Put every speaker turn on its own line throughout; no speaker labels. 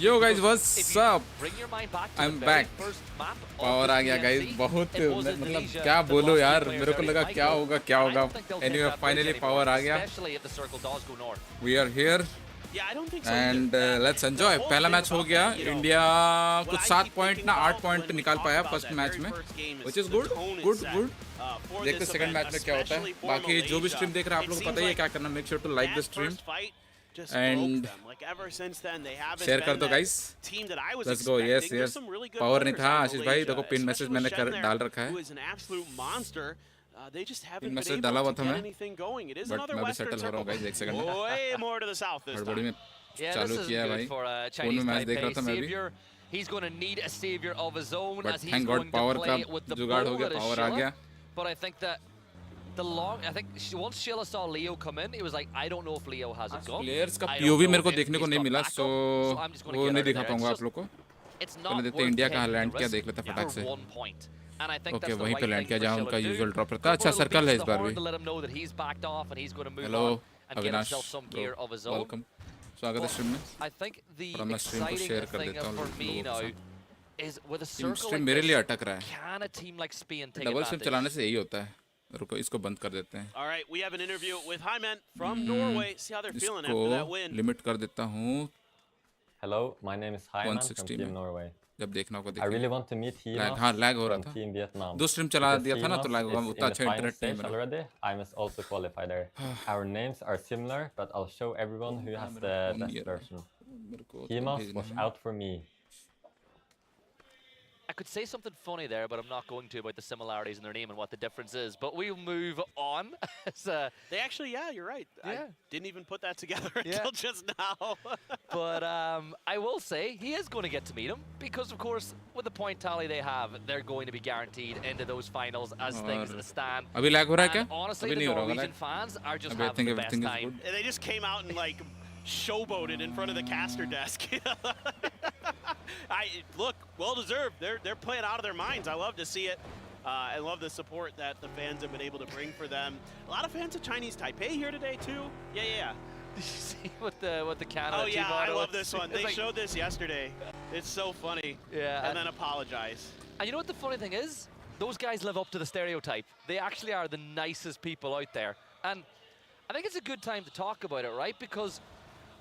Yo guys, what's up? I'm back. Power आ गया guys. बहुत मतलब क्या बोलो यार, मेरे को लगा क्या होगा. Anyway, finally power आ गया. We are here. And let's enjoy. पहला मैच हो गया. इंडिया कुछ 7 पॉइंट ना 8 पॉइंट निकाल पाया फर्स्ट मैच में, which is good. देखते सेकंड मैच में क्या होता है. बाकी जो भी स्ट्रीम देख रहे हैं आप लोगों को पता ही है क्या करना. Make sure to like the stream. And share कर दो guys. Let's go. Yes power नहीं था आशीष भाई. देखो पिन मैसेज मैंने डाल रखा है. पिन मैसेज डाला हुआ था मैं, बट मैं भी सेटल हो रहा हूँ गाइस. एक सेकंड हड़बड़ी में चालू किया है भाई. फोन में मैच देख रहा था मैं भी. बट थैंक गॉड पावर का जुगाड़ हो गया. पावर आ गया.
I think once Sheila saw Leo come in, he was like, I don't know if Leo has a gun.
Players का POV मेरे को देखने को नहीं मिला, so वो नहीं दिखा पाऊंगा आप लोग को. पहले देखते इंडिया कहाँ लैंड किया, देख लेते फटाक से. ओके वहीं पे लैंड किया जहाँ उनका यूजुअल ड्रॉप रहता है. अच्छा सर्कल है इस बार भी. Hello Avinash, welcome. स्वागत है स्ट्रीम में. और मैं स्ट्रीम को शेयर कर देता हूँ लोगों के साथ. स्ट्रीम मेरे लिए अटक रहा है. डबल स्ट्रीम चलाने से यही होता है. रुको इसको बंद कर देते हैं. इसको लिमिट कर देता हूँ.
Hello, my name is Hyman from Team Norway.
जब देखना होगा
I really want to meet Hima
हाँ लैग हो रहा
from
था.
Team Vietnam.
दो स्ट्रीम चला दिया था ना तो लैग होगा. उतना अच्छा इंटरनेट नहीं मिला.
Already, I must also qualify there. Our names are similar, but I'll show everyone who has the best version. Hima, watch out for me.
I could say something funny there, but I'm not going to about the similarities in their name and what the difference is. But we'll move on.
They actually, yeah, you're right. Yeah. I didn't even put that together until just now.
But I will say he is going to get to meet him because, of course, with the point tally they have, they're going to be guaranteed into those finals as things stand.
अभी lag हो रहा है क्या?
Honestly, the Norwegian fans are just having the best time.
They just came out and like showboated in front of the caster desk. Look, well deserved. They're playing out of their minds. I love to see it. I love the support that the fans have been able to bring for them. A lot of fans of Chinese Taipei here today too. Yeah.
Did you see what the Canada
team? Oh yeah, I love this one. They showed this yesterday. It's so funny.
Yeah.
And then apologize.
And you know what the funny thing is? Those guys live up to the stereotype. They actually are the nicest people out there. And I think it's a good time to talk about it, right? Because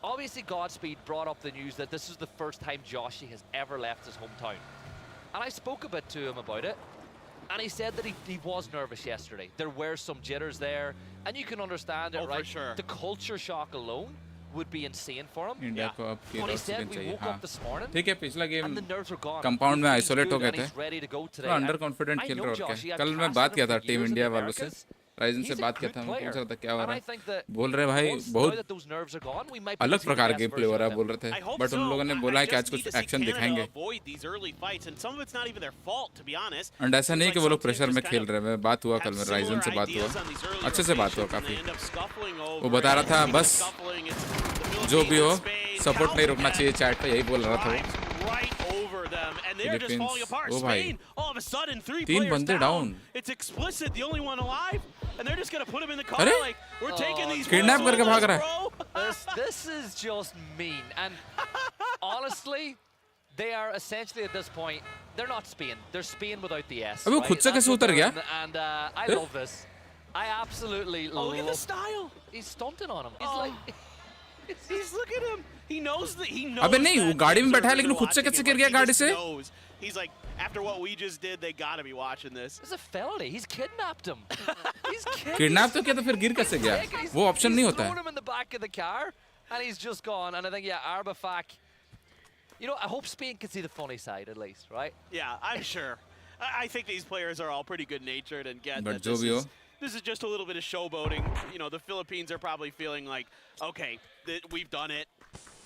obviously Godspeed brought up the news that this is the first time Joshi has ever left his hometown. And I spoke a bit to him about it. And he said that he was nervous yesterday. There were some jitters there. And you can understand it, right?
For sure.
The culture shock alone would be insane for him.
India को अब
But he said we woke up this morning
ठीक है. पिछला game
and the nerves were gone.
Compound में isolate हो गए थे.
तो
अंडर कॉन्फिडेंट खेल रहे हो. कल मैं बात किया था टीम इंडिया वालों से. राइजन से बात किया था. मैं पूछ रहा था क्या हो रहा है. बोल रहे भाई बहुत अलग प्रकार गेम प्ले हो रहा है बोल रहे थे. बट उन लोगों ने बोला है कि आज कुछ एक्शन दिखाएंगे. एंड ऐसा नहीं कि वो लोग प्रेशर में खेल रहे हैं. मैं बात हुआ कल में राइजन से बात हुआ. अच्छे से बात हुआ काफी. वो बता रहा था बस जो भी हो सपोर्ट नहीं रुकना चाहिए. चैट पे यही बोल रहा था वो. ओ भाई 3 बंदे डाउन. अरे किडनैप करके भाग रहा है.
This is just mean. And honestly, they are essentially at this point, they're not Spain. They're Spain without the S.
अबे वो खुद से कैसे उतर गया?
And I love this. I absolutely love.
Look at the style.
He's stunting on him. He's like.
He's look at him. He knows that he knows.
अबे नहीं वो गाड़ी में बैठा है लेकिन खुद से कैसे गिर गया गाड़ी से?
He's like, after what we just did, they gotta be watching this.
It's a felony. He's kidnapped him. He's
kidnap तो किया तो फिर गिर कैसे गया? वो ऑप्शन नहीं होता है.
He's thrown him in the back of the car, and he's just gone. And I think Arbafak. You know, I hope Spain can see the funny side at least, right?
Yeah, I'm sure. I think these players are all pretty good-natured and get
But
that this is just a little bit of showboating. You know, the Philippines are probably feeling like, okay, we've done it.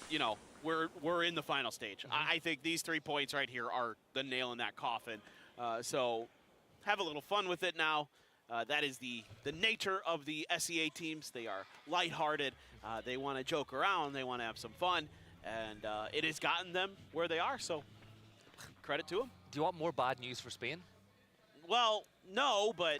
You know, we're in the final stage. I think these 3 points right here are the nail in that coffin. So have a little fun with it now. That is the nature of the SEA teams. They are lighthearted. They want to joke around. They want to have some fun. And it has gotten them where they are. So credit to them.
Do you want more bad news for Spain?
Well, no, but...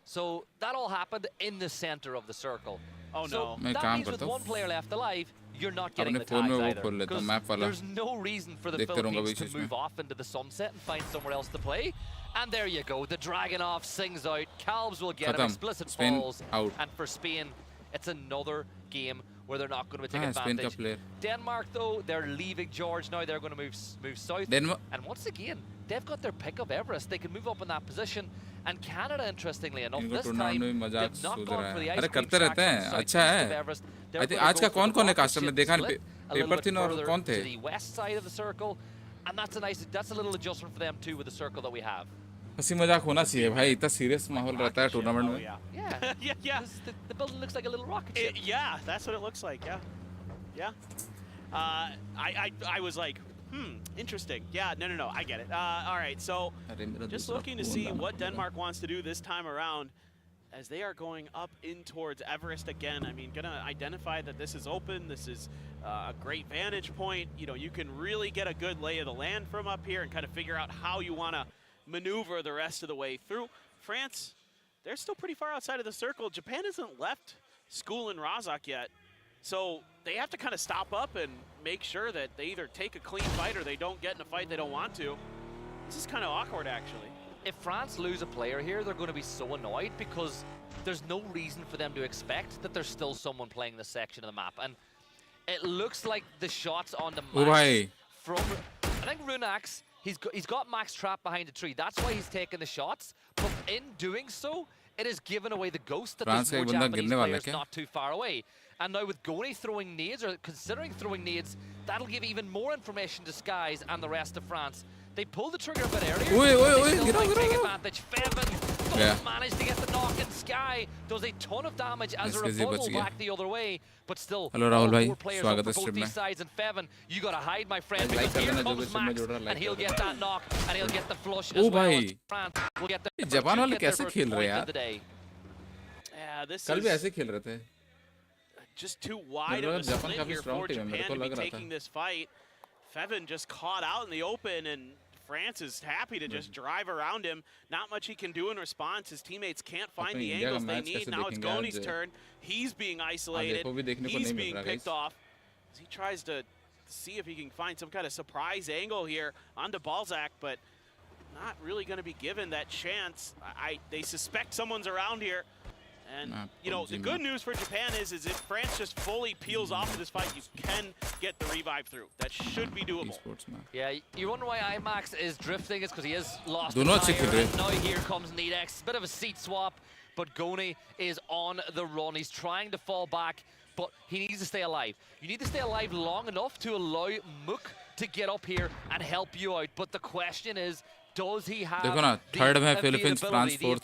So that all happened in the center of the circle.
Oh no.
So that means with one player left alive, you're not getting the tags either. Because there's no reason for the Philippines to move off into the sunset and find somewhere else to play. And there you go, the Dragunov sings out, Calbs will get him, explicit falls, and for Spain, it's another game where they're not going to take advantage. Denmark, though, they're leaving George now, they're going to move south. And once again, they've got their pick of Everest, they can move up in that position. And Canada, interestingly enough, this time, they've not gone for the ice cream track from south of Everest. They're going to go for the rocket ship split a little bit further to the west side of the circle. And that's a little adjustment for them, too, with the circle that we have.
हंसी मजाक होना चाहिए भाई इतना serious माहौल रहता है tournament में
yeah. The building looks like a little rocket ship.
Yeah, that's what it looks like. Yeah. I was like, interesting. Yeah, no, I get it. All right, so just looking to see what Denmark wants to do this time around as they are going up in towards Everest again. I mean, gonna identify that this is open. This is a great vantage point. You know, you can really get a good lay of the land from up here and kind of figure out how you want to maneuver the rest of the way through. France, they're still pretty far outside of the circle. Japan hasn't left School and Razak yet. So they have to kind of stop up and make sure that they either take a clean fight or they don't get in a fight they don't want to. This is kind of awkward, actually.
If France lose a player here, they're going to be so annoyed because there's no reason for them to expect that there's still someone playing this section of the map. And it looks like the shots on the Max from, I think Runax, he's got Max trapped behind a tree. That's why he's taking the shots. But in doing so, it has given away the ghost that there's more Japanese players not too far away. And now with Goni throwing nades, or considering throwing nades, that'll give even more information to Skies and the rest of France. They pulled the trigger a bit earlier. They still might take advantage. Fevin doesn't manage to get the knock, and Sky does a ton of damage as a rebuttal back the other way. But still, all four players up for both these sides. And Fevin, you gotta hide, my friend, because here comes Max, and he'll get that knock, and he'll get the flush as well as France will get the
Japan वाले कैसे खेल रहे हैं
यार?
Yeah, this
कल भी ऐसे खेल रहे थे.
Just too wide of a split here for Japan to be taking this fight. Fevin just caught out in the open, and France is happy to just drive around him. Not much he can do in response. His teammates can't find the angles they need. Now it's Goni's turn. He's being isolated. He's being picked off. As he tries to see if he can find some kind of surprise angle here onto Balzac, but not really going to be given that chance. They suspect someone's around here. And, you know, the good news for Japan is if France just fully peels off of this fight, you can get the revive through. That should be doable.
Yeah, you wonder why IMAX is drifting. It's because he has lost the tire, and now here comes Nedex. Bit of a seat swap, but Goni is on the run. He's trying to fall back, but he needs to stay alive. You need to stay alive long enough to allow Mook to get up here and help you out. But the question is, does he have the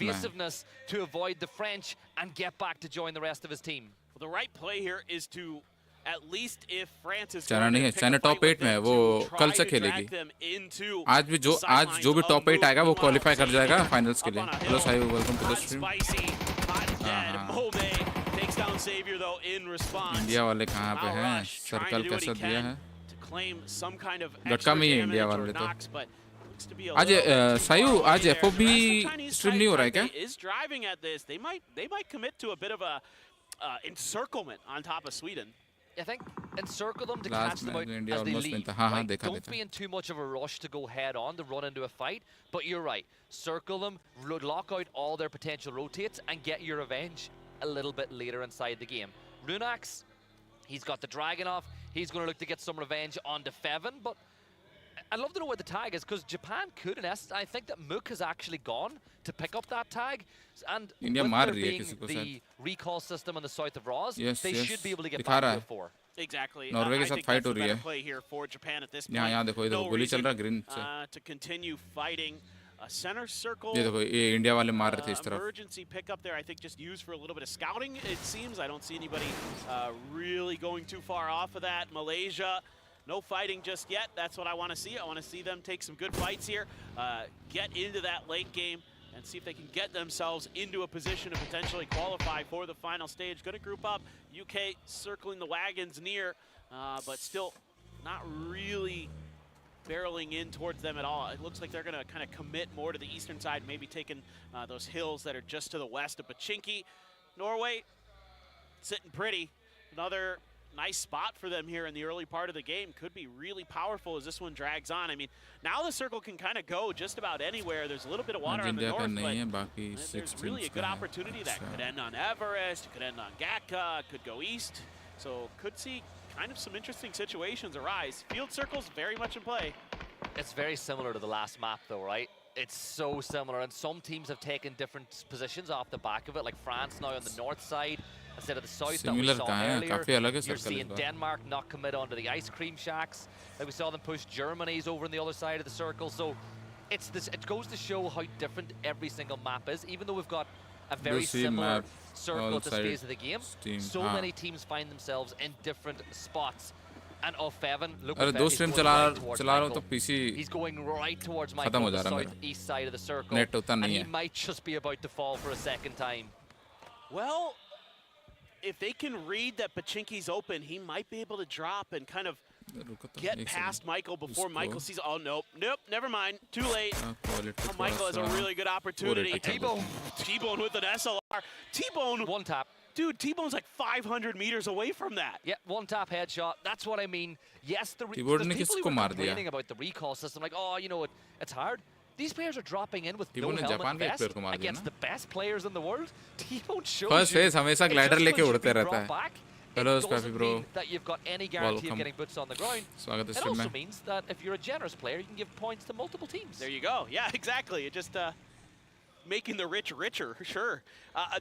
evasiveness to avoid the French and get back to join the rest of his team?
Well, the right play here is to, at least if France is
China नहीं है, China top 8 में है, वो कल से खेलेगी. आज जो भी top 8 आएगा वो qualify कर जाएगा finals के लिए. Hello Sayu, welcome to the stream. India वाले कहाँ पे हैं? सर्कल कैसा दिया है? गटका में ही इंडिया वाले तो. आज सायू आज FOB stream नहीं हो रहा है क्या?
Is driving at this. They might commit to a bit of a encirclement on top of Sweden.
I think encircle them to catch them out as they leave. Right? Don't be in too much of a rush to go head on to run into a fight. But you're right. Circle them, lock out all their potential rotates, and get your revenge a little bit later inside the game. Runax, he's got the Dragunov. He's going to look to get some revenge on Fevin, but I'd love to know where the tag is, because Japan could, in essence, I think that Mook has actually gone to pick up that tag. And with there being the recall system in the south of Roz, they should be able to get back to 4.
Exactly. I think that's a better play here for Japan at this point. No reason to continue fighting. A center circle, emergency pickup there, I think just used for a little bit of scouting, it seems. I don't see anybody really going too far off of that. Malaysia, no fighting just yet. That's what I want to see. I want to see them take some good fights here, get into that late game, and see if they can get themselves into a position to potentially qualify for the final stage. Going to group up. UK circling the wagons near, but still not really barreling in towards them at all. It looks like they're going to kind of commit more to the eastern side, maybe taking those hills that are just to the west of Pachinki. Norway sitting pretty. Another nice spot for them here in the early part of the game. Could be really powerful as this one drags on. I mean, now the circle can kind of go just about anywhere. There's a little bit of water on the north, but there's really a good opportunity that could end on Everest, could end on Gatka, could go east. So could see kind of some interesting situations arise. Field circles very much in play.
It's very similar to the last map though, right? It's so similar, and some teams have taken different positions off the back of it, like France now on the north side instead of the south that we saw earlier. You're seeing Denmark not commit onto the ice cream shacks. Like we saw them push Germany's over on the other side of the circle. So it's this. It goes to show how different every single map is. Even though we've got a very similar circle at this phase of the game, so many teams find themselves in different spots. And Feven, look at
those streams चला रहा हूँ तो PC
He's going right towards Michael on the southeast side of the circle, and he might just be about to fall for a second time.
Well, if they can read that Pachinki's open, he might be able to drop and kind of get past Michael before Michael sees. Oh, nope, never mind. Too late. Oh, Michael has a really good opportunity. T-Bone with an SLR. T-Bone.
One tap.
Dude, T-Bone's like 500 meters away from that.
Yeah, one tap headshot. That's what I mean. Yes, there's people who are complaining about the recall system, like, oh, you know, it's hard. These players are dropping in with no helmet vest against the best players in the world. T-Bone shows
First phase हमेशा glider लेके उड़ते रहता है. Hello, Spaffy bro.
That you've got any guarantee of getting boots on the ground. It also means that if you're a generous player, you can give points to multiple teams.
There you go. Yeah, exactly. It just making the rich richer, sure.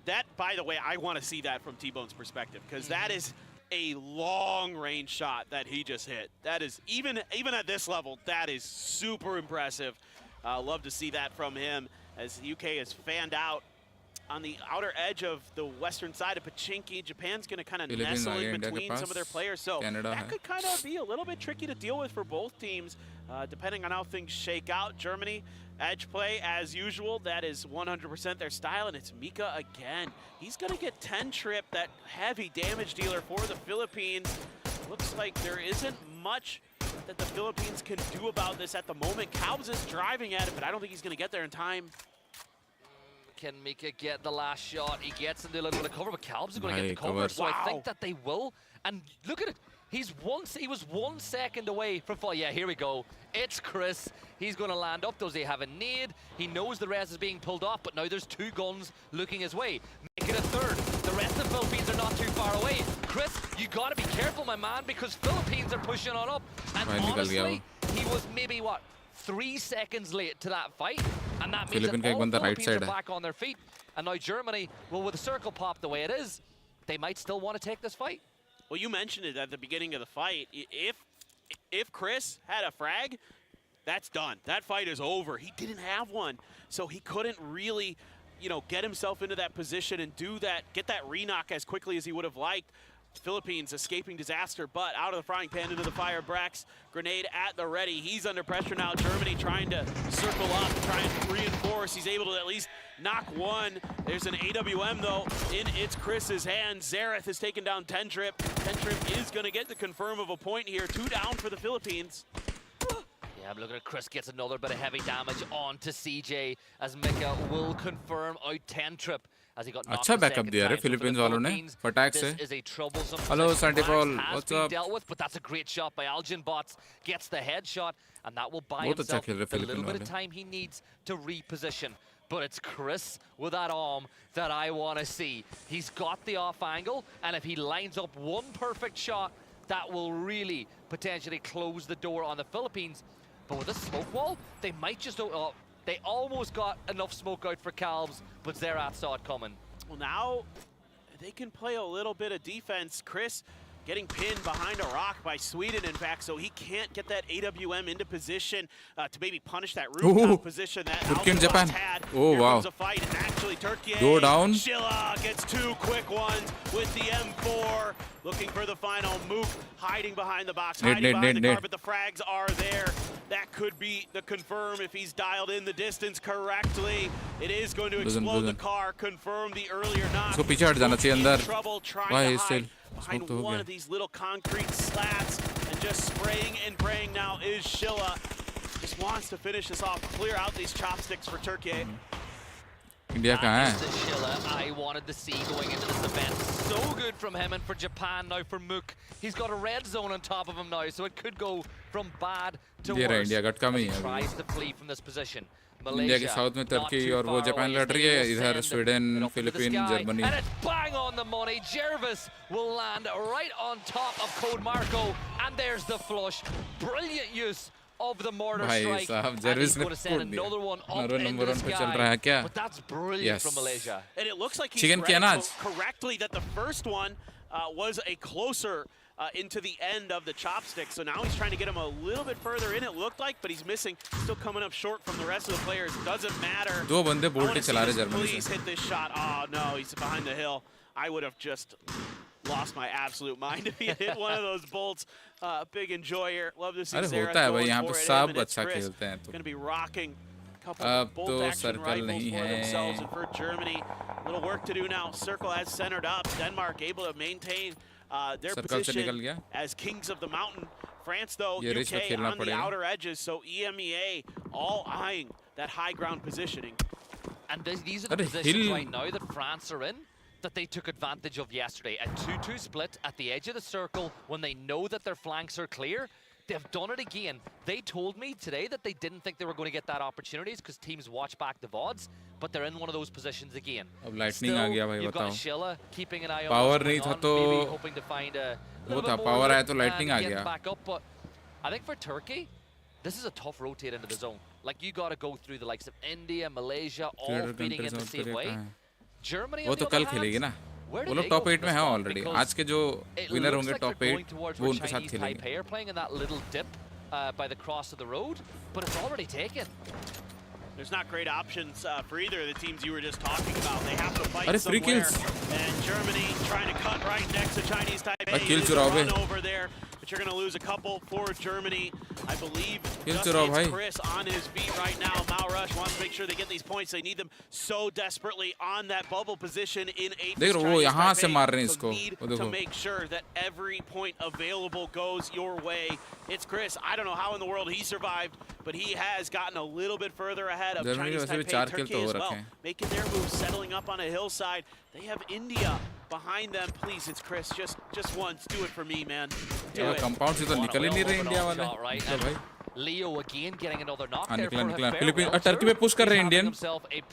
That, by the way, I want to see that from T-Bone's perspective, because that is a long-range shot that he just hit. That is, even at this level, that is super impressive. Love to see that from him, as UK has fanned out on the outer edge of the western side of Pachinki. Japan's going to kind of nestle in between some of their players, so that could kind of be a little bit tricky to deal with for both teams, depending on how things shake out. Germany, edge play as usual. That is 100% their style, and it's Mika again. He's going to get 10 trip, that heavy damage dealer for the Philippines. Looks like there isn't much that the Philippines can do about this at the moment. Calbs is driving at it, but I don't think he's going to get there in time.
Can Mika get the last shot? He gets into a little bit of cover, but Calbs is going to get the cover, so I think that they will. And look at it. He was 1 second away from fall. Yeah, here we go. It's Chris. He's going to land up. Does he have a nade? He knows the rest is being pulled off, but now there's 2 guns looking his way. Make it a third. The rest of the Philippines are not too far away. Chris, you got to be careful, my man, because Philippines are pushing on up. And honestly, he was maybe, what, 3 seconds late to that fight, and that means that all the Philippines are back on their feet. And now Germany, well, with the circle pop the way it is, they might still want to take this fight.
Well, you mentioned it at the beginning of the fight. If Chris had a frag, that's done. That fight is over. He didn't have one, so he couldn't really, you know, get himself into that position and do that, get that re-knock as quickly as he would have liked. Philippines escaping disaster, but out of the frying pan into the fire. Brax, grenade at the ready. He's under pressure now. Germany trying to circle up, try and reinforce. He's able to at least knock one. There's an AWM though in it's Chris's hands. Zareth has taken down 10 trip. 10 trip is going to get the confirm of a point here. 2 down for the Philippines.
Yeah, but look at Chris gets another bit of heavy damage onto CJ as Mika will confirm out 10 trip. As he got
अच्छा backup दिया है Philippines वालों ने फटाक से. Hello Sandy Paul, what's up?
Dealt with, but that's a great shot by Algin Bots. Gets the headshot, and that will buy himself a little bit of time he needs to reposition. But it's Chris with that arm that I want to see. He's got the off angle, and if he lines up one perfect shot, that will really potentially close the door on the Philippines. But with a smoke wall, they might just... they almost got enough smoke out for Calbs, but Zerat saw it coming.
Well, now they can play a little bit of defense. Chris getting pinned behind a rock by Sweden, in fact, so he can't get that AWM into position to maybe punish that rooftop position that
Japan
had.
Oh,
Here
wow.
comes a fight, and actually Turkey
go down.
Shilla gets 2 quick ones with the M4, looking for the final. Mook hiding behind the box, hiding behind the car, but the frags are there. That could be the confirm if he's dialed in the distance correctly. It is going to explode the car, confirm the earlier knock.
So पीछे हट जाना चाहिए अंदर.
Trouble trying to hide behind one of these little concrete slats, and just spraying and praying now is Shilla. Just wants to finish this off, clear out these chopsticks for Turkey.
India कहाँ है?
Shilla I wanted to see going into this event. So good from him, and for Japan now for Mook. He's got a red zone on top of him now, so it could go from bad to worse.
India got coming.
He tries to flee from this position.
India के south में तुर्की और वो Japan लड़ रही है, इधर Sweden, Philippine, Germany.
And it's bang on the money. Jervis will land right on top of Code Marco, and there's the flush. Brilliant use of the mortar strike. And he's going to send another one up into the sky. But that's brilliant from Malaysia.
And it looks like he's read correctly that the first one was a closer into the end of the chopstick. So now he's trying to get him a little bit further in, it looked like, but he's missing. Still coming up short from the rest of the players. Doesn't matter.
दो बंदे bolt चला रहे Germany से.
Please hit this shot. Oh no, he's behind the hill. I would have just lost my absolute mind if he had hit one of those bolts. Big enjoyer. Love to see Sarah going for it.
सब अच्छा खेलते हैं.
Going to be rocking. Couple bolt action rifles for themselves and for Germany. A little work to do now. Circle has centered up. Denmark able to maintain their position as kings of the mountain. France, though, UK on the outer edges, so EMEA all eyeing that high ground positioning.
And these are the positions right now that France are in that they took advantage of yesterday. A 2-2 split at the edge of the circle when they know that their flanks are clear. They've done it again. They told me today that they didn't think they were going to get that opportunities because teams watch back the VODs, but they're in one of those positions again.
अब lightning आ गया भाई,
you've got
बताओ.
Sheila keeping an eye on
Power
what's
नहीं
going
था
on,
तो
maybe hoping to find a little bit more
power आया तो
and
lightning uh
getting
गया.
back up, but I think for Turkey, this is a tough rotate into the zone. Like you got to go through the likes of India, Malaysia, all feeding in the same way. Germany,
वो तो कल खेलेगी ना. वो लोग top 8 में हैं already. आज के जो विनर होंगे टॉप 8 वो उनके साथ खेलेंगे.
Playing in that little dip by the cross of the road, but it's already taken.
There's not great options for either of the teams you were just talking about. They have to fight
free
somewhere.
kills.
And Germany trying to cut right next to Chinese Taipei.
Kills
run over there, but you're going to lose a couple for Germany. I believe it's Chris on his feet right now. Malrush wants to make sure they get these points. They need them so desperately on that bubble position in 8th. So need to make sure that every point available goes your way. It's Chris. I don't know how in the world he survived, but he has gotten a little bit further ahead of Chinese Taipei, Turkey as well, making their move, settling up on a hillside. They have India behind them. Please, it's Chris. Just once, do it for me, man. Do it.
Compound से तो निकल ही नहीं रहे India वाले.
Leo again getting another knock there
निकला. Philippine Turkey पे push कर रहे हैं Indian,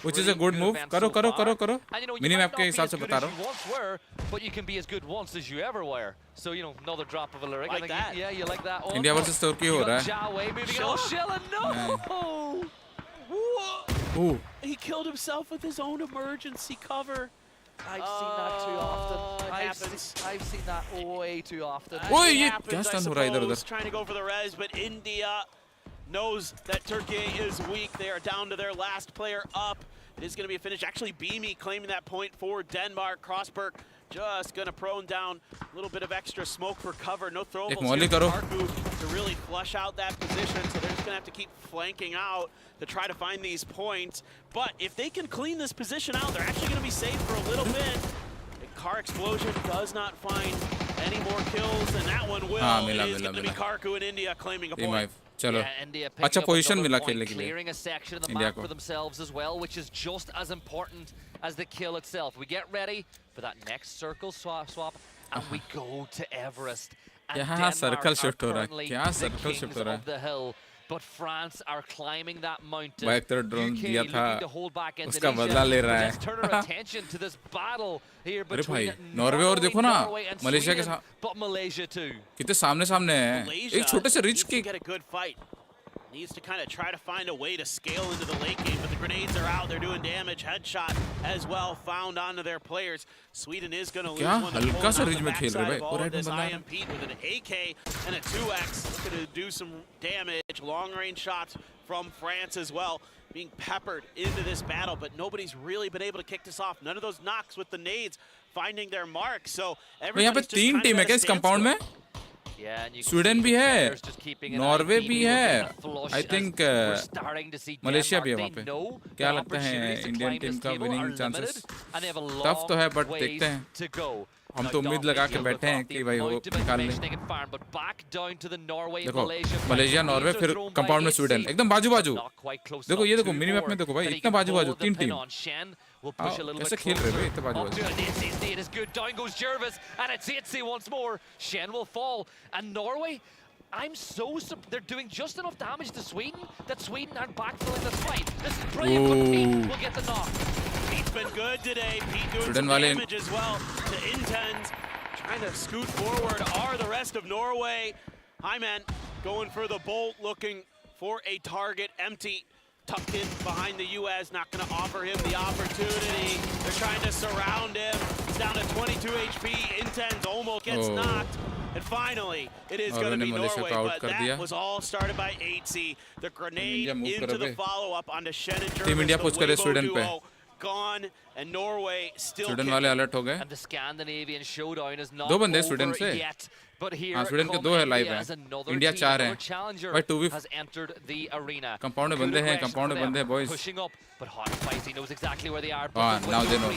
which is a good move. करो. मिनी मैप के हिसाब से बता रहा हूँ.
But you can be as good once as you ever were. So another drop of a lyric.
Like that.
Yeah, you like that.
India versus Turkey हो रहा है.
Jawe moving on. Sheila, no.
Whoa. He killed himself with his own emergency cover.
I've seen that too often. I've seen that way too often.
Oi, ये क्या stun हो रहा है इधर-उधर?
Trying to go for the res, but India knows that Turkey is weak. They are down to their last player up. It is going to be a finish. Actually, Beamy claiming that point for Denmark. Crossberg just going to prone down a little bit of extra smoke for cover. No throwables here for Marku to really flush out that position. So they're just going to have to keep flanking out to try to find these points. But if they can clean this position out, they're actually going to be safe for a little bit. The car explosion does not find any more kills, and that one will. It is going to be Karku in India claiming a point.
चलो अच्छा position मिला खेलने के लिए
clearing a section of the map for themselves as well, which is just as important as the kill itself. We get ready for that next circle swap and we go to Everest. And Denmark
circle shift
are
हो रहा है.
currently
क्या
the
circle
kings
shift हो रहा है?
of the hill. But France are climbing that mountain.
Bike तो drone दिया था,
to hold back
उसका बदला ले रहा है.
Let's turn our attention to this battle here between
Norway और देखो ना, मलेशिया के साथ.
But Malaysia too.
कितने सामने हैं. एक छोटे से रिच की.
Get a good fight. Needs to kind of try to find a way to scale into the late game, but the grenades are out. They're doing damage. Headshot as well found onto their players. Sweden is going to lose one.
हल्का सा rich में खेल रहे हैं.
All of this IMP with an AK and a 2X. Looking to do some damage. Long range shots from France as well, being peppered into this battle, but nobody's really been able to kick this off. None of those knocks with the nades finding their mark. So everybody's just kind of at a standstill.
Sweden भी है, Norway भी है, I think Malaysia भी है वहाँ पे. क्या लगता है इंडियन टीम का विनिंग चांसेस? टफ तो है बट देखते हैं. हम तो उम्मीद लगा के बैठे हैं कि भाई वो निकाल लें। देखो मलेशिया नॉर्वे फिर कंपाउंड में स्वीडन एकदम बाजू बाजू। देखो ये देखो मिनी मैप में देखो भाई इतना बाजू बाजू 3 टीम कैसे खेल रहे भाई इतना बाजू बाजू।
I'm so they're doing just enough damage to Sweden that Sweden aren't backfilling this fight. This is brilliant, but Pete will get the knock.
Pete's been good today. Pete doing some damage as well to Intens. Trying to scoot forward are the rest of Norway. Hyman going for the bolt, looking for a target. Empty, tucked in behind the US, not going to offer him the opportunity. They're trying to surround him. He's down to 22 HP. Intens almost gets knocked. And finally, it is going to be Norway, but that was all started by 8C. The grenade into the follow-up onto Shen and Jervis.
Team India push करे Sweden पे.
Gone, and Norway still
Sweden वाले alert हो गए.
And the Scandinavian showdown is not
2 बंदे Sweden से.
yet. But here
Sweden के 2 है live है. India 4 है. भाई 2v
has entered the arena.
Compound में बंदे हैं, कंपाउंड में बंदे हैं boys.
Pushing up, but hot and spicy knows exactly where they are.
Now they know.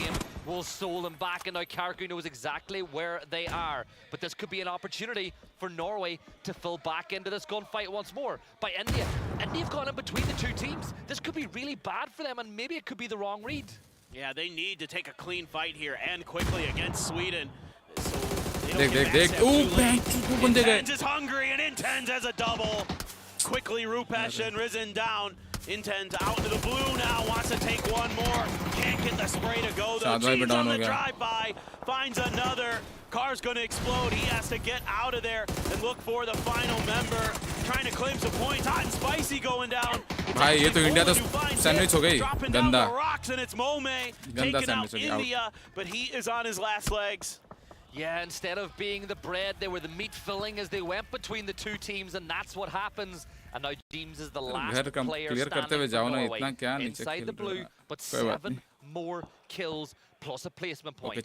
Will stole them back, and now Karku knows exactly where they are. But this could be an opportunity for Norway to fill back into this gunfight once more by India. India have gone in between the two teams. This could be really bad for them, and maybe it could be the wrong read.
Yeah, they need to take a clean fight here and quickly against Sweden. So
देख
Intens is hungry and Intens has a double. Quickly Rupesh and Risen down. Intens out into the blue now, wants to take one more. Can't get the spray to go though. Cheats on the drive-by, finds another. Car's gonna explode. He has to get out of there and look for the final member. Trying to claim some points. Hot and spicy going down.
भाई ये तो India तो sandwich हो गई गंदा
taking out India, but he is on his last legs.
Yeah, instead of being the bread, they were the meat filling as they went between the two teams, and that's what happens. And now James is the last player standing for Norway inside the blue, but 7 more kills plus a placement point.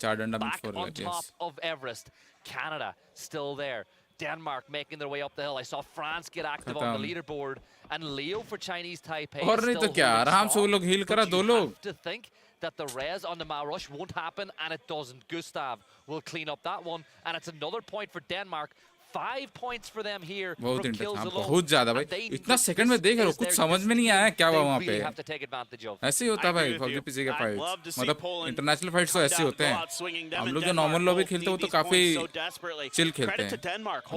Back on top of Everest, Canada still there. Denmark making their way up the hill. I saw France get active on the leaderboard, and Leo for Chinese Taipei
और नहीं तो क्या आराम से वो लोग heal करा दो लोग.
To think that the res on the Malrush won't happen, and it doesn't. Gustav will clean up that one, and it's another point for Denmark. 5 points for them here from kills alone.
बहुत ज़्यादा भाई. इतना second में देख रहे हो कुछ समझ में नहीं आया क्या हुआ वहाँ पे. ऐसे ही होता है भाई PUBG PC के फाइट्स. मतलब इंटरनेशनल फाइट्स तो ऐसे होते हैं. हम लोग जो नॉर्मल लॉबी खेलते हैं वो तो काफी चिल खेलते हैं.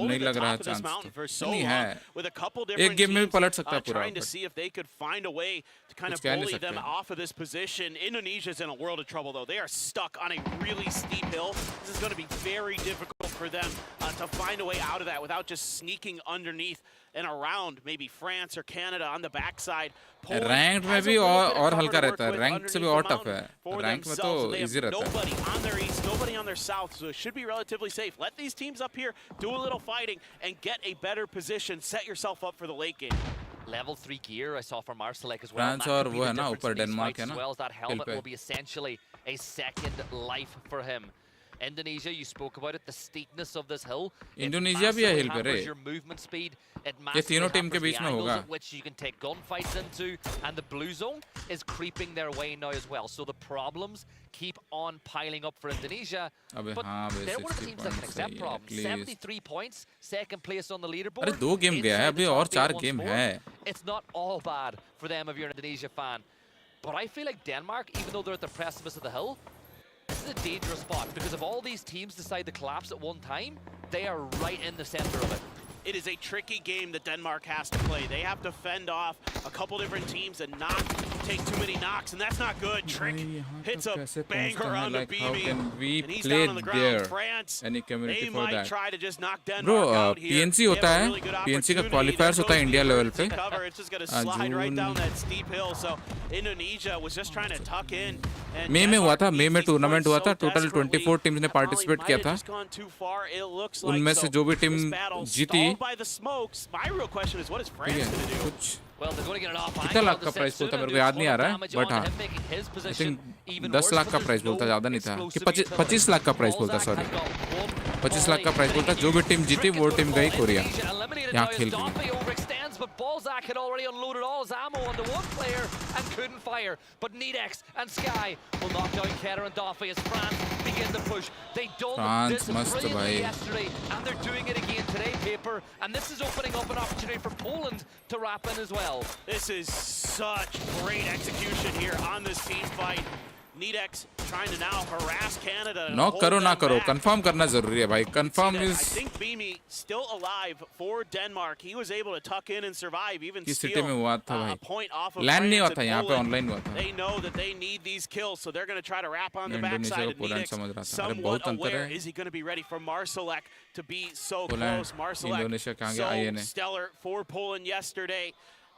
नहीं लग रहा चांस. नहीं है. एक गेम में भी पलट सकता है पूरा.
Kind of bully them off of this position. Indonesia's in a world of trouble, though. They are stuck on a really steep hill. This is going to be very difficult for them to find a way out of that without just sneaking underneath and around maybe France or Canada on the backside.
Rank में भी और हल्का रहता है. Rank से भी और tough है. रैंक में तो इजी रहता है.
Nobody on their east, nobody on their south, so it should be relatively safe. Let these teams up here do a little fighting and get a better position. Set yourself up for the late game.
Level 3 gear I saw from Arcelec as well.
France और वो है ना ऊपर Denmark है ना.
As well as that helmet will be essentially a second life for him. Indonesia, you spoke about it, the steepness of this hill.
Indonesia भी है हिल पे रे.
Your movement speed.
ये तीनों टीम के बीच में होगा.
Which you can take gunfights into, and the blue zone is creeping their way now as well. So the problems keep on piling up for Indonesia. But they're one of the teams that can accept problems. 73 points, second place on the leaderboard.
अरे 2 game गया है अभी और 4 game है.
It's not all bad for them if you're an Indonesia fan. But I feel like Denmark, even though they're at the precipice of the hill, this is a dangerous spot because if all these teams decide to collapse at one time, they are right in the center of it.
It is a tricky game that Denmark has to play. They have to fend off a couple different teams and not take too many knocks, and that's not good. Trick hits a banger on the BB, and he's down on the ground. France, they might try to just knock Denmark out here.
PNC होता है. PNC का क्वालिफायर्स होता है India level पे.
It's just going to slide right down that steep hill. So Indonesia was just trying to tuck in.
मई में हुआ था. मई में टूर्नामेंट हुआ था. टोटल 24 टीम्स ने पार्टिसिपेट किया था. उनमें से जो भी टीम जीती कितना लाख का प्राइस बोलता मेरे को याद नहीं आ रहा है. बट हाँ आई थिंक 10 लाख का प्राइस बोलता. ज़्यादा नहीं था कि 25 लाख का प्राइस बोलता. सॉरी 25 लाख का प्राइस बोलता. जो भी टीम जीती वो टीम गई कोरिया यहाँ खेल के.
But Balzac had already unloaded all his ammo on the one player and couldn't fire. But Nedex and Sky will knock down Keter and Doffy as France begin begin the push. They done
France
this
must
brilliantly yesterday, and they're doing it again today, Paper. And this is opening up an opportunity for Poland to wrap in as well.
This is such great execution here on this team fight. Nedex trying to now harass Canada.
Knock करो ना करो, confirm करना जरूरी है भाई. Confirm is.
I think Beamy still alive for Denmark. He was able to tuck in and survive, even
किस
steal
city में हुआ था भाई?
a point off of
Land नहीं हुआ
France
था
and
यहाँ पे
Poland.
online हुआ था.
They know that they need these kills, so they're going to try to wrap on the
Indonesia
backside.
को
And
Poland
Nedex
समझ रहा था. अरे
somewhat
बहुत अंतर
aware.
है.
Is he going to be ready for Marsalek to be so
Poland,
close? Marsalek
Indonesia कहाँ
so
गया? INA.
stellar for Poland yesterday.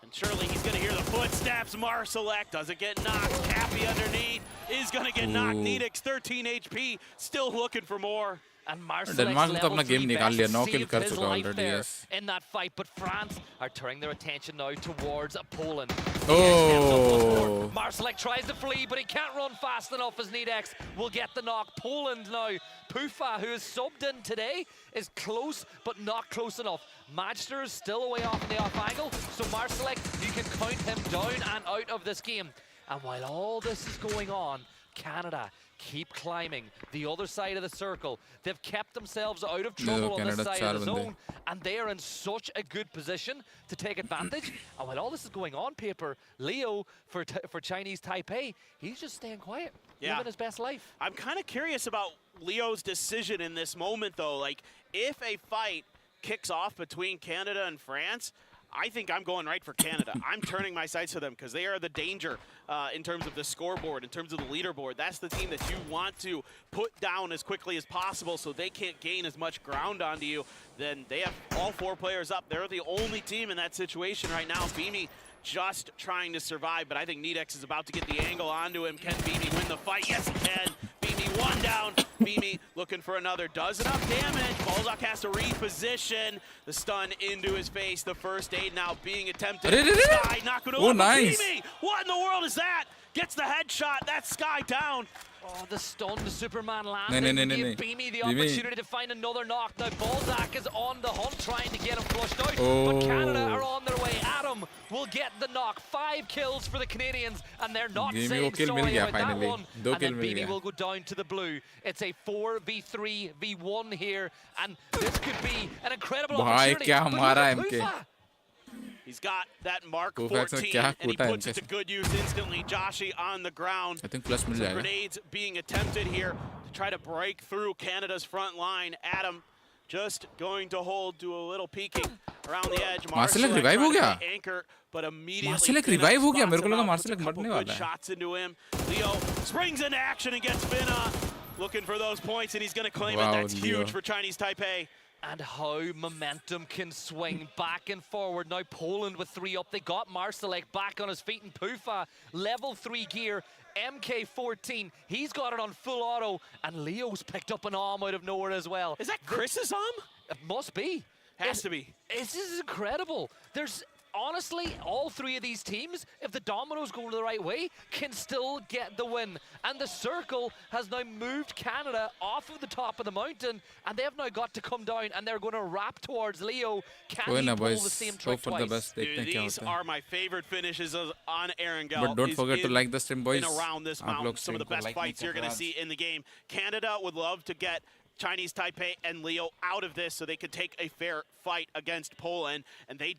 And surely he's going to hear the footsteps. Marsalek doesn't get knocked. Cappy underneath is going to get knocked. Nedex 13 HP, still looking for more.
And Marsalek's
Denmark तो अपना game निकाल लिया, 9 kill कर
saved his
चुका
life
already,
there
yes.
in that fight, but France are turning their attention now towards Poland.
Oh.
Marsalek tries to flee, but he can't run fast enough as Nedex will get the knock. Poland now. Pufa, who is subbed in today, is close, but not close enough. Magster is still away off in the off angle, so Marsalek, you can count him down and out of this game. And while all this is going on, Canada keep climbing the other side of the circle. They've kept themselves out of trouble on this side of the zone, and they are in such a good position to take advantage. And while all this is going on, Paper, Leo for Chinese Taipei, he's just staying quiet, living his best life.
I'm kind of curious about Leo's decision in this moment, though. Like, if a fight kicks off between Canada and France, I think I'm going right for Canada. I'm turning my sights to them because they are the danger in terms of the scoreboard, in terms of the leaderboard. That's the team that you want to put down as quickly as possible so they can't gain as much ground onto you. Then they have all 4 players up. They're the only team in that situation right now. Beamy just trying to survive, but I think Nedex is about to get the angle onto him. Can Beamy win the fight? Yes, he can. Beamy one down. Beamy looking for another. Does enough damage. Balzac has to reposition. The stun into his face. The first aid now being attempted. Sky knocking over.
Nice.
Beamy, what in the world is that? Gets the headshot. That's Sky down.
Oh, the stun to Superman landing. Give Beamy the opportunity to find another knock. Now Balzac is on the hunt trying to get him flushed out. But Canada are on their way. Adam will get the knock. 5 kills for the Canadians, and they're not saying sorry about that one. And then Beamy will go down to the blue. It's a 4v3 v1 here, and this could be an incredible opportunity.
He's got that Mark 14, and he puts it to good use instantly. Joshi on the ground.
I think plus
Some grenades being attempted here to try to break through Canada's front line. Adam just going to hold, do a little peeking around the edge.
Marsalek revive हो गया.
Anchor, but immediately
Marsalek revive हो गया. मेरे को लगा Marsalek मरने वाला है.
Shots into him. Leo springs into action and gets Finna. Looking for those points, and he's going to claim it. That's huge for Chinese Taipei.
And how momentum can swing back and forward. Now Poland with 3 up. They got Marsalek back on his feet, and Pufa, level 3 gear, MK14. He's got it on full auto, and Leo's picked up an arm out of nowhere as well.
Is that Chris's arm?
It must be.
Has to be.
This is incredible. There's honestly, all 3 of these teams, if the dominoes go the right way, can still get the win. And the circle has now moved Canada off of the top of the mountain, and they have now got to come down, and they're going to wrap towards Leo. Can he pull the same trick twice?
Dude, these are my favorite finishes on Erangel.
But don't forget to like the stream, boys.
Around this mountain, some of the best fights you're going to see in the game. Canada would love to get Chinese Taipei and Leo out of this so they could take a fair fight against Poland, and they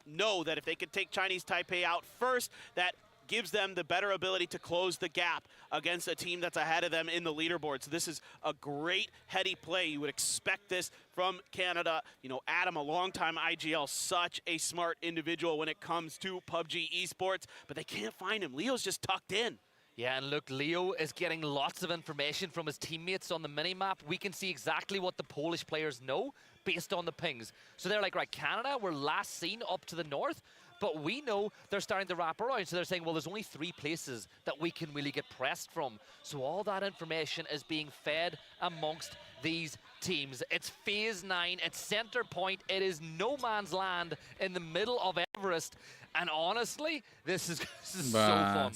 know that if they could take Chinese Taipei out first, that gives them the better ability to close the gap against a team that's ahead of them in the leaderboard. So this is a great heady play. You would expect this from Canada. You know, Adam, a longtime IGL, such a smart individual when it comes to PUBG esports, but they can't find him. Leo's just tucked in.
Yeah, and look, Leo is getting lots of information from his teammates on the mini-map. We can see exactly what the Polish players know based on the pings. So they're like, right, Canada were last seen up to the north, but we know they're starting to wrap around. So they're saying, well, there's only 3 places that we can really get pressed from. So all that information is being fed amongst these teams. It's phase 9, it's center point, it is no man's land in the middle of Everest. And honestly, this is so fun.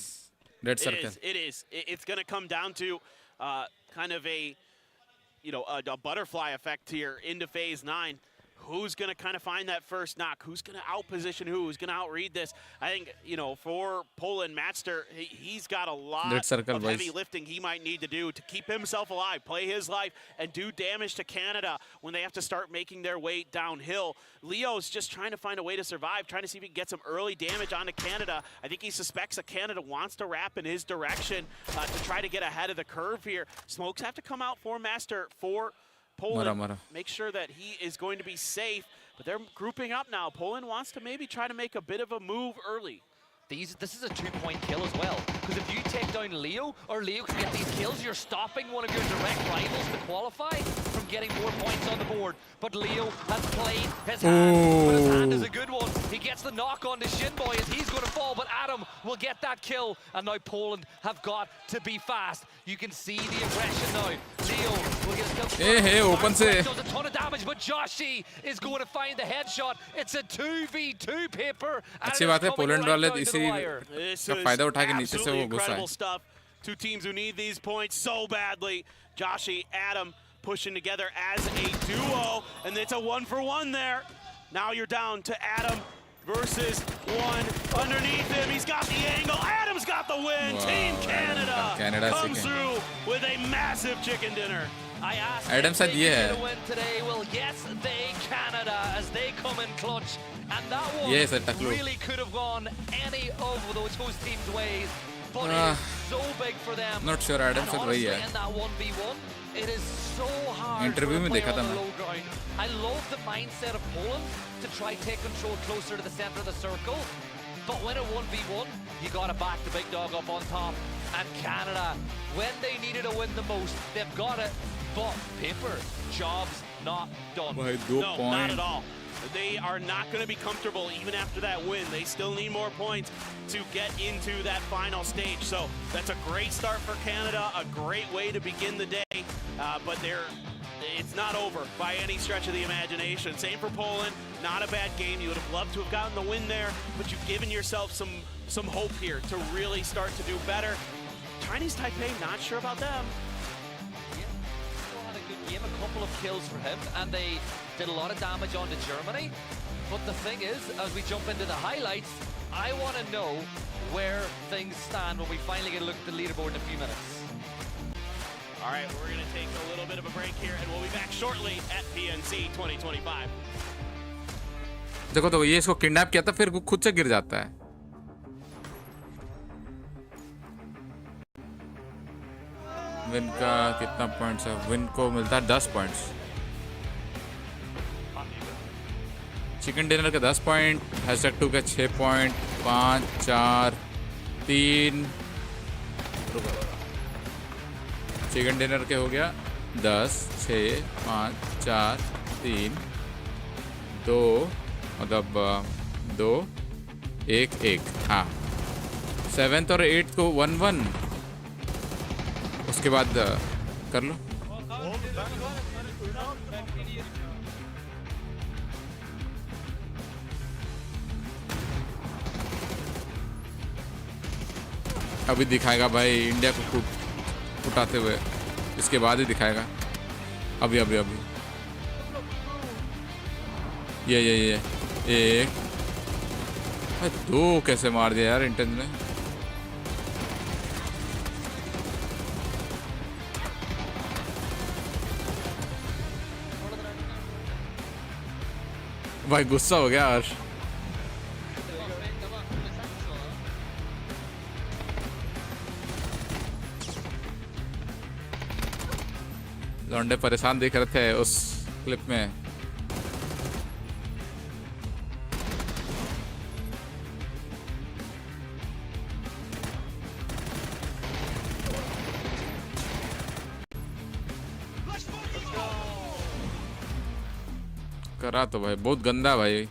It is. It's going to come down to kind of a butterfly effect here into phase 9. who's going to kind of find that first knock? Who's going to outposition who? Who's going to outread this? I think, you know, for Poland, Matster, he's got a lot of heavy lifting he might need to do to keep himself alive, play his life, and do damage to Canada when they have to start making their way downhill. Leo's just trying to find a way to survive, trying to see if he can get some early damage onto Canada. I think he suspects that Canada wants to wrap in his direction to try to get ahead of the curve here. Smokes have to come out for Matster, for Poland, make sure that he is going to be safe, but they're grouping up now. Poland wants to maybe try to make a bit of a move early.
This is a 2-point kill as well, because if you take down Leo, or Leo can get these kills, you're stopping one of your direct rivals to qualify from getting more points on the board. But Leo has played his hand, but his hand is a good one. He gets the knock on to Shinboy as he's going to fall, but Adam will get that kill, and now Poland have got to be fast. You can see the aggression now. Leo will get his kill.
Hey, open se.
Does a ton of damage, but Joshi is going to find the headshot. It's a 2v2 paper.
अच्छी बात है, Poland वाले इसी का फायदा उठा के नीचे से वो घुसा है.
Two teams who need these points so badly. Joshi, Adam pushing together as a duo, and it's a 1-for-1 there. Now you're down to Adam versus one underneath him. He's got the angle. Adam's got the win. Wow. Team Canada comes through with a massive chicken dinner. I asked
Adam said yeah.
Win today. Well, yes, they Canada as they come in clutch, and that one really could have gone any of those host teams' ways. But it is so big for them.
Not sure Adam said वही है.
In that 1v1, it is so hard.
Interview में देखा था मैं.
I love the mindset of Poland to try take control closer to the center of the circle. But when a 1v1, you gotta back the big dog up on top. And Canada, when they needed to win the most, they've got it. But paper, job's not done.
No, not at all. They are not going to be comfortable even after that win. They still need more points to get into that final stage. So that's a great start for Canada, a great way to begin the day. But it's not over by any stretch of the imagination. Same for Poland, not a bad game. You would have loved to have gotten the win there, but you've given yourself some hope here to really start to do better. Chinese Taipei, not sure about them.
Game, a couple of kills for him, and they did a lot of damage onto Germany. But the thing is, as we jump into the highlights, I want to know where things stand when we finally get a look at the leaderboard in a few minutes.
All right, we're going to take a little bit of a break here, and we'll be back shortly at PNC 2025.
देखो तो ये इसको kidnap किया था, फिर खुद से गिर जाता है. विन का कितना पॉइंट्स है? विन को मिलता है 10 पॉइंट्स. चिकन डिनर के 10 पॉइंट, #2 के 6 पॉइंट, 5 4 3. चिकन डिनर के हो गया 10 6 5 4 3 2, मतलब 2 1 1. हाँ, 7th और 8th को 1-1. उसके बाद कर लो. अभी दिखाएगा भाई इंडिया को उठाते हुए, इसके बाद ही दिखाएगा. अभी ये 1 2 कैसे मार दिया यार इंटेंस ने. भाई गुस्सा हो गया हर्ष. लौंडे परेशान दिख रहे थे उस क्लिप में. करा तो भाई बहुत गंदा भाई.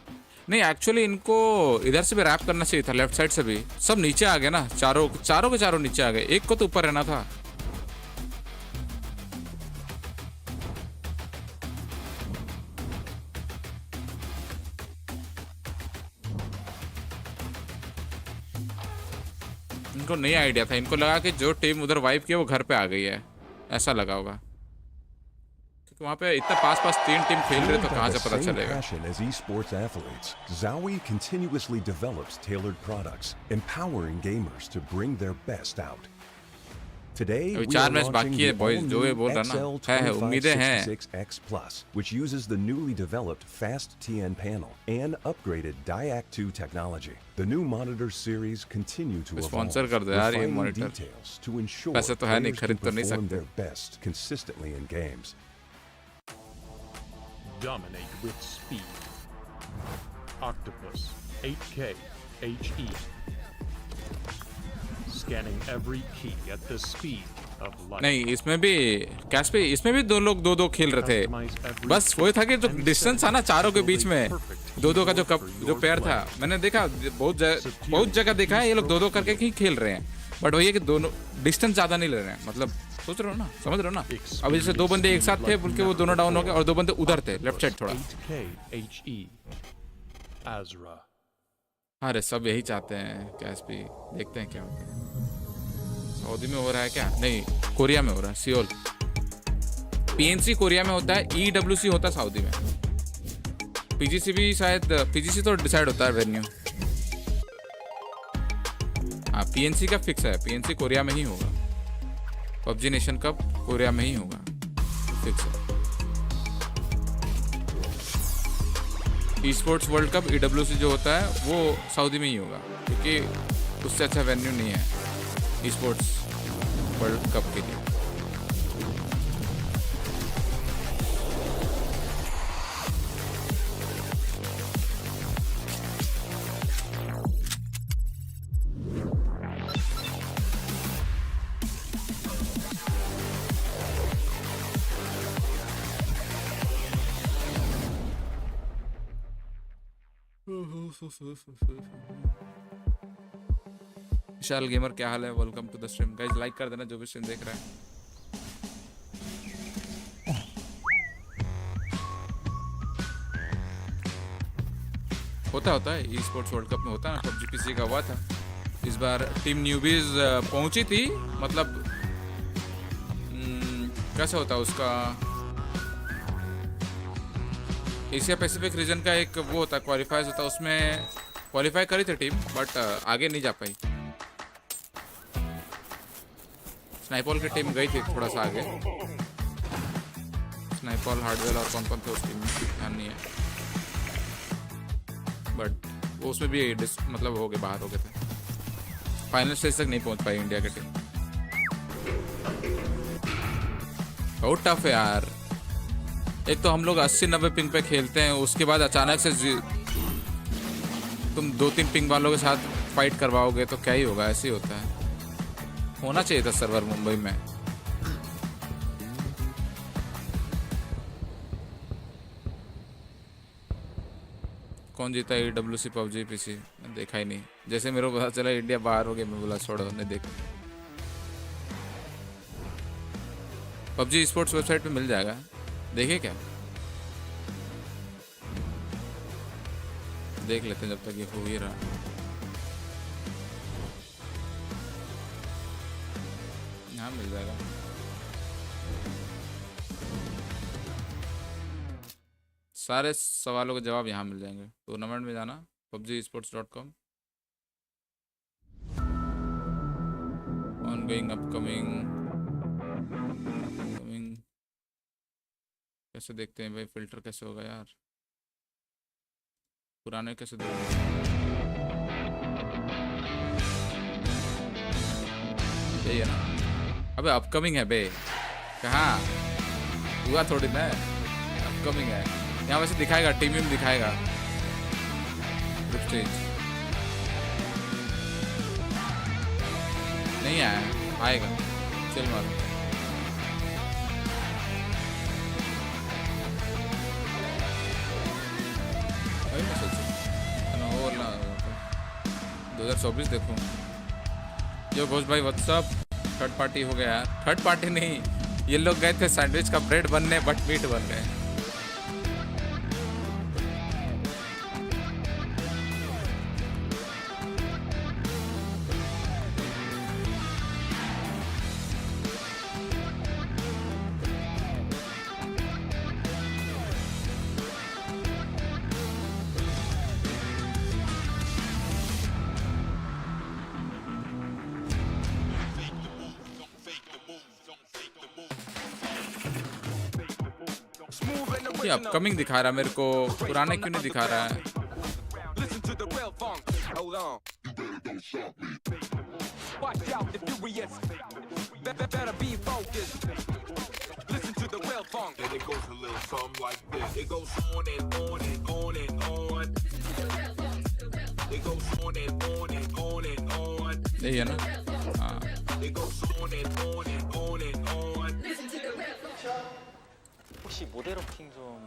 नहीं एक्चुअली इनको इधर से भी रैप करना चाहिए था, लेफ्ट साइड से भी. सब नीचे आ गए ना, चारों के चारों नीचे आ गए. एक को तो ऊपर रहना था. इनको नई आइडिया था. इनको लगा कि जो टीम उधर वाइप किया वो घर पे आ गई है, ऐसा लगा होगा. वहाँ पे इतना पास-पास 3 टीम खेल रहे तो कहाँ से पता चलेगा?
Passion as esports athletes, Zowie continuously develops tailored products, empowering gamers to bring their best out. Today, we are launching the all-new XL2566X Plus, which uses the newly developed Fast TN panel and upgraded Diac 2 technology. The new monitor series continue to evolve, refining details to ensure players can perform their best consistently in games.
Dominate with speed. Octopus 8K HE. Scanning every key at the speed of light.
नहीं, इसमें भी cash पे इसमें भी 2 लोग 2-2 खेल रहे थे। बस वही था कि जो डिस्टेंस था ना चारों के बीच में 2-2 का जो पेयर था, मैंने देखा बहुत जगह देखा है ये लोग 2-2 करके ही खेल रहे हैं। बट वही है कि दोनों डिस्टेंस ज्यादा नहीं ले रहे हैं, मतलब सोच रहे हो ना, समझ रहे हो ना। अब जैसे 2 बंदे एक साथ थे बोल के वो दोनों डाउन हो गए और 2 बंदे उधर थे लेफ्ट साइड थोड़ा। अरे सब यही चाहते हैं कैश भी, देखते हैं क्या होता है। सऊदी में हो रहा है क्या? नहीं, कोरिया में हो रहा है, सियोल। पीएनसी कोरिया में होता है, ईडब्ल्यूसी होता है सऊदी में। पीजीसी भी शायद, पीजीसी तो डिसाइड होता है वेन्यू। हाँ, पीएनसी का फिक्स है, पीएनसी कोरिया में ही होगा। पबजी नेशन कप कोरिया में ही होगा, फिक्स है। E sports world cup EWC जो होता है वो सऊदी में ही होगा, क्योंकि उससे अच्छा वेन्यू नहीं है ई स्पोर्ट्स वर्ल्ड कप के लिए। विशाल गेमर क्या हाल है? Welcome to the stream guys, like कर देना जो भी स्ट्रीम देख रहा है। होता है ई स्पोर्ट्स वर्ल्ड कप में होता है ना, PUBG PC का हुआ था इस बार। टीम न्यूबीज पहुंची थी, मतलब कैसे होता है उसका, एशिया पैसिफिक रीजन का एक वो होता है क्वालिफायर्स होता है, उसमें क्वालिफाई करी थी टीम बट आगे नहीं जा पाई। स्नाइपॉल की टीम गई थी थोड़ा सा आगे, स्नाइपॉल हार्डवेयर और कौन कौन थे उस टीम में ध्यान नहीं है, बट वो उसमें भी मतलब हो गए, बाहर हो गए थे। फाइनल स्टेज तक नहीं पहुंच पाई इंडिया की टीम। बहुत टफ है यार। एक तो हम लोग 80-90 पिंग पे खेलते हैं, उसके बाद अचानक से तुम 2-3 पिंग वालों के साथ फाइट करवाओगे तो क्या ही होगा, ऐसे ही होता है। होना चाहिए था सर्वर मुंबई में। कौन जीता EWC PUBG PC? देखा ही नहीं, जैसे मेरे को पता चला इंडिया बाहर हो गया मैं बोला छोड़ो, नहीं देखा। PUBG स्पोर्ट्स वेबसाइट पे मिल जाएगा, देखे क्या? देख लेते हैं जब तक ये हो ही रहा। यहाँ मिल जाएगा। सारे सवालों के जवाब यहाँ मिल जाएंगे। टूर्नामेंट में जाना PUBGesports.com, ऑनगोइंग, अपकमिंग, कैसे देखते हैं भाई? फिल्टर कैसे होगा यार? पुराने कैसे देखते हैं? यही है ना? अबे अपकमिंग है बे, कहाँ हुआ? थोड़ी ना अपकमिंग है। यहाँ वैसे दिखाएगा, टीम में दिखाएगा ग्रुप स्टेज। नहीं आया, आएगा, चल मारो। वही मैं सोचूं 2024 देखूं। जो घोष भाई व्हाट्सअप, थर्ड पार्टी हो गया। थर्ड पार्टी नहीं, ये लोग गए थे सैंडविच का ब्रेड बनने, बट मीट बन गए। ये अपकमिंग दिखा रहा है मेरे को, पुराने क्यों नहीं दिखा रहा है? यही है ना? हाँ।
혹시 모델업팅 좀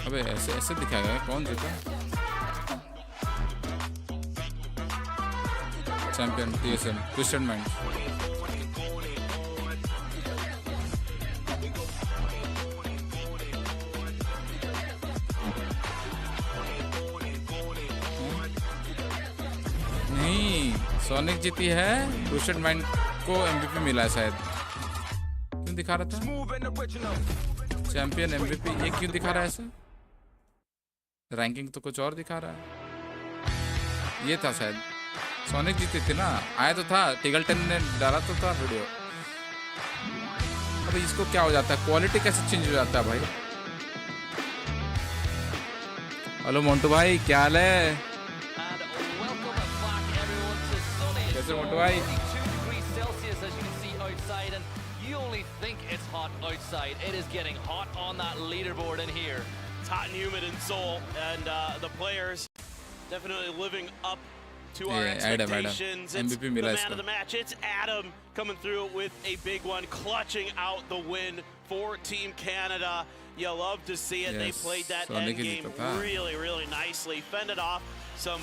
अबे ऐसे ऐसे दिखाएगा कौन जीता? Champion TSM twisted mind. नहीं, सोनिक जीती है, ट्विस्टेड माइंड को MVP मिला है शायद। क्यों दिखा रहा था चैंपियन MVP? ये क्यों दिखा रहा है ऐसा? रैंकिंग तो कुछ और दिखा रहा है। ये था शायद, सोनिक जीती थी ना, आया तो था, टिगल्टन ने डाला तो था वीडियो। अबे इसको क्या हो जाता है? क्वालिटी कैसे चेंज हो जाता है भाई? हेलो मोंटू भाई, क्या हाल है? कैसे मोंटू भाई?
You only think it's hot outside. It is getting hot on that leaderboard in here.
It's hot and humid in Seoul, and the players definitely living up to our expectations.
Adam.
It's the man of the match. It's Adam coming through with a big one, clutching out the win for Team Canada. You love to see it. Yes. They played that end game really, really nicely. Fended off some,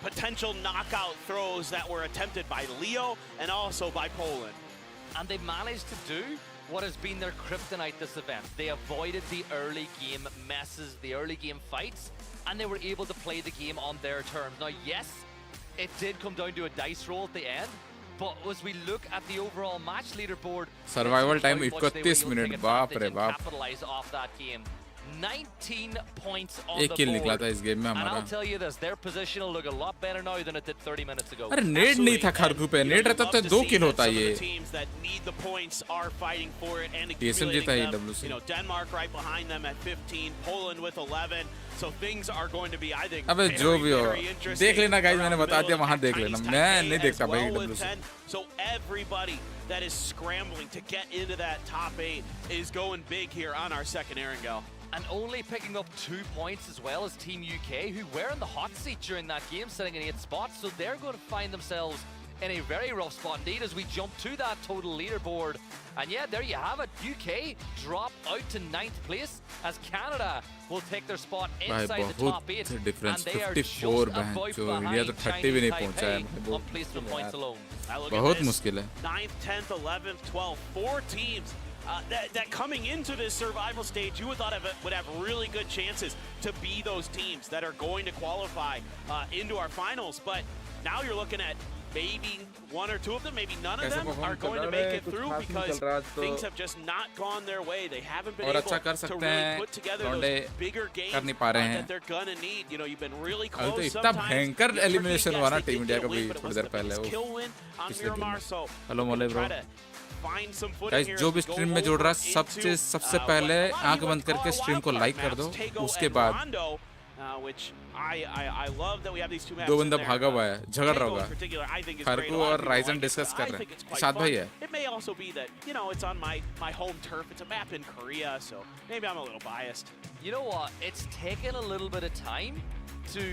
potential knockout throws that were attempted by Leo and also by Poland.
And they managed to do what has been their kryptonite this event. They avoided the early game messes, the early game fights, and they were able to play the game on their terms. Now, yes, it did come down to a dice roll at the end, but as we look at the overall match leaderboard,
survival time 31 minutes. बाप रे बाप.
Capitalize off that game. 19 points on
एक किल निकला था इस game में हमारा।
And I'll tell you this, their position will look a lot better now than it did 30 minutes ago.
अरे नेट नहीं था खारकू पे, नेट रहता तो 2 किल होता ये। TSM जीता है WC।
Denmark right behind them at 15, Poland with 11. So things are going to be, I think,
अबे जो भी हो, देख लेना गाइस, मैंने बता दिया वहाँ देख लेना, मैं नहीं देखता भाई WC।
So everybody that is scrambling to get into that top 8 is going big here on our second Erangel.
And only picking up 2 points as well as Team UK, who were in the hot seat during that game, sitting in 8th spot. So they're going to find themselves in a very rough spot indeed as we jump to that total leaderboard. And yeah, there you have it. UK drop out to 9th place as Canada will take their spot inside the top 8. And they are just about behind Chinese Taipei on placement points alone.
बहुत मुश्किल है।
9th, 10th, 11th, 12th, 4 teams. That coming into this survival stage, you would thought would have really good chances to be those teams that are going to qualify into our finals. But now you're looking at maybe 1 or 2 of them, maybe none of them are going to make it through because things have just not gone their way. They haven't been able to really put together those bigger games that they're gonna need. You've been really close sometimes.
भयंकर elimination हुआ ना team India का भी थोड़ी देर पहले वो पिछले game में। हेलो मोले ब्रो गाइस, जो भी स्ट्रीम में जुड़ रहा है सबसे पहले आंख बंद करके स्ट्रीम को लाइक कर दो, उसके बाद दो बंदा भागा हुआ है, झगड़ रहा होगा, खारकू और राइजन डिस्कस कर रहे हैं, साथ भाई है।
You know what? It's taken a little bit of time to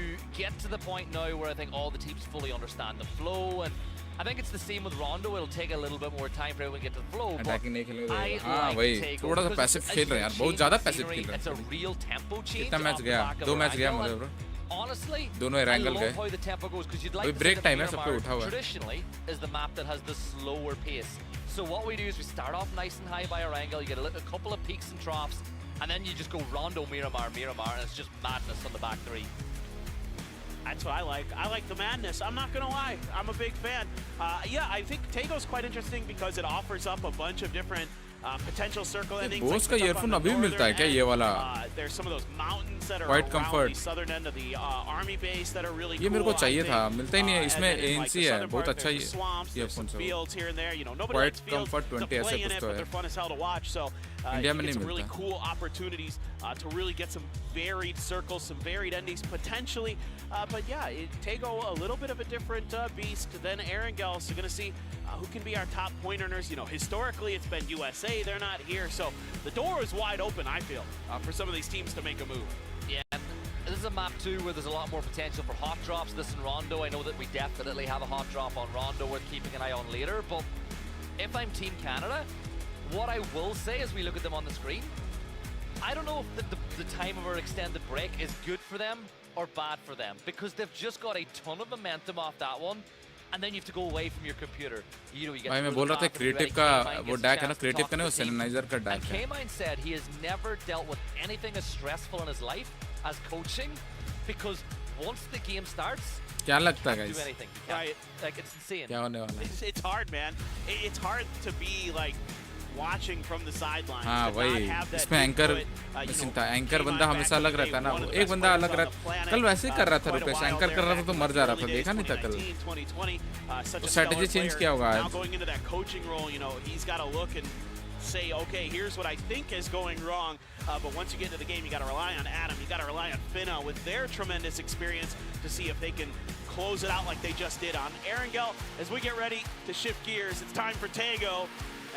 get to the point now where I think all the teams fully understand the flow, and I think it's the same with Rondo. It'll take a little bit more time for everyone to get to the flow.
Attacking नहीं खेलेंगे। हाँ भाई, थोड़ा सा passive खेल रहे हैं यार, बहुत ज़्यादा पैसिव खेल रहे हैं।
It's a real tempo change.
कितना मैच गया? 2 मैच गया मुझे ब्रो।
Honestly,
दोनों एंगल गए। अभी ब्रेक टाइम है, सब पे उठा हुआ है।
Traditionally, is the map that has the slower pace. So what we do is we start off nice and high by our angle. You get a couple of peaks and troughs, and then you just go Rondo, Miramar, and it's just madness on the back 3.
That's what I like. I like the madness. I'm not going to lie. I'm a big fan. Yeah, I think Tago's quite interesting because it offers up a bunch of different potential circle endings.
Bose का earphone अभी भी मिलता है क्या ये वाला?
There's some of those mountains that are
Quite
around
comfort.
the southern end of the army base that are really cool.
ये मेरे को चाहिए था, मिलता ही नहीं है, इसमें
ANC
ANC है, बहुत अच्छा ही ईयरफोन से।
fields here and there. Nobody
Quite
likes fields
comfort
to
20 ऐसा
play in
कुछ
it,
तो
but
है।
they're fun as hell to watch. So you get some really cool opportunities to really get some varied circles, some varied endings potentially. But yeah, Tego a little bit of a different beast than Erangel, so gonna see who can be our top point earners. You know, historically it's been USA, they're not here, so the door is wide open, I feel, for some of these teams to make a move.
Yeah, this is a map too where there's a lot more potential for hot drops. This in Rondo, I know that we definitely have a hot drop on Rondo worth keeping an eye on later, but if I'm Team Canada, what I will say as we look at them on the screen, I don't know if the time of our extended break is good for them or bad for them, because they've just got a ton of momentum off that one, and then you have to go away from your computer. You know, you get
भाई मैं बोल रहा था creative का वो deck है ना, creative का नहीं, वो सिनेमाइजर का डैक है.
K-Mine said he has never dealt with anything as stressful in his life as coaching, because once the game starts,
क्या लगता है guys?
do anything. Right. Like, it's insane.
क्या होने वाला है?
It's hard, man. It's hard to be like watching from the sidelines.
हाँ वही, इसमें एंकर मिसिंग था. एंकर बंदा हमेशा अलग रहता है ना, वो एक बंदा अलग रहता. कल वैसे ही कर रहा था रुपेश, एंकर कर रहा था तो मर जा रहा था, देखा नहीं था कल. तो स्ट्रेटजी चेंज किया होगा आज.
Going into that coaching role, you know, he's got to look and say, okay, here's what I think is going wrong. But once you get into the game, you got to rely on Adam, you got to rely on Finna with their tremendous experience to see if they can close it out like they just did on Erangel. As we get ready to shift gears, it's time for Tego.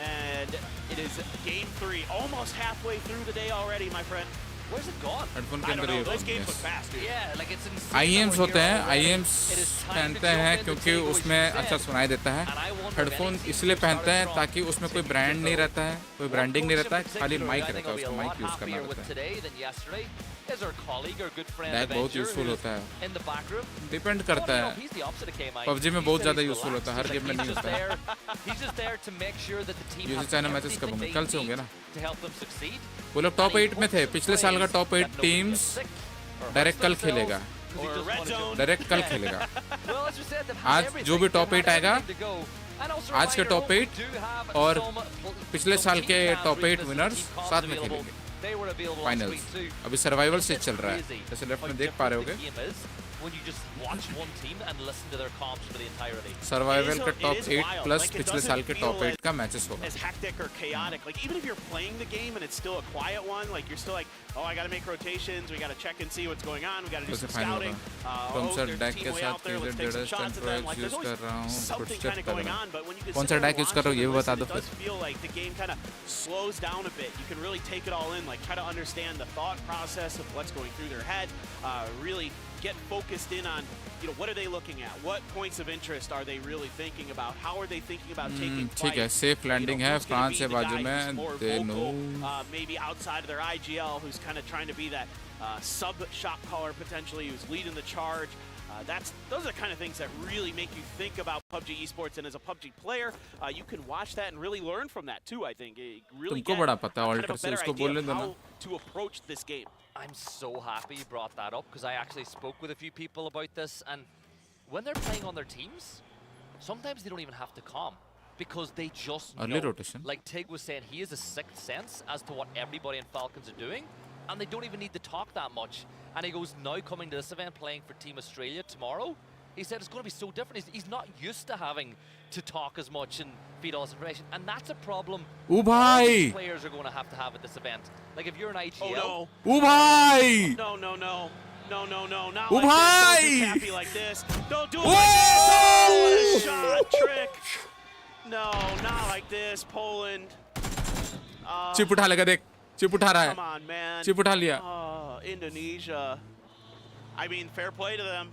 And it is game 3, almost halfway through the day already, my friend.
Where's it gone?
Headphone के
I don't
अंदर
know,
he
those
होगा.
games look fast, dude.
Yeah, like it's insane.
IEMs होते हैं, IEMs
It is time to
पहनते
jump
हैं
into
क्योंकि
Tego, as
उसमें
you
अच्छा
said.
सुनाई देता है.
And I wonder if
headphone
any team
इसलिए
started
पहनते हैं
strong.
ताकि उसमें कोई ब्रांड नहीं रहता है, कोई ब्रांडिंग नहीं रहता है, खाली माइक रहता है, उसको माइक यूज करना रहता है.
Today than yesterday is our colleague, our good friend
डैक बहुत
Avenger,
यूजफुल
who's
होता है.
in the back room.
Depend
Oh,
करता
no,
है.
he's the opposite of K-Mine.
PUBG में
He
बहुत
said
ज़्यादा
he's
यूजफुल होता है, हर
relaxed.
गेम में नहीं
He's just
होता है.
there. He's just there to make sure that the team
UC
has
China matches कब
everything
होंगे?
they
कल से होंगे ना.
need to help them succeed.
वो लोग टॉप 8 में थे. पिछले साल का टॉप 8 टीम्स डायरेक्ट कल खेलेगा. डायरेक्ट कल खेलेगा. आज जो भी टॉप 8 आएगा, आज के टॉप 8 और पिछले साल के टॉप 8 विनर्स साथ में खेलेंगे फाइनल्स. अभी सर्वाइवल से चल रहा है, जैसे लेफ्ट में देख पा रहे होगे.
when you just watch one team and listen to their comps for the entirety.
Survival का टॉप 8 प्लस पिछले साल के टॉप 8 का मैचेस होगा.
As hectic or chaotic, like even if you're playing the game and it's still a quiet one, like you're still like, oh, I got to make rotations, we got to check and see what's going on, we got to do some scouting.
कौन सा deck के साथ किधर डेडस्ट and use कर रहा हूं,
something kind of going on, but when you
कौन सा डैक यूज कर रहा हूं ये भी बता दो.
it does feel like the game kind of slows down a bit. You can really take it all in, like try to understand the thought process of what's going through their head, really get focused in on, you know, what are they looking at? What points of interest are they really thinking about? How are they thinking about taking flight?
ठीक है, safe landing है. France से बाजू में they know.
Maybe outside of their IGL, who's kind of trying to be that sub shot caller potentially, who's leading the charge. Those are the kind of things that really make you think about PUBG esports, and as a PUBG player, you can watch that and really learn from that too. I think really
तुमको बड़ा पता है
kind of
alter
a
से,
better
उसको
idea
बोलने
of
दो ना.
how to approach this game.
I'm so happy you brought that up, because I actually spoke with a few people about this, and when they're playing on their teams, sometimes they don't even have to calm, because they just
Early
know.
rotation.
Like Tig was saying, he has a sixth sense as to what everybody in Falcons are doing, and they don't even need to talk that much. And he goes, now coming to this event, playing for Team Australia tomorrow, he said it's going to be so different. He's not used to having to talk as much and feed all this information, and that's a problem
Ubhai!
players are going to have at this event. Like if you're an IGL,
Oh
Ubhai!
no! No! Not
Ubhai!
like this. Don't do Cappy like this. Don't do it like this. Oh, what a shot trick! No, not like this, Poland.
Chip उठा लेगा, देख chip उठा रहा
Come
है.
on, man.
Chip उठा लिया.
Indonesia. I mean, fair play to them.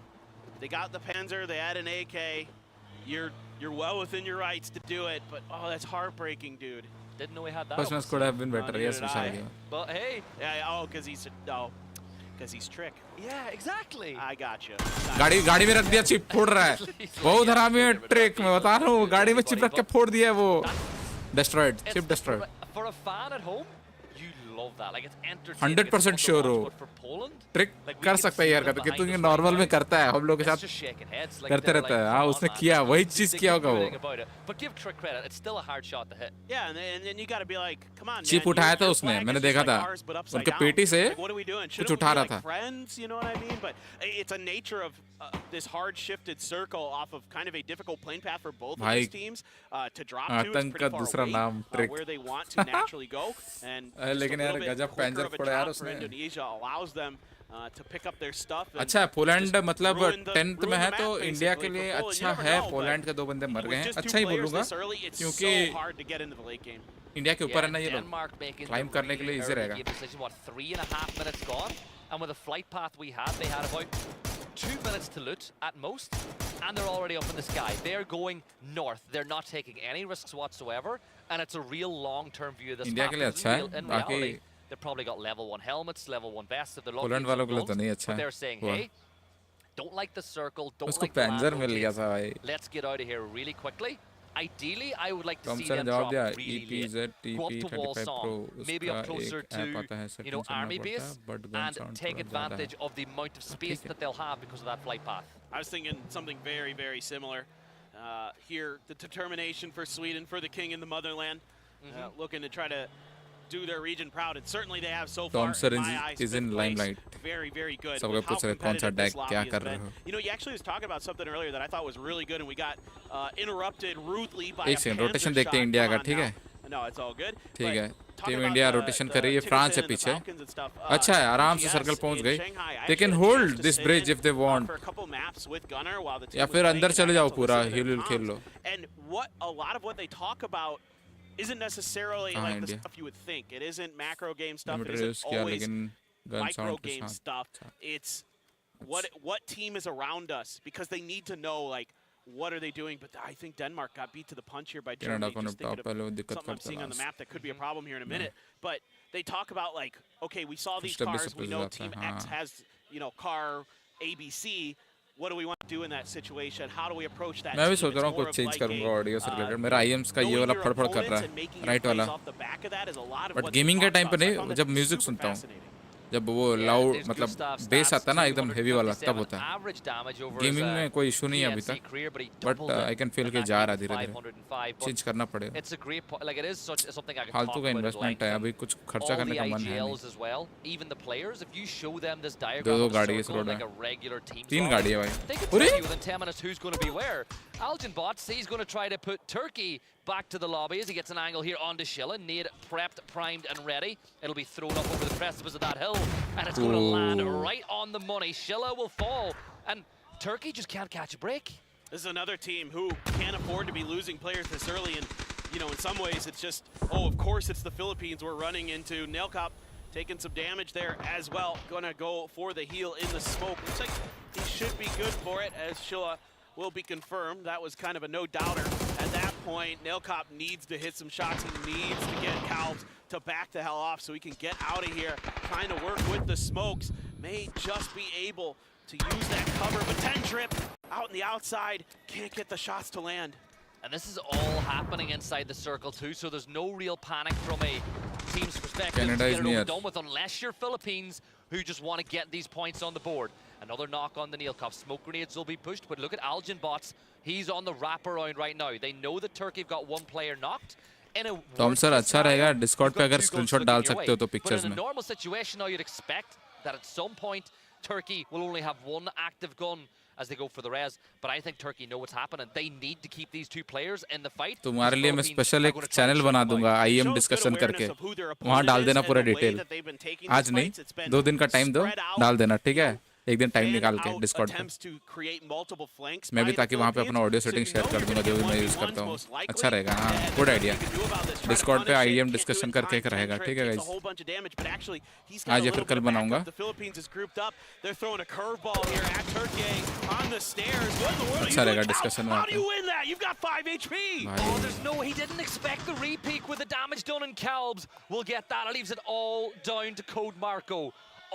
They got the Panzer, they had an AK. You're well within your rights to do it, but oh, that's heartbreaking, dude.
didn't know he had that.
First match could have been better.
neither
Yes,
did
Vishal
I.
game.
But hey,
Yeah, because he's trick.
yeah, exactly.
I got you.
गाड़ी में रख दिया, chip फोड़ रहा है. बहुत हरामी है ट्रिक, मैं बता रहा हूँ. गाड़ी में चिप रख के फोड़ दिया है वो. Destroyed.
It's-
Chip destroyed.
For a fan at home, you love that. Like, it's entertaining.
100% sure हो ट्रिक कर सकता है यार कहते कि तू ये नॉर्मल में करता है हम लोग के साथ करते रहता है हाँ उसने किया वही चीज किया होगा वो
But give Trick credit, it's still a hard shot to hit.
Yeah, and then you got to be like, come on,
chip
man,
उठाया था
your
उसने
flag
मैंने
is
देखा
just
था
like ours, but upside
उनके
down.
पेटी से
Like, what are we doing?
कुछ
Shouldn't we
उठा
be
रहा
like
था
friends, you know what I mean? But it's a nature of this hard shifted circle off of kind of a difficult plane path for both of these teams to drop to. It's
आतंक का
pretty
दूसरा
far
नाम
away
trick
where they want to naturally go, and just a
लेकिन यार
little bit
गजब
quicker
Panzer
of a
फोड़ा यार
drop for
उसने
Indonesia allows them to pick up their stuff.
अच्छा पोलैंड मतलब
ruin the
10th में है
map,
तो इंडिया के
basically,
लिए
for Poland.
अच्छा
You never
है
know,
पोलैंड के 2 बंदे मर गए हैं अच्छा ही बोलूंगा क्योंकि इंडिया के ऊपर है ना ये लोग क्लाइम करने के लिए इजी रहेगा
3.5 minutes gone, and with the flight path we had, they had about 2 minutes to loot at most, and they're already up in the sky. They're going north. They're not taking any risks whatsoever, and it's a real long-term view of this
India
map.
के लिए अच्छा है
In
बाकी
reality, they've probably got level 1 helmets, level 1 vests if they're lucky.
Poland वालों के लिए तो नहीं अच्छा
But they're saying,
हुआ
hey, don't like the circle, don't
उसको
like the land
पैंजर मिल गया
rotates.
था भाई
Let's get out of here really quickly. Ideally, I would like to see
Thomson
them
जवाब
drop
दिया
really
EPZ
late. Go up to wall
35 Pro
song, maybe
उसका
up closer
एक app आता है
to,
setting करना
army
पड़ता
base,
है but gun
and
sound
take
थोड़ा ज़्यादा है
advantage of the amount of space that they'll have because of that flight path.
I was thinking something very, very similar. Here, the determination for Sweden, for the king in the motherland, looking to try to do their region proud, and certainly they have so far.
Thompson
in my eyes,
is in
fifth place.
limelight.
Very, very good.
सब
with
लोग पूछ
how
रहे कौन सा
competitive this
deck
lobby
क्या
has
कर रहे
been.
हो
You know, you actually was talking about something earlier that I thought was really good, and we got interrupted rudely by
एक
a
second
Panzer
rotation
shot.
देखते हैं India
Come
का
on
ठीक
now.
है
No, it's all good.
ठीक है
Talking
team
about
India
the-
rotation
the
कर रही है फ्रांस से
Tinnerton and the
पीछे
Falcons and stuff.
अच्छा है आराम से
GS
सर्कल पहुंच
in
गई
Shanghai, I
they can
actually
hold
chose to
this
sit
bridge
in,
if they want
for a couple maps with Gunnar while the team
या
was
फिर
playing,
अंदर
and I
चले
got
जाओ
to
पूरा
listen to their
हिल खेल लो
comms. And what a lot of what they talk about isn't necessarily
हाँ,
like the
India.
stuff you would think. It isn't macro game stuff. It
limited use
isn't
किया
always
लेकिन gun
micro
sound के
game
साथ
stuff. It's what team is around us, because they need to know like what are they doing. But I think Denmark got beat to the punch here by
Canada
Germany.
को
Just thinking
top पहले वो
of
दिक्कत
something I'm
करता
seeing on the
था
map that could be a problem here in a minute. But they talk about like, okay, we saw these
Step by
cars.
step
We
is
know
up,
Team
हाँ.
X has, you know, car ABC. What do we want to do in that situation? How do we approach that?
मैं भी
team?
सोच
It's
रहा हूँ
more
कुछ
of
change
like
करूंगा
a,
audio से related मेरा आईएम्स का ये
knowing
वाला
your
फड़फड़ कर
opponents
रहा
and
है
making your
राइट
plays
वाला
off the back of that is a lot of
but
what they
gaming के
talk
टाइम पे
about. So I
नहीं
found
जब
that
म्यूजिक
super
सुनता हूँ
fascinating.
जब वो लाउड मतलब बेस आता है ना एकदम हेवी वाला तब होता है गेमिंग में कोई इशू नहीं है अभी तक बट आई कैन फील के जा रहा है धीरे धीरे चेंज करना पड़ेगा फालतू का इन्वेस्टमेंट है अभी कुछ खर्चा करने का मन है नहीं दो गाड़ी इस रोड में 3 गाड़ी है भाई अरे
Algin Bots, he's going to try to put Turkey back to the lobby as he gets an angle here onto Schilla. Nade prepped, primed, and ready. It'll be thrown up over the precipice of that hill, and it's going to land right on the money. Schilla will fall, and Turkey just can't catch a break.
This is another team who can't afford to be losing players this early, and you know, in some ways, it's just, oh, of course, it's the Philippines we're running into. Nailcop taking some damage there as well. Gonna go for the heal in the smoke. Looks like he should be good for it, as Schilla will be confirmed. That was kind of a no-doubter. At that point, Nailcop needs to hit some shots. He needs to get Calbs to back the hell off so he can get out of here. Trying to work with the smokes. May just be able to use that cover, but 10 trip out on the outside. Can't get the shots to land.
And this is all happening inside the circle too, so there's no real panic from a team's perspective
Canada
to
is
get it
near.
over done with, unless you're Philippines, who just want to get these points on the board. Another knock on the Neilkop. Smoke grenades will be pushed, but look at Algin Bots. He's on the wraparound right now. They know that Turkey have got one player knocked.
Thompson अच्छा रहेगा Discord पे अगर screenshot डाल सकते हो तो pictures में
But in a normal situation now, you'd expect that at some point Turkey will only have one active gun as they go for the res. But I think Turkey know what's happening. They need to keep these two players in the fight.
तुम्हारे लिए मैं special एक channel बना दूंगा IM discussion करके वहाँ डाल देना पूरा डिटेल आज नहीं 2 दिन का टाइम दो डाल देना ठीक है एक दिन टाइम निकाल के डिस्कॉर्ड पे मैं भी ताकि वहाँ पे अपना ऑडियो सेटिंग शेयर कर दूंगा जो भी मैं यूज़ करता हूँ अच्छा रहेगा हाँ गुड आइडिया डिस्कॉर्ड पे आईएम डिस्कशन करके एक रहेगा ठीक है गाइस आज या फिर कल बनाऊंगा अच्छा रहेगा डिस्कशन में
Oh, there's no, he didn't expect the re-peak with the damage done in Calbs. We'll get that. It leaves it all down to Code Marco.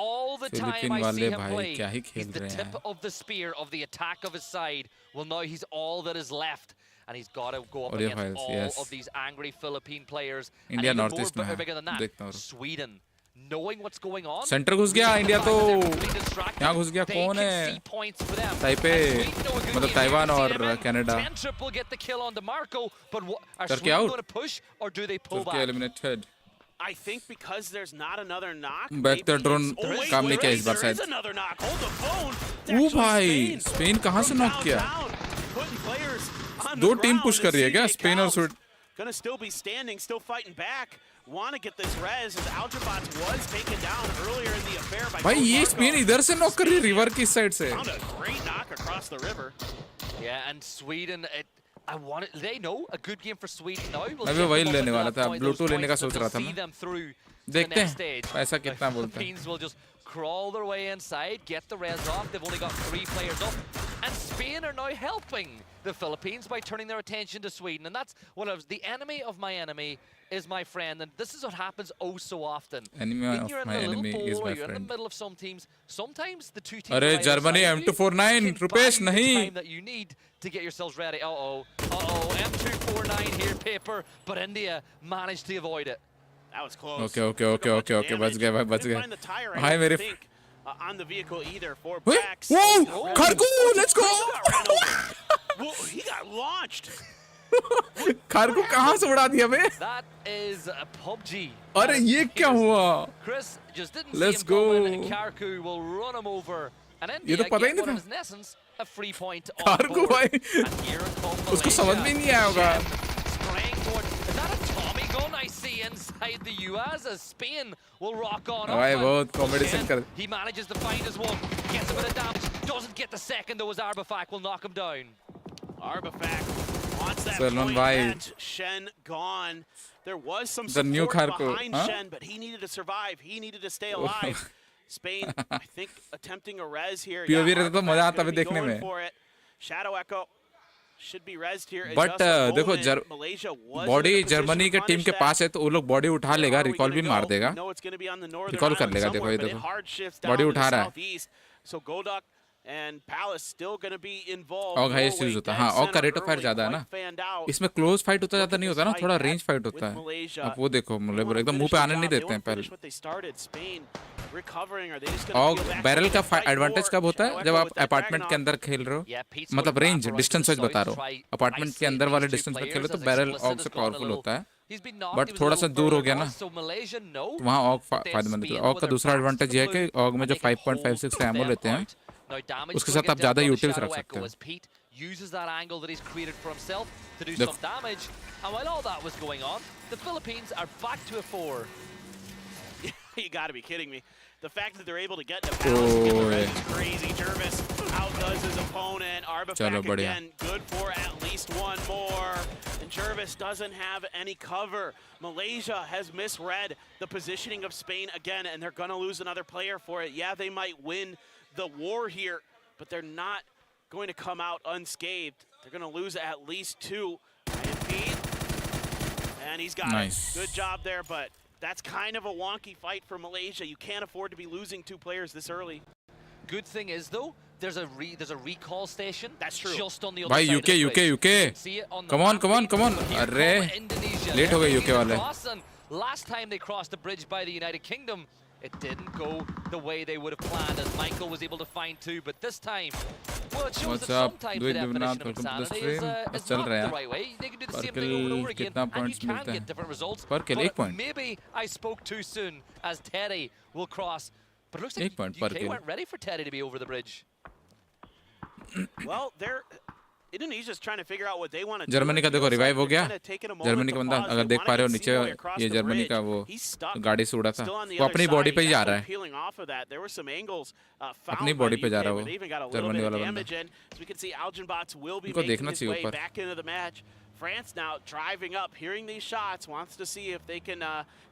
All the time I see him play, he's the tip of the spear of the attack of his side. Well, now he's all that is left. And he's got to go up against all of these angry Philippine players.
India
and even
Northeast
more bigger than that, Sweden. knowing what's going on.
Centre घुस गया India तो यहाँ घुस गया कौन है Taipei मतलब Taiwan और Canada Turkey out Turkey eliminated
I think because there's not another knock.
Bayraktar drone काम नहीं किया इस बार शायद। ओ भाई स्पेन कहाँ से नॉक किया? दो टीम पुश कर रही है क्या स्पेन और Sweden?
Gonna still be standing, still fighting back. Want to get this res as Algebot was taken down earlier in the affair by
भाई ये स्पेन इधर से नॉक कर रही है रिवर की साइड से।
Found a great knock across the river.
Yeah, and Sweden, I want it. They know a good game for Sweden now.
मैं भी वही लेने वाला था, ब्लूटूथ लेने का सोच रहा था मैं। देखते हैं पैसा कितना बोलता है।
Philippines will just crawl their way inside, get the res off. They've only got 3 players up, and Spain are now helping the Philippines by turning their attention to Sweden, and that's one of the enemy of my enemy is my friend, and this is what happens oh so often.
Enemy
when
of
you're in
my
the little
enemy
bowl
is my
or you're in
friend.
the middle of some teams, sometimes the two teams
अरे Germany M249 Rupesh नहीं
time that you need to get yourselves ready. M249 here, paper, but India managed to avoid it.
That was close.
Okay, बच गए भाई बच
Couldn't find the
गए।
tire,
hi
I
मेरे
don't think, on the vehicle either for
Wait,
Brax.
whoa, Khargu, let's go!
Well, he got launched.
खारगू कहाँ से उड़ा दिया बे?
That is a PUBG.
अरे ये क्या हुआ?
Chris just didn't
Let's
see him coming.
go.
Karku will run him over. And
ये तो
India
पता ही
get
नहीं
what
था।
is in essence a free point on
खारगू
board.
भाई
And here come
उसको समझ में ही नहीं आया होगा।
spraying toward. Is that a Tommy gun I see inside the US as Spain will rock on up?
भाई
and
बहुत comedy
again,
scene कर।
He manages to find his one, gets a bit of damage, doesn't get the second though as Arbafak will knock him down.
Arbafak wants that
Salman
point
bhai.
match. Shen gone. There was some
The new
support
Kharku,
behind
huh?
Shen, but he needed to survive. He needed to stay alive. Spain, I think, attempting a res here.
POV रहता तो
Arbafak's
मजा आता
gonna
भी
be
देखने
going
में।
for it. Shadow Echo should be resed here. in
But
just a
देखो
moment. Malaysia was
body
in a position
Germany
to
के team
punish
के
that.
पास है तो वो लोग बॉडी उठा लेगा,
Where are we
रिकॉल भी
gonna
मार
go?
देगा।
We know it's gonna be on the northern
recall कर
island
लेगा, देखो
somewhere,
ये
but it
देखो।
hard shifts down
body
to
उठा
the
रहा है।
southeast. So Golduck and Palace still going to be involved.
ऑग हाईएस्ट यूज होता है। हाँ ऑग का रेट ऑफ फायर ज्यादा है ना। इसमें क्लोज फाइट उतना ज्यादा नहीं होता ना, थोड़ा रेंज फाइट होता है। अब वो देखो मतलब एकदम मुंह पे आने नहीं देते हैं पहले। ऑग बैरल का एडवांटेज कब होता है? जब आप अपार्टमेंट के अंदर खेल रहे हो, मतलब रेंज डिस्टेंस वाइज बता रहा हूँ। अपार्टमेंट के अंदर वाले डिस्टेंस पे खेलो तो बैरल ऑग से पावरफुल होता है, बट थोड़ा सा दूर हो गया ना तो वहाँ ऑग फायदेमंद है। ऑग का दूसरा एडवांटेज ये है कि ऑग में जो 5.56 का एमो लेते हैं उसके साथ आप ज्यादा यूटिल्स रख सकते हो।
Uses that angle that he's created for himself to do some damage, and while all that was going on, the Philippines are back to a 4.
You gotta be kidding me. The fact that they're able to get into balance and get the res is crazy. Jervis outdoes his opponent. Arbafak again, good for at least one more. And Jervis doesn't have any cover. Malaysia has misread the positioning of Spain again, and they're gonna lose another player for it. Yeah, they might win the war here, but they're not going to come out unscathed. They're going to lose at least 2. And he's got it. Good job there, but that's kind of a wonky fight for Malaysia. You can't afford to be losing 2 players this early.
Good thing is though, there's a recall station.
That's true.
Just on the other
भाई
side
UK
of the
UK UK
See it on the
come on
map.
come on come on अरे late हो गए UK वाले।
Last time they crossed the bridge by the United Kingdom, it didn't go the way they would have planned, as Michael was able to find 2. But this time, well, it shows that sometimes the definition of insanity is not the right way. They can do the same thing over and over again, and you can get different results. But maybe I spoke too soon, as Teddy will cross. But it looks like UK weren't ready for Teddy to be over the bridge.
Well, Indonesia's trying to figure out what they want to do.
Germany का देखो revive हो गया। Germany का बंदा अगर देख पा रहे हो नीचे ये जर्मनी का वो गाड़ी से उड़ा था, वो अपनी बॉडी पे ही जा रहा है। अपनी बॉडी पे जा रहा है वो जर्मनी वाला बंदा। इनको देखना चाहिए ऊपर।
France now driving up, hearing these shots, wants to see if they can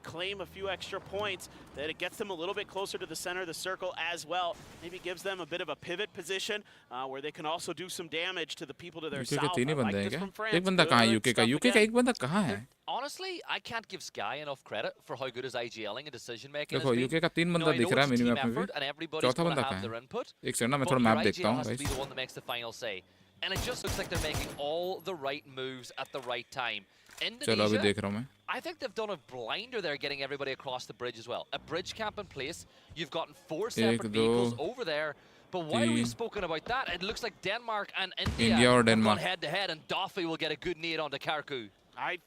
claim a few extra points, that it gets them a little bit closer to the center of the circle as well. Maybe gives them a bit of a pivot position where they can also do some damage to the people to their south.
तीन ही बंदे हैं क्या? एक बंदा कहाँ है UK का? UK का एक बंदा कहाँ है?
Honestly, I can't give Sky enough credit for how good his IGLing and decision making
देखो UK का 3 बंदा दिख रहा है मिनी मैप में भी। चौथा बंदा कहाँ है? एक सेकंड ना मैं थोड़ा मैप देखता हूँ भाई।
And it just looks like they're making all the right moves at the right time.
चलो अभी देख रहा हूँ मैं।
I think they've done a blinder there, getting everybody across the bridge as well. A bridge camp in place. You've gotten 4 separate vehicles over there. But while we've spoken about that, it looks like Denmark and India have gone head-to-head, and Doffy will get a good nade onto Karku.
I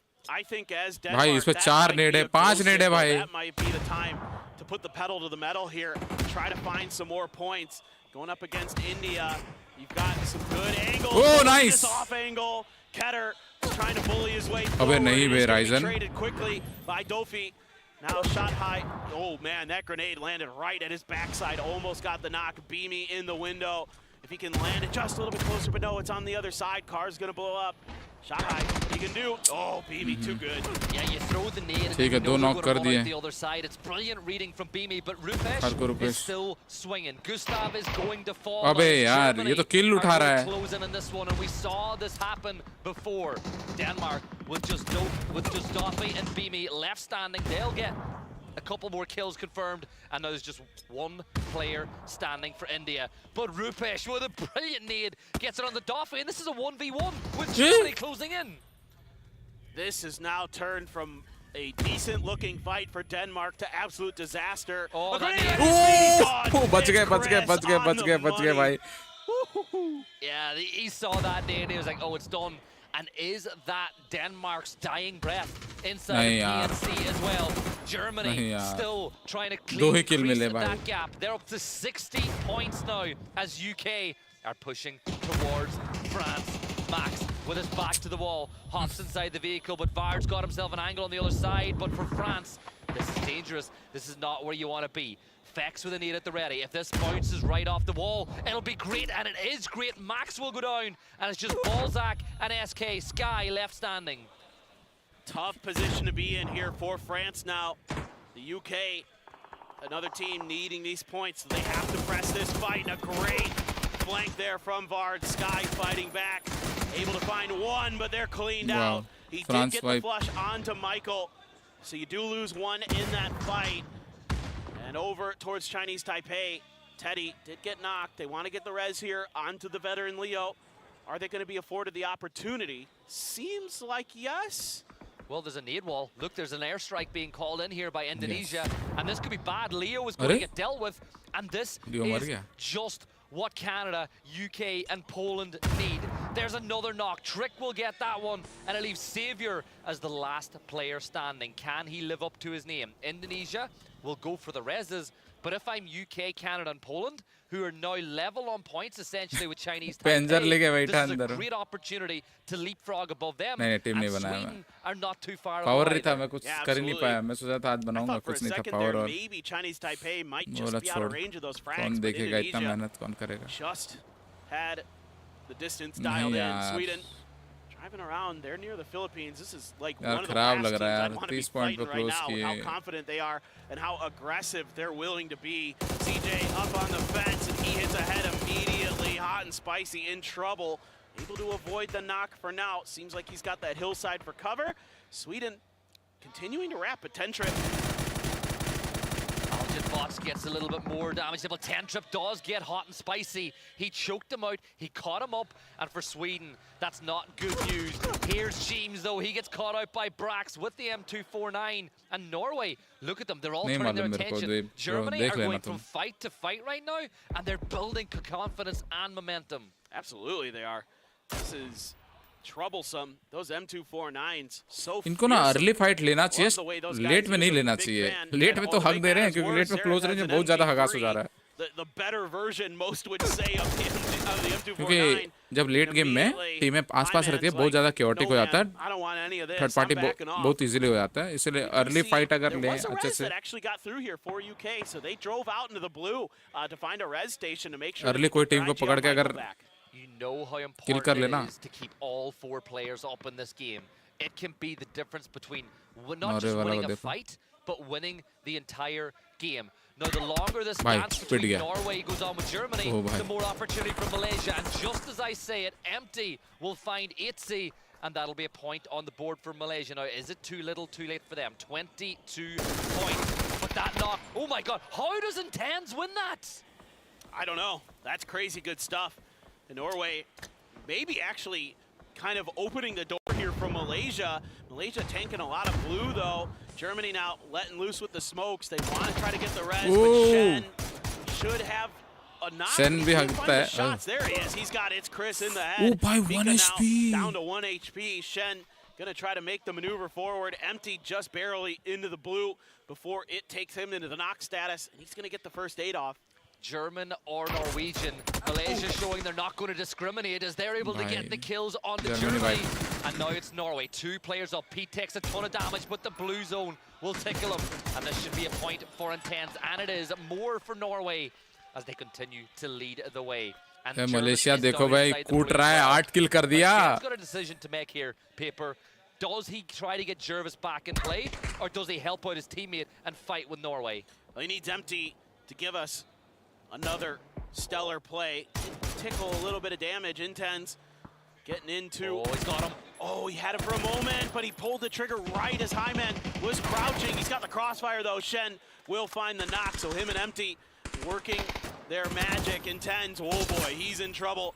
think as Denmark, that might be the time to put the pedal to the metal here, try to find some more points. Going up against India, you've got some good angles.
Oh, nice!
This off angle, Keter trying to bully his way forward. He's traded quickly by Dofi. Now shot high. Oh man, that grenade landed right at his backside. Almost got the knock. Beamy in the window. If he can land it just a little bit closer, but no, it's on the other side. Car's gonna blow up. Shot high. He can do. Oh, Beamy too good.
Yeah, you throw the nade and you know you're going to the other side. It's brilliant reading from Beamy, but Rupesh is still swinging. Gustav is going to fall.
अबे यार, ये तो kill उठा रहा है.
Closing in this one, and we saw this happen before. Denmark with just Doffy and Beamy left standing. They'll get a couple more kills confirmed, and now there's just one player standing for India. But Rupesh with a brilliant nade gets it on the Doffy, and this is a 1v1 with Germany closing in.
This has now turned from a decent-looking fight for Denmark to absolute disaster.
Oh,
बच गए भाई.
Yeah, he saw that nade and he was like, oh, it's done. And is that Denmark's dying breath inside the PNC as well? Germany still trying to increase that gap. They're up to 60 points now as UK are pushing towards France. Max with his back to the wall, hops inside the vehicle, but Vard's got himself an angle on the other side. But for France, this is dangerous. This is not where you want to be. Fex with a nade at the ready. If this bounces right off the wall, it'll be great, and it is great. Max will go down, and it's just Balzac and SK Sky left standing.
Tough position to be in here for France now. The UK, another team needing these points, so they have to press this fight. A great flank there from Vard. Sky fighting back, able to find one, but they're cleaned out. He did get the flush onto Michael, so you do lose one in that fight. And over towards Chinese Taipei, Teddy did get knocked. They want to get the res here onto the veteran Leo. Are they going to be afforded the opportunity? Seems like yes.
Well, there's a nade wall. Look, there's an airstrike being called in here by Indonesia. And this could be bad. Leo is going to get dealt with. And this is just what Canada, UK, and Poland need. There's another knock. Trick will get that one, and it leaves Xavier as the last player standing. Can he live up to his name? Indonesia will go for the reses, but if I'm UK, Canada, and Poland, who are now level on points essentially with Chinese Taipei, this is a great opportunity to leapfrog above them. And Sweden are not too far away.
I thought for a second there, maybe Chinese Taipei might just be out of range of those frags, but Indonesia just had the distance dialed in. Sweden driving around, they're near the Philippines. This is like one of the last teams I'd want to be fighting right now. How confident they are and how aggressive they're willing to be. CJ up on the fence, and he hits ahead immediately. Hot and Spicy in trouble. Able to avoid the knock for now. Seems like he's got that hillside for cover. Sweden continuing to wrap a 10-trip.
Box gets a little bit more damage, but 10-trip does get Hot and Spicy. He choked him out, he caught him up, and for Sweden, that's not good news. Here's James, though. He gets caught out by Brax with the M249. And Norway, look at them. They're all turning their attention. Germany are going from fight to fight right now, and they're building confidence and momentum.
Absolutely, they are. This is troublesome. Those M249s so
इनको ना early fight लेना चाहिए, late में नहीं लेना चाहिए. Late में तो हक दे रहे हैं क्योंकि लेट में क्लोज रेंज में बहुत ज्यादा हगास हो जा रहा है.
The better version, most would say, of the M249.
क्योंकि जब लेट गेम में टीमें आसपास रहती है बहुत ज्यादा क्योटिक हो जाता है, थर्ड पार्टी बहुत इजीली हो जाता है, इसलिए अर्ली फाइट अगर लें अच्छे से. अर्ली कोई टीम को पकड़ के अगर
You know how important it is to keep all 4 players up in this game. It can be the difference between not just winning a fight, but winning the entire game. Now, the longer this dance between Norway goes on with Germany, the more opportunity for Malaysia. And just as I say it, Empty will find Itzy, and that'll be a point on the board for Malaysia. Now, is it too little, too late for them? 22 points. But that knock, oh my God, how does Intense win that?
I don't know. That's crazy good stuff. And Norway maybe actually kind of opening the door here from Malaysia. Malaysia tanking a lot of blue, though. Germany now letting loose with the smokes. They want to try to get the res, but Shen should have a
Shen भी हकता है.
shots. There he is. He's got It's Chris in the head.
By 1 HP.
Down to 1 HP. Shen going to try to make the maneuver forward. Empty just barely into the blue before it takes him into the knock status, and he's going to get the first aid off.
German or Norwegian. Malaysia showing they're not going to discriminate as they're able to get the kills on the Germany. And now it's Norway. 2 players up. Pete takes a ton of damage, but the blue zone will tickle him. And this should be a point for Intense. And it is more for Norway as they continue to lead the way. And
Malaysia, देखो भाई, कूट रहा है, 8 kill कर दिया.
He's got a decision to make here, Paper. Does he try to get Jervis back in play, or does he help out his teammate and fight with Norway?
Well, he needs Empty to give us another stellar play. Tickle a little bit of damage. Intense getting into.
Oh, he's got him.
Oh, he had it for a moment, but he pulled the trigger right as Hyman was crouching. He's got the crossfire, though. Shen will find the knock, so him and Empty working their magic. Intense. Oh, boy, he's in trouble.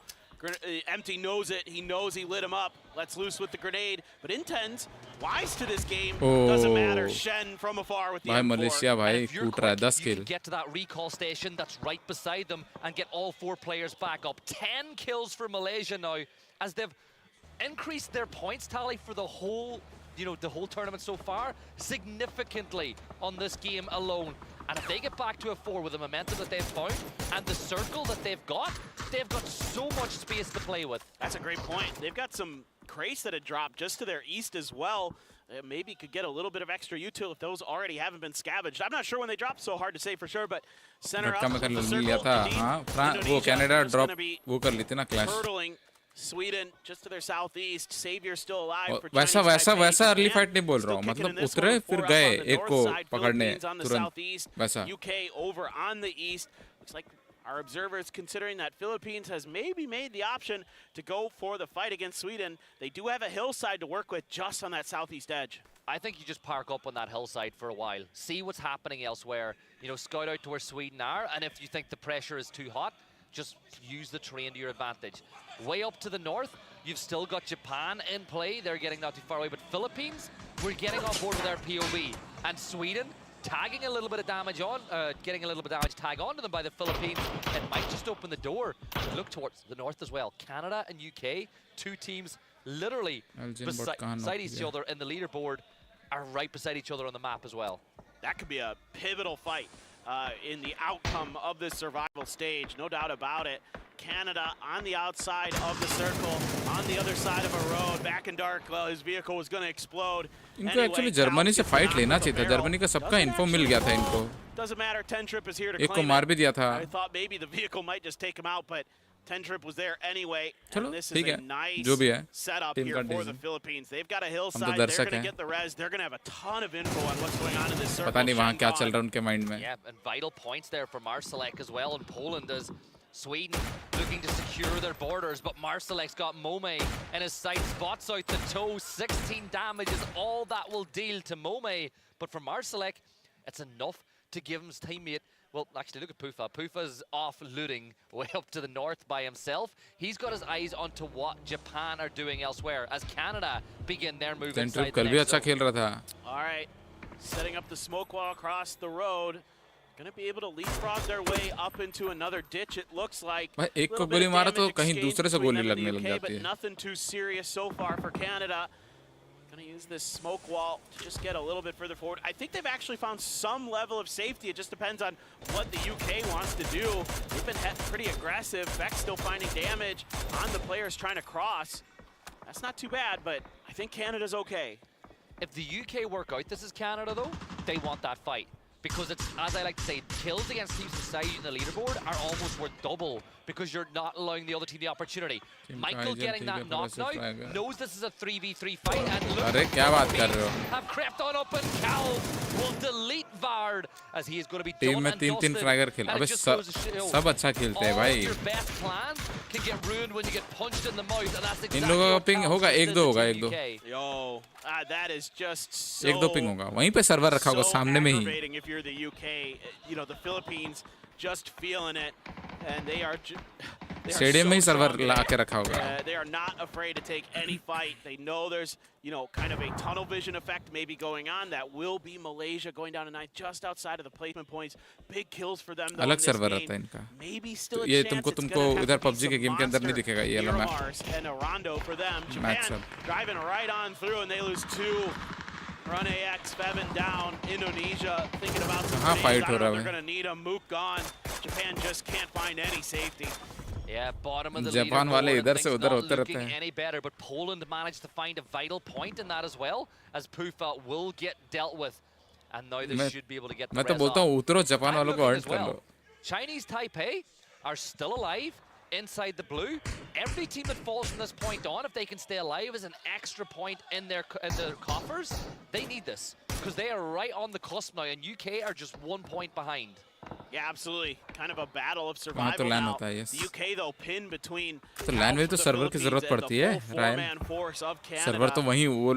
Empty knows it. He knows he lit him up. Let's loose with the grenade. But Intense, wise to this game. Doesn't matter. Shen from afar with the M4.
Malaysia, bhai, कूट रहा है, 10 kill.
You can get to that recall station that's right beside them and get all 4 players back up. 10 kills for Malaysia now as they've increased their points tally for the whole, the whole tournament so far significantly on this game alone. And if they get back to a 4 with the momentum that they've found and the circle that they've got so much space to play with.
That's a great point. They've got some crates that had dropped just to their east as well. Maybe could get a little bit of extra util if those already haven't been scavenged. I'm not sure when they dropped, so hard to say for sure, but center up the circle.
वो Canada drop वो कर लेते ना clash.
Hurdling Sweden just to their southeast. Savior still alive for
वैसा early fight नहीं बोल रहा हूँ, मतलब उतरे फिर गए एक को पकड़ने
तुरंत
वैसा.
UK over on the east. Looks like our observers considering that Philippines has maybe made the option to go for the fight against Sweden. They do have a hillside to work with just on that southeast edge.
I think you just park up on that hillside for a while. See what's happening elsewhere. Scout out to where Sweden are, and if you think the pressure is too hot, just use the terrain to your advantage. Way up to the north, you've still got Japan in play. They're getting not too far away, but Philippines, we're getting on board with our POV. And Sweden, tagging a little bit of damage on, getting a little bit of damage tag onto them by the Philippines. It might just open the door. Look towards the north as well. Canada and UK, 2 teams literally beside each other in the leaderboard, are right beside each other on the map as well.
That could be a pivotal fight in the outcome of this survival stage, no doubt about it. Canada on the outside of the circle, on the other side of a road, back in dark. Well, his vehicle was going to explode.
इनको actually Germany से fight लेना चाहिए था. Germany का सबका info मिल गया था इनको.
Doesn't matter. Tentrip is here to
एक को मार भी दिया था.
I thought maybe the vehicle might just take him out, but Tentrip was there anyway.
चलो
this
ठीक
is
है,
a nice
जो भी है,
setup
टीम
here
का
for the
decision.
Philippines. They've got a hillside. They're going to get the res. They're going to have a ton of info on what's going on in this circle.
पता नहीं वहाँ क्या चल रहा है उनके mind में.
Yeah, and vital points there for Marsalek as well in Poland as Sweden looking to secure their borders, but Marsalek's got Mome in his sight, spots out the toe. 16 damage is all that will deal to Mome, but for Marsalek, it's enough to give him his teammate. Well, actually, look at Pufa. Pufa's off looting way up to the north by himself. He's got his eyes onto what Japan are doing elsewhere as Canada begin their move inside the next zone.
All right, setting up the smoke wall across the road. Going to be able to leapfrog their way up into another ditch, it looks like.
एक को गोली मारा तो कहीं दूसरे से गोली लगने लग जाती है.
But nothing too serious so far for Canada. Going to use this smoke wall to just get a little bit further forward. I think they've actually found some level of safety. It just depends on what the UK wants to do. They've been pretty aggressive. Beck's still finding damage on the players trying to cross. That's not too bad, but I think Canada's okay.
If the UK work out this is Canada, though, they want that fight. Because it's, as I like to say, kills against teams beside you in the leaderboard are almost worth double because you're not allowing the other team the opportunity. Michael getting that knock now, knows this is a 3v3 fight, and look, have crept on up, and Cal will delete Vard as he is going to be done and dusted. And it just goes to show all your best plans can get ruined when you get punched in the mouth, and that's exactly what Cal did.
Yo, that is just so aggravating if you're the UK. The Philippines just feeling it, and they are
stadium में ही server ला के रखा होगा.
They are not afraid to take any fight. They know there's, you know, kind of a tunnel vision effect maybe going on. That will be Malaysia going down tonight just outside of the placement points. Big kills for them though in
अलग
this
server
game.
रहता है इनका.
Maybe still a
ये
chance
तुमको
it's
तुमको
gonna have
इधर
to be
PUBG के
some
game के अंदर नहीं
monster
दिखेगा ये वाला map.
Miramars and a rondo for them.
Match
Japan
up.
driving right on through and they lose 2. Run AX, Bevan down. Indonesia thinking about some
हाँ,
grenades.
fight
I
हो
don't know
रहा
if
है.
they're gonna need a Mook gone. Japan just can't find any safety.
Yeah, bottom of the
Japan वाले
leaderboard,
इधर
and
से
things
उधर
not
होते रहते
looking
हैं.
any better, but Poland managed to find a vital point in that as well, as Pufa will get dealt with, and now they should be able to get the
मैं तो
res
बोलता
on.
हूँ उतरो Japan
I'm
वालों को
looking
hurt
as
कर
well.
Low.
Chinese Taipei are still alive inside the blue. Every team that falls from this point on, if they can stay alive, is an extra point in their coffers. They need this because they are right on the cusp now, and UK are just 1 point behind.
Yeah, absolutely. Kind of a battle of survival
तो लैन
now.
होता है, yes.
The UK though pinned between
तो लैन में तो server की जरूरत पड़ती है, रायन. सर्वर तो वहीं वो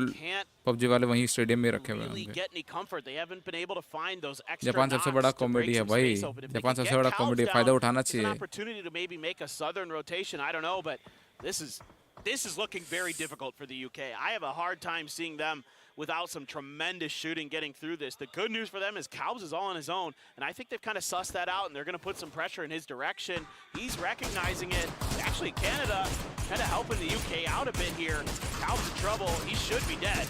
PUBG वाले वहीं स्टेडियम में रखे हुए
really
होंगे.
get any comfort. They haven't been able to find those extra
Japan सबसे बड़ा
knocks to
कॉमेडी
break
है
some
भाई.
space open. If they
Japan
can
सबसे
get
बड़ा
Calves
कॉमेडी है,
down,
फायदा उठाना
it's an
चाहिए.
opportunity to maybe make a southern rotation. I don't know, but this is looking very difficult for the UK. I have a hard time seeing them without some tremendous shooting getting through this. The good news for them is Calves is all on his own, and I think they've kind of sussed that out, and they're going to put some pressure in his direction. He's recognizing it. Actually, Canada kind of helping the UK out a bit here. Calves in trouble. He should be dead.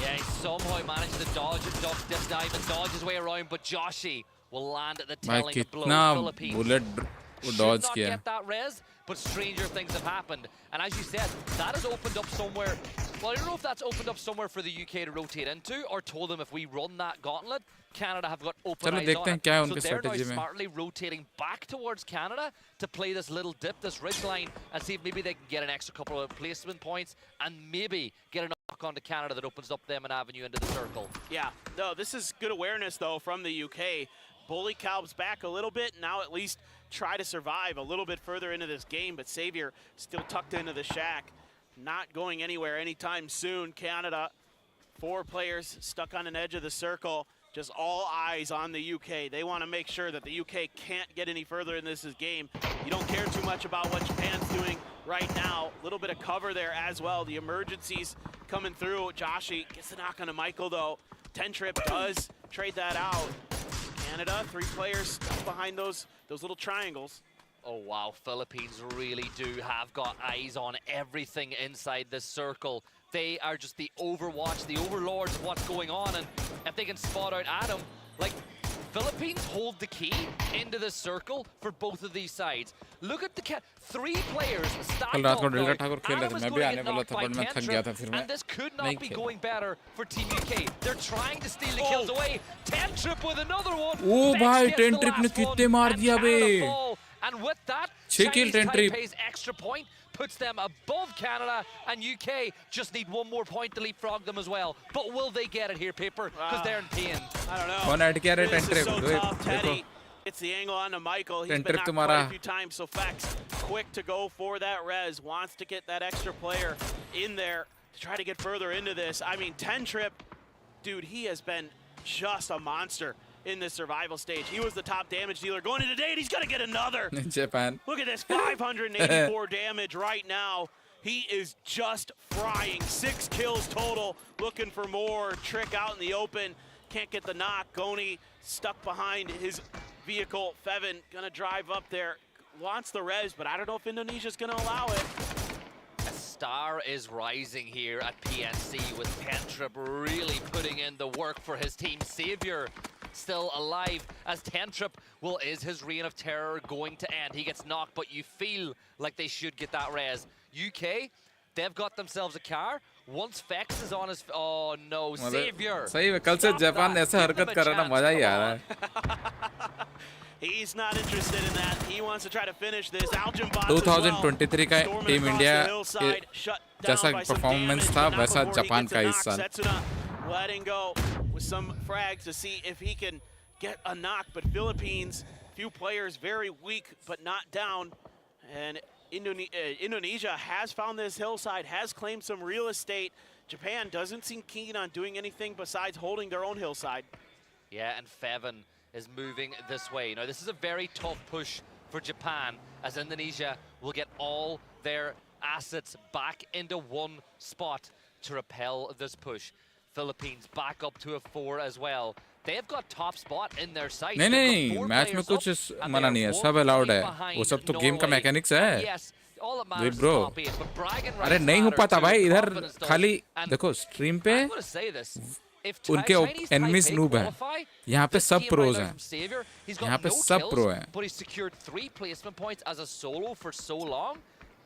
Yeah, he somehow managed to dodge and dive and dodge his way around, but Joshi will land at the
भाई
telling blow.
कितना
Philippines
bullet
should
dodge
not
किया.
get that res, but stranger things have happened. And as you said, that has opened up somewhere. Well, I don't know if that's opened up somewhere for the UK to rotate into, or told them if we run that gauntlet, Canada have got open
चलो
eyes
देखते
on
हैं
it.
क्या है
So
उनके
they're now
strategy में.
smartly rotating back towards Canada to play this little dip, this ridge line, and see if maybe they can get an extra couple of placement points and maybe get a knock onto Canada that opens up them an avenue into the circle.
Yeah, no, this is good awareness, though, from the UK. Bully Calves back a little bit, now at least try to survive a little bit further into this game, but Xavier still tucked into the shack, not going anywhere anytime soon. Canada, 4 players stuck on an edge of the circle, just all eyes on the UK. They want to make sure that the UK can't get any further in this game. You don't care too much about what Japan's doing right now. A little bit of cover there as well. The emergencies coming through. Joshi gets the knock on to Michael, though. 10-Trip does trade that out. Canada, 3 players stuck behind those little triangles.
Oh wow, Philippines really do have got eyes on everything inside this circle. They are just the overwatch, the overlords of what's going on, and if they can spot out Adam, like, Philippines hold the key into this circle for both of these sides. Look at the 3 players stacked
कल रात को
up
drill
now.
Thakur खेल रहे थे.
Adam is
मैं भी
going to
आने
get
वाला
knocked
था,
by
but मैं थक
10-Trip,
गया था, फिर मैं
and this could
नहीं
not be
खेला.
going better for Team UK. They're trying to steal the kills away. 10-Trip with another one.
O
Vex
भाई,
gets the
10-Trip ने
last one,
कितने मार
and
दिया बे.
Canada fall. And with that,
6 kill,
Chinese
10-Trip.
Taipei's extra point puts them above Canada, and UK just need 1 more point to leapfrog them as well. But will they get it here, Paper? Because they're in pain.
I don't know.
One head carry,
This is
10-Trip.
so
Do it.
tough, Teddy.
देखो.
It's the angle onto Michael. He's
10-Trip
been knocked
तुम्हारा.
quite a few times, so Fex quick to go for that res. Wants to get that extra player in there to try to get further into this. I mean, 10-Trip, dude, he has been just a monster in this survival stage. He was the top damage dealer going into today, and he's gonna get another.
Japan.
Look at this, 584 damage right now. He is just frying. 6 kills total, looking for more. Trick out in the open, can't get the knock. Goni stuck behind his vehicle. Fevin gonna drive up there, wants the res, but I don't know if Indonesia's gonna allow it.
A star is rising here at PNC with 10-Trip really putting in the work for his team. Xavier still alive as 10-Trip is his reign of terror going to end. He gets knocked, but you feel like they should get that res. UK, they've got themselves a car. Once Fex is on his... Oh no, Xavier!
सही है, कल से Japan ऐसा हरकत कर रहा है ना, मजा ही आ रहा है.
He's not interested in that. He wants to try to finish this. Algin bots
2023 का टीम इंडिया जैसा परफॉर्मेंस था वैसा जापान का इस साल.
Letting go with some frags to see if he can get a knock, but Philippines, few players very weak but not down, and Indonesia has found this hillside, has claimed some real estate. Japan doesn't seem keen on doing anything besides holding their own hillside.
Yeah, and Fevin is moving this way. Now, this is a very tough push for Japan, as Indonesia will get all their assets back into one spot to repel this push. Philippines back up to a 4 as well. They've got top spot in their sight.
नहीं match में कुछ मना नहीं है, सब allowed है, वो सब तो गेम का मैकेनिक्स है। वेट ब्रो, अरे नहीं हो पाता भाई इधर, खाली देखो स्ट्रीम पे उनके एनिमीज नूब हैं, यहाँ पे सब प्रोज हैं, यहाँ पे सब प्रो हैं।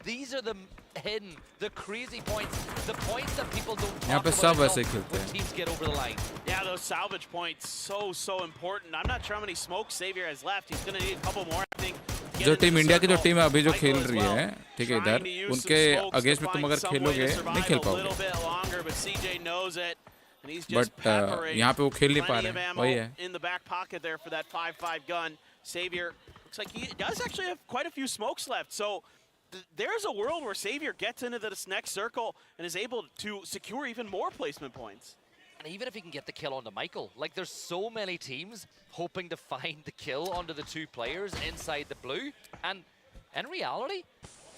These are the hidden, the crazy points, the points that people don't
यहाँ
talk
पे
about
सब
enough
ऐसे खेलते
when
हैं।
teams get over the line.
Yeah, those salvage points, so important. I'm not sure how many smokes Xavier has left. He's going to need a couple more, I think.
जो team India की जो team अभी जो खेल रही है, ठीक है, इधर उनके अगेंस्ट में तुम अगर खेलोगे नहीं खेल पाओगे। बट यहाँ पे वो खेल नहीं पा रहे, वही है।
In the back pocket there for that 5.5 gun. Xavier looks like he does actually have quite a few smokes left. So there's a world where Xavier gets into this next circle and is able to secure even more placement points.
And even if he can get the kill onto Michael, like there's so many teams hoping to find the kill onto the two players inside the blue. And in reality,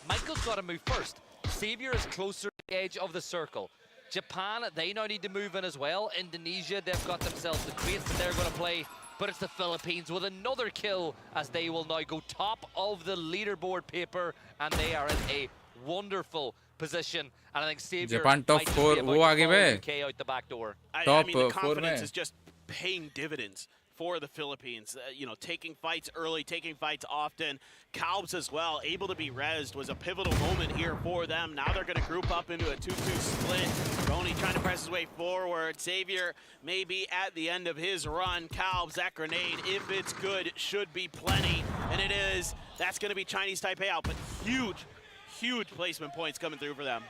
Michael's got to move first. Xavier is closer to the edge of the circle. Japan, they now need to move in as well. Indonesia, they've got themselves the crates that they're going to play. But it's the Philippines with another kill as they will now go top of the leaderboard paper, and they are in a wonderful position. And I think Xavier
Japan top 4 वो आगे में
UK out the back door.
I mean, the confidence is just paying dividends for the Philippines. You know, taking fights early, taking fights often. Calbs as well, able to be rezzed, was a pivotal moment here for them. Now they're going to group up into a 2-2 split. Roni trying to press his way forward. Xavier maybe at the end of his run. Calbs, that grenade, if it's good, it should be plenty. And it is. That's going to be Chinese Taipei out, but huge placement points coming through for them.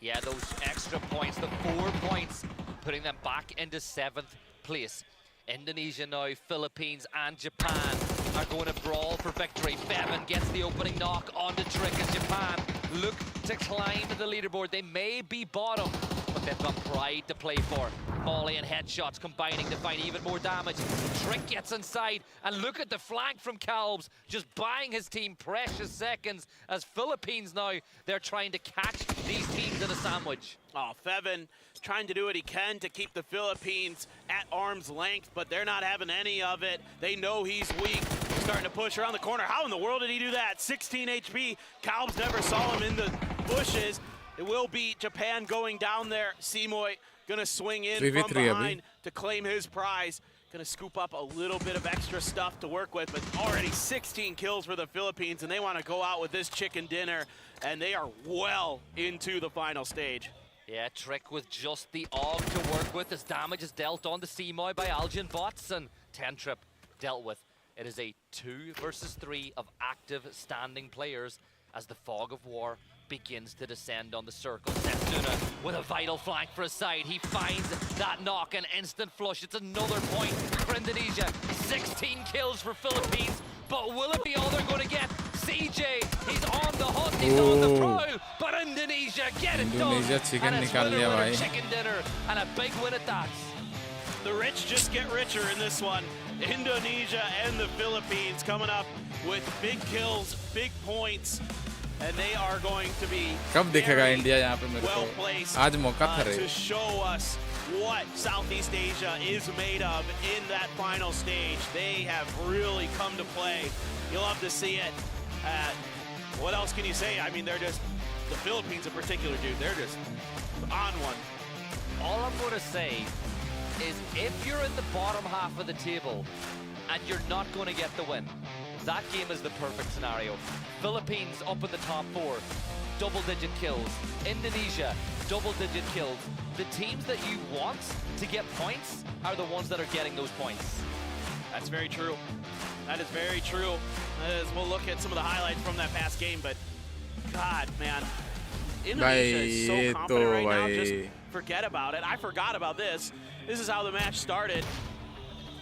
Yeah, those extra points, the 4 points, putting them back into 7th place. Indonesia now, Philippines and Japan are going to brawl for victory. Bevan gets the opening knock onto Trick as Japan look to climb the leaderboard. They may be bottom, but they've got pride to play for. Molly and headshots combining to find even more damage. Trick gets inside, and look at the flank from Calbs, just buying his team precious seconds as Philippines now, they're trying to catch these teams in a sandwich.
Oh, Feven trying to do what he can to keep the Philippines at arm's length, but they're not having any of it. They know he's weak. He's starting to push around the corner. How in the world did he do that? 16 HP. Calbs never saw him in the bushes. It will be Japan going down there. Simoy gonna swing in from behind to claim his prize. Gonna scoop up a little bit of extra stuff to work with, but already 16 kills for the Philippines, and they want to go out with this chicken dinner, and they are well into the final stage.
Yeah, Trick with just the AUG to work with as damage is dealt on the Simoy by Algin bots, and Tentrip dealt with. It is a 2 versus 3 of active standing players as the fog of war begins to descend on the circle. Setsuna with a vital flank for his side. He finds that knock, an instant flush. It's another point for Indonesia. 16 kills for Philippines, but will it be all they're going to get? CJ, he's on the hunt, he's on the prowl, but Indonesia get it done.
chicken
and it's
निकाल
chicken dinner, and a big win at that.
The rich just get richer in this one. Indonesia and the Philippines coming up with big kills, big points, and they are going to be
कब दिखेगा India यहाँ पे मेरे
well
को?
placed
आज मौका था रे.
to show us what Southeast Asia is made of in that final stage. They have really come to play. You'll love to see it. What else can you say? I mean, they're just, the Philippines in particular, dude, they're just on one.
All I'm going to say is if you're in the bottom half of the table and you're not going to get the win, that game is the perfect scenario. Philippines up in the top 4, double-digit kills. Indonesia, double-digit kills. The teams that you want to get points are the ones that are getting those points.
That's very true. That is very true. As we'll look at some of the highlights from that past game, but God, man, Indonesia is so confident right now. Just forget about it. I forgot about this. This is how the match started.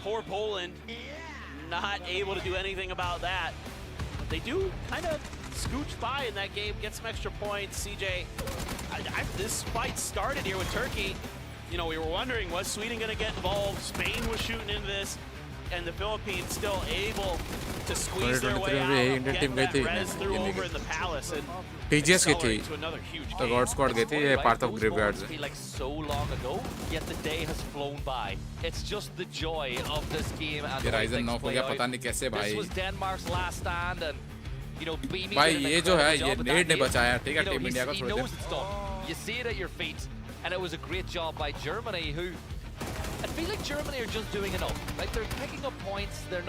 Poor Poland, not able to do anything about that. But they do kind of scooch by in that game, get some extra points. CJ, this fight started here with Turkey. You know, we were wondering, was Sweden going to get involved? Spain was shooting into this. and the Philippines still able to squeeze their way out and get that res through over in the palace and accelerate to another huge
तो
game.
God squad गई थी ये part of
Those
graveyards
moments feel like so long ago, yet the day has flown by. It's just the joy of this game and
ये
the way
Ryzen
things
knock हो
play
गया
out.
पता नहीं कैसे
This
भाई
was Denmark's last stand, and you know, BB
भाई
did an
ये जो है
incredible
ये
job with
नेट
that
ने
game.
बचाया ठीक है
You know,
टीम इंडिया को
he
थोड़ी
knows
there
it's done. You see it at your feet, and it was a great job by Germany, who I feel like Germany are just doing enough. Like they're picking up points. They're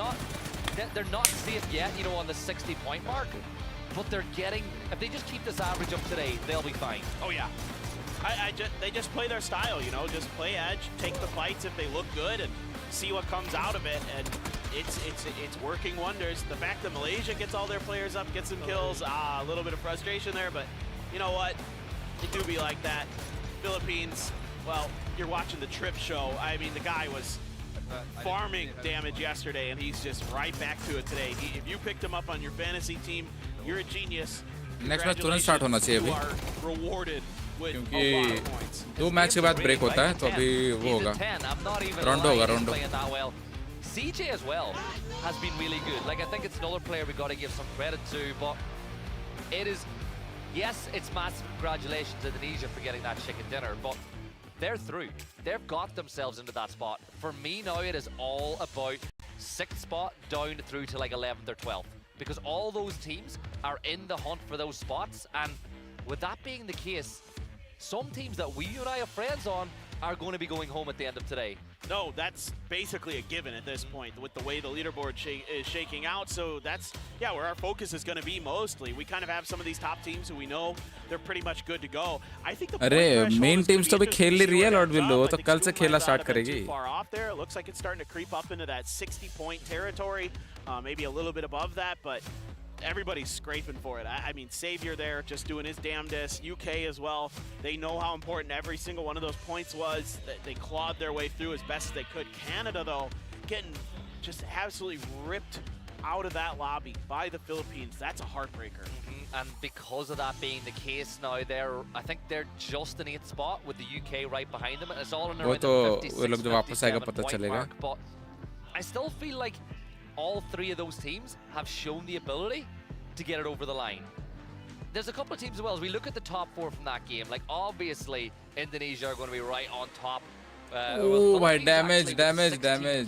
not safe yet, you know, on the 60-point mark. But they're getting, if they just keep this average up today, they'll be fine.
Oh yeah. They just play their style, you know, just play edge, take the fights if they look good, and see what comes out of it. And it's working wonders. The fact that Malaysia gets all their players up, gets some kills, a little bit of frustration there, but you know what? It do be like that. Philippines, well, you're watching the Trip show. I mean, the guy was farming damage yesterday, and he's just right back to it today. If you picked him up on your fantasy team, you're a genius.
Next match तुरंत start होना चाहिए अभी
You are rewarded with a lot of
क्योंकि
points.
दो match के बाद break होता है तो अभी वो होगा रोंडो होगा रोंडो
CJ as well has been really good. Like, I think it's another player we got to give some credit to, but it is, yes, it's massive congratulations to Indonesia for getting that chicken dinner, but they're through. They've got themselves into that spot. For me now, it is all about 6th spot down through to like 11th or 12th, because all those teams are in the hunt for those spots, and with that being the case, some teams that you and I are friends on are going to be going home at the end of today.
No, that's basically a given at this point with the way the leaderboard is shaking out. So that's, yeah, where our focus is going to be mostly. We kind of have some of these top teams who we know they're pretty much good to go. I think the
अरे main teams तो भी खेल ही रही है Lord willow तो कल से खेलना स्टार्ट करेगी
far off there. It looks like it's starting to creep up into that 60-point territory, maybe a little bit above that, but everybody's scraping for it. I mean, Savior there just doing his damnedest. UK as well. They know how important every single one of those points was. They clawed their way through as best as they could. Canada, though, getting just absolutely ripped out of that lobby by the Philippines. That's a heartbreaker.
And because of that being the case now, I think they're just in 8th spot with the UK right behind them. And it's all in around the 56-57 point mark. But I still feel like all three of those teams have shown the ability to get it over the line. There's a couple of teams as well. As we look at the top 4 from that game, like obviously Indonesia are going to be right on top.
Oh, my damage.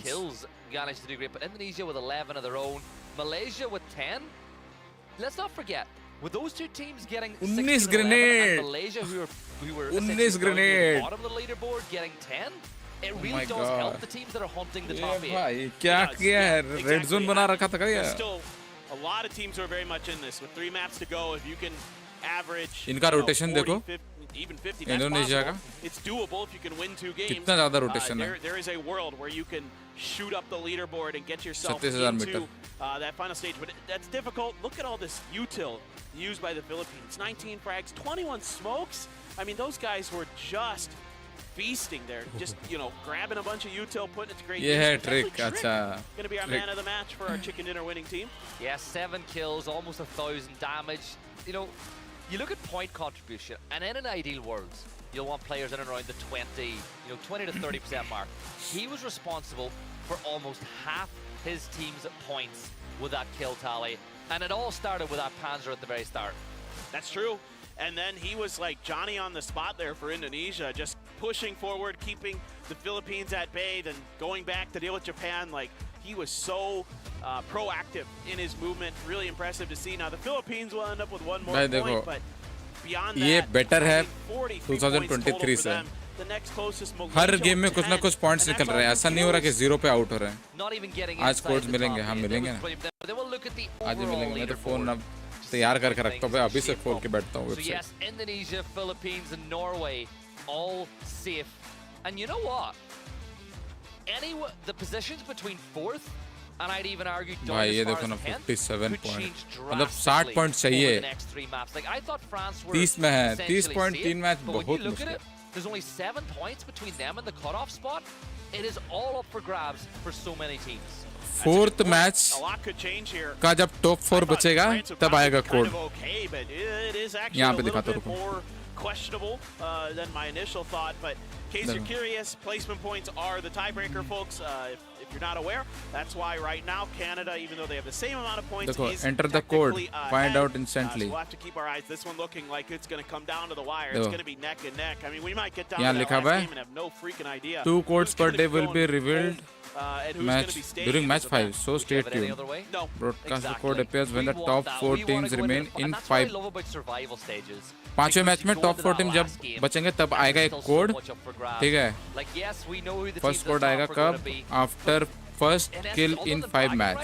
Kills managed to do great, but Indonesia with 11 of their own, Malaysia with 10. Let's not forget, with those two teams getting 16
grenade.
and Malaysia who were
19 grenade
at the bottom of the leaderboard getting 10. It really does help the teams that are hunting the top 8.
भाई क्या किया है red zone बना रखा था क्या
There's still a lot of teams who are very much in this with 3 maps to go. If you can average
इनका rotation देखो
50, even 50, that's
इंडोनेशिया का
possible. It's doable if you can win 2 games.
कितना ज्यादा rotation है
There is a world where you can shoot up the leaderboard and get yourself
37,000
into
meter.
that final stage, but that's difficult. Look at all this util used by the Philippines. 19 frags, 21 smokes. I mean, those guys were just feasting there, just, you know, grabbing a bunch of util, putting it to great use.
Yeah, trick.
Gonna be our man of the match for our chicken dinner winning team.
Yeah, 7 kills, almost 1,000 damage. You know, you look at point contribution, and in an ideal world, you'll want players in and around the 20 to 30% mark. He was responsible for almost half his team's points with that kill tally, and it all started with that Panzer at the very start.
That's true. And then he was like Johnny on the spot there for Indonesia, just pushing forward, keeping the Philippines at bay, then going back to deal with Japan. Like, he was so proactive in his movement. Really impressive to see. Now, the Philippines will end up with 1 more point, but beyond that,
ये better है
43
2023 से
The next closest
her game में कुछ ना कुछ points निकल रहे हैं ऐसा नहीं हो रहा कि 0 पे आउट हो रहे हैं
Not even getting
आज कोड्स मिलेंगे हम मिलेंगे आज ही मिलेंगे मैं तो फोन अब तैयार करके रखता हूँ अभी से खोल के बैठता हूँ
So yes, Indonesia, Philippines and Norway all safe. And you know what? The positions between 4th and I'd even argue down
भाई ये
as far
देखो ना
as 10th
57
could
point
change
मतलब 60
drastically
पॉइंट
over
चाहिए
the next 3 maps. Like, I thought France were
30 में है 30
essentially
point
safe,
3 match
but when
बहुत
you look at
मुश्किल
it, there's only 7 points between them and the cutoff spot. It is all up for grabs for so many teams.
4th match
A lot could change here.
का जब top 4 बचेगा तब आएगा code
Okay, but it is actually
यहाँ
a
पे
little
दिखाता
bit
रुको
more questionable than my initial thought. But in case you're curious, placement points are the tiebreaker, folks. If If you're not aware, that's why right now Canada, even though they have the same amount of points, is
enter the code, find out
so
instantly.
we'll have to keep our eyes. This one looking like it's going to come down to the wire. It's going to be neck and neck. I mean, we might get down to that last game and have no freaking idea.
2 codes per day will be revealed
match
during match 5. So stay tuned.
No,
Broadcaster code appears when the top 4 teams remain in 5. पांचवें match में top 4 team जब बचेंगे तब आएगा एक code, ठीक है? First code आएगा कब? आफ्टर फर्स्ट किल इन 5 मैच.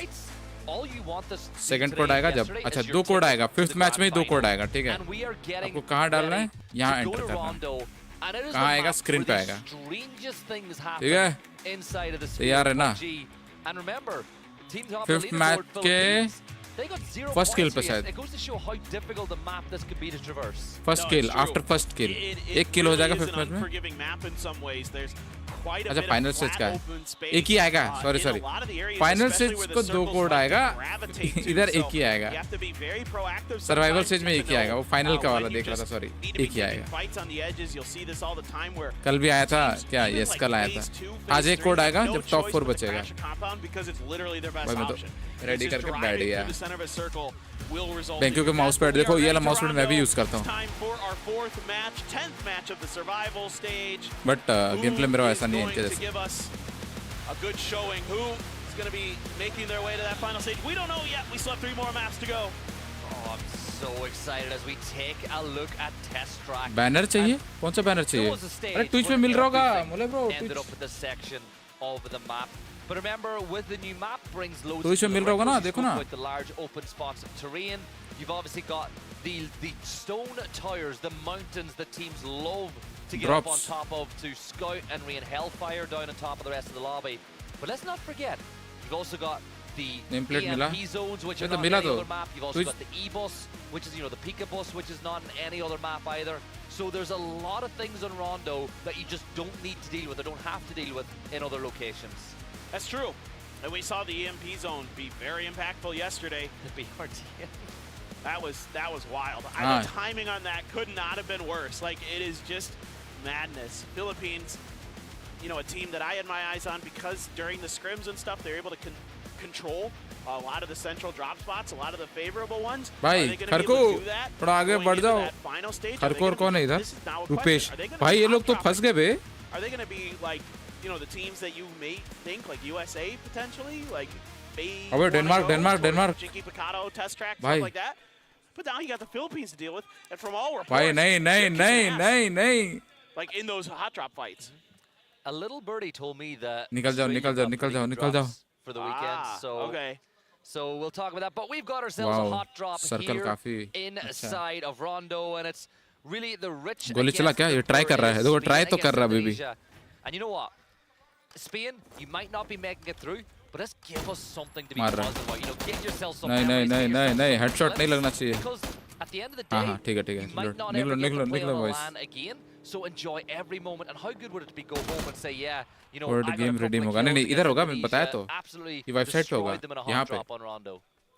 सेकंड कोड आएगा जब, अच्छा 2 कोड आएगा 5th मैच में ही 2 कोड आएगा, ठीक है? आपको कहाँ डालना है? यहाँ एंटर करना है. कहाँ आएगा? स्क्रीन पे आएगा, ठीक है? तैयार है ना? 5th मैच के फर्स्ट किल पे शायद. First kill, after first kill 1 किल हो जाएगा 5th मैच में. अच्छा फाइनल स्टेज का है, एक ही आएगा. सॉरी फाइनल स्टेज को 2 कोड आएगा, इधर एक ही आएगा. सर्वाइवल स्टेज में एक ही आएगा. वो फाइनल का वाला देख रहा था, सॉरी एक ही आएगा. कल भी आया था क्या? यस कल आया था. आज एक कोड आएगा जब टॉप 4 बचेगा. भाई मैं तो रेडी करके बैठ गया. बैंकियों के माउस पैड देखो, ये वाला माउस पैड मैं भी यूज करता हूँ, बट गेम प्ले मेरा ऐसा नहीं है इनके जैसे. बैनर चाहिए? कौन सा बैनर चाहिए? अरे ट्विच पे मिल रहा होगा मोले bro.
But remember, with the new map brings loads
of
with the large open spots of terrain. You've obviously got the stone towers, the mountains that teams love to get up on top of to scout and rain hellfire down on top of the rest of the lobby. But let's not forget, you've also got the EMP zones, which are not on any other map. You've also got the E-bus, which is, the Pika bus, which is not on any other map either. So there's a lot of things on Rondo that you just don't need to deal with or don't have to deal with in other locations.
That's true. And we saw the EMP zone be very impactful yesterday.
The BRT.
That was wild. The timing on that could not have been worse. Like, it is just madness. Philippines, a team that I had my eyes on because during the scrims and stuff, they're able to control a lot of the central drop spots, a lot of the favorable ones.
भाई खरको थोड़ा आगे बढ़ जाओ. खरको और कौन है इधर? रुपेश. भाई ये लोग तो फंस गए बे.
Are they going to be like, the teams that you may think, like USA potentially, like
Denmark,
Pachinki, Picado, test track, stuff like that. But now you got the Philippines to deal with, and from all reports,
नहीं.
Like in those hot drop fights.
A little birdie told me that
निकल जाओ
for the weekend. So
okay.
So we'll talk about that. But we've got ourselves a hot drop here inside of Rondo, and it's really the rich.
गोली चला क्या? ये try कर रहा है. देखो ट्राई तो कर रहा है baby.
And you know what? Spain, you might not be making it through, but let's give us something to be positive about. Get yourself some
नहीं हेडशॉट नहीं लगना चाहिए.
Because at the end of the day,
ठीक है.
you might not ever get to play on a LAN again. So enjoy every moment. And how good would it be go home and say, yeah,
World game redeem होगा. नहीं इधर होगा, मैं बताया तो.
Absolutely.
ये वेबसाइट पे होगा. यहाँ पे.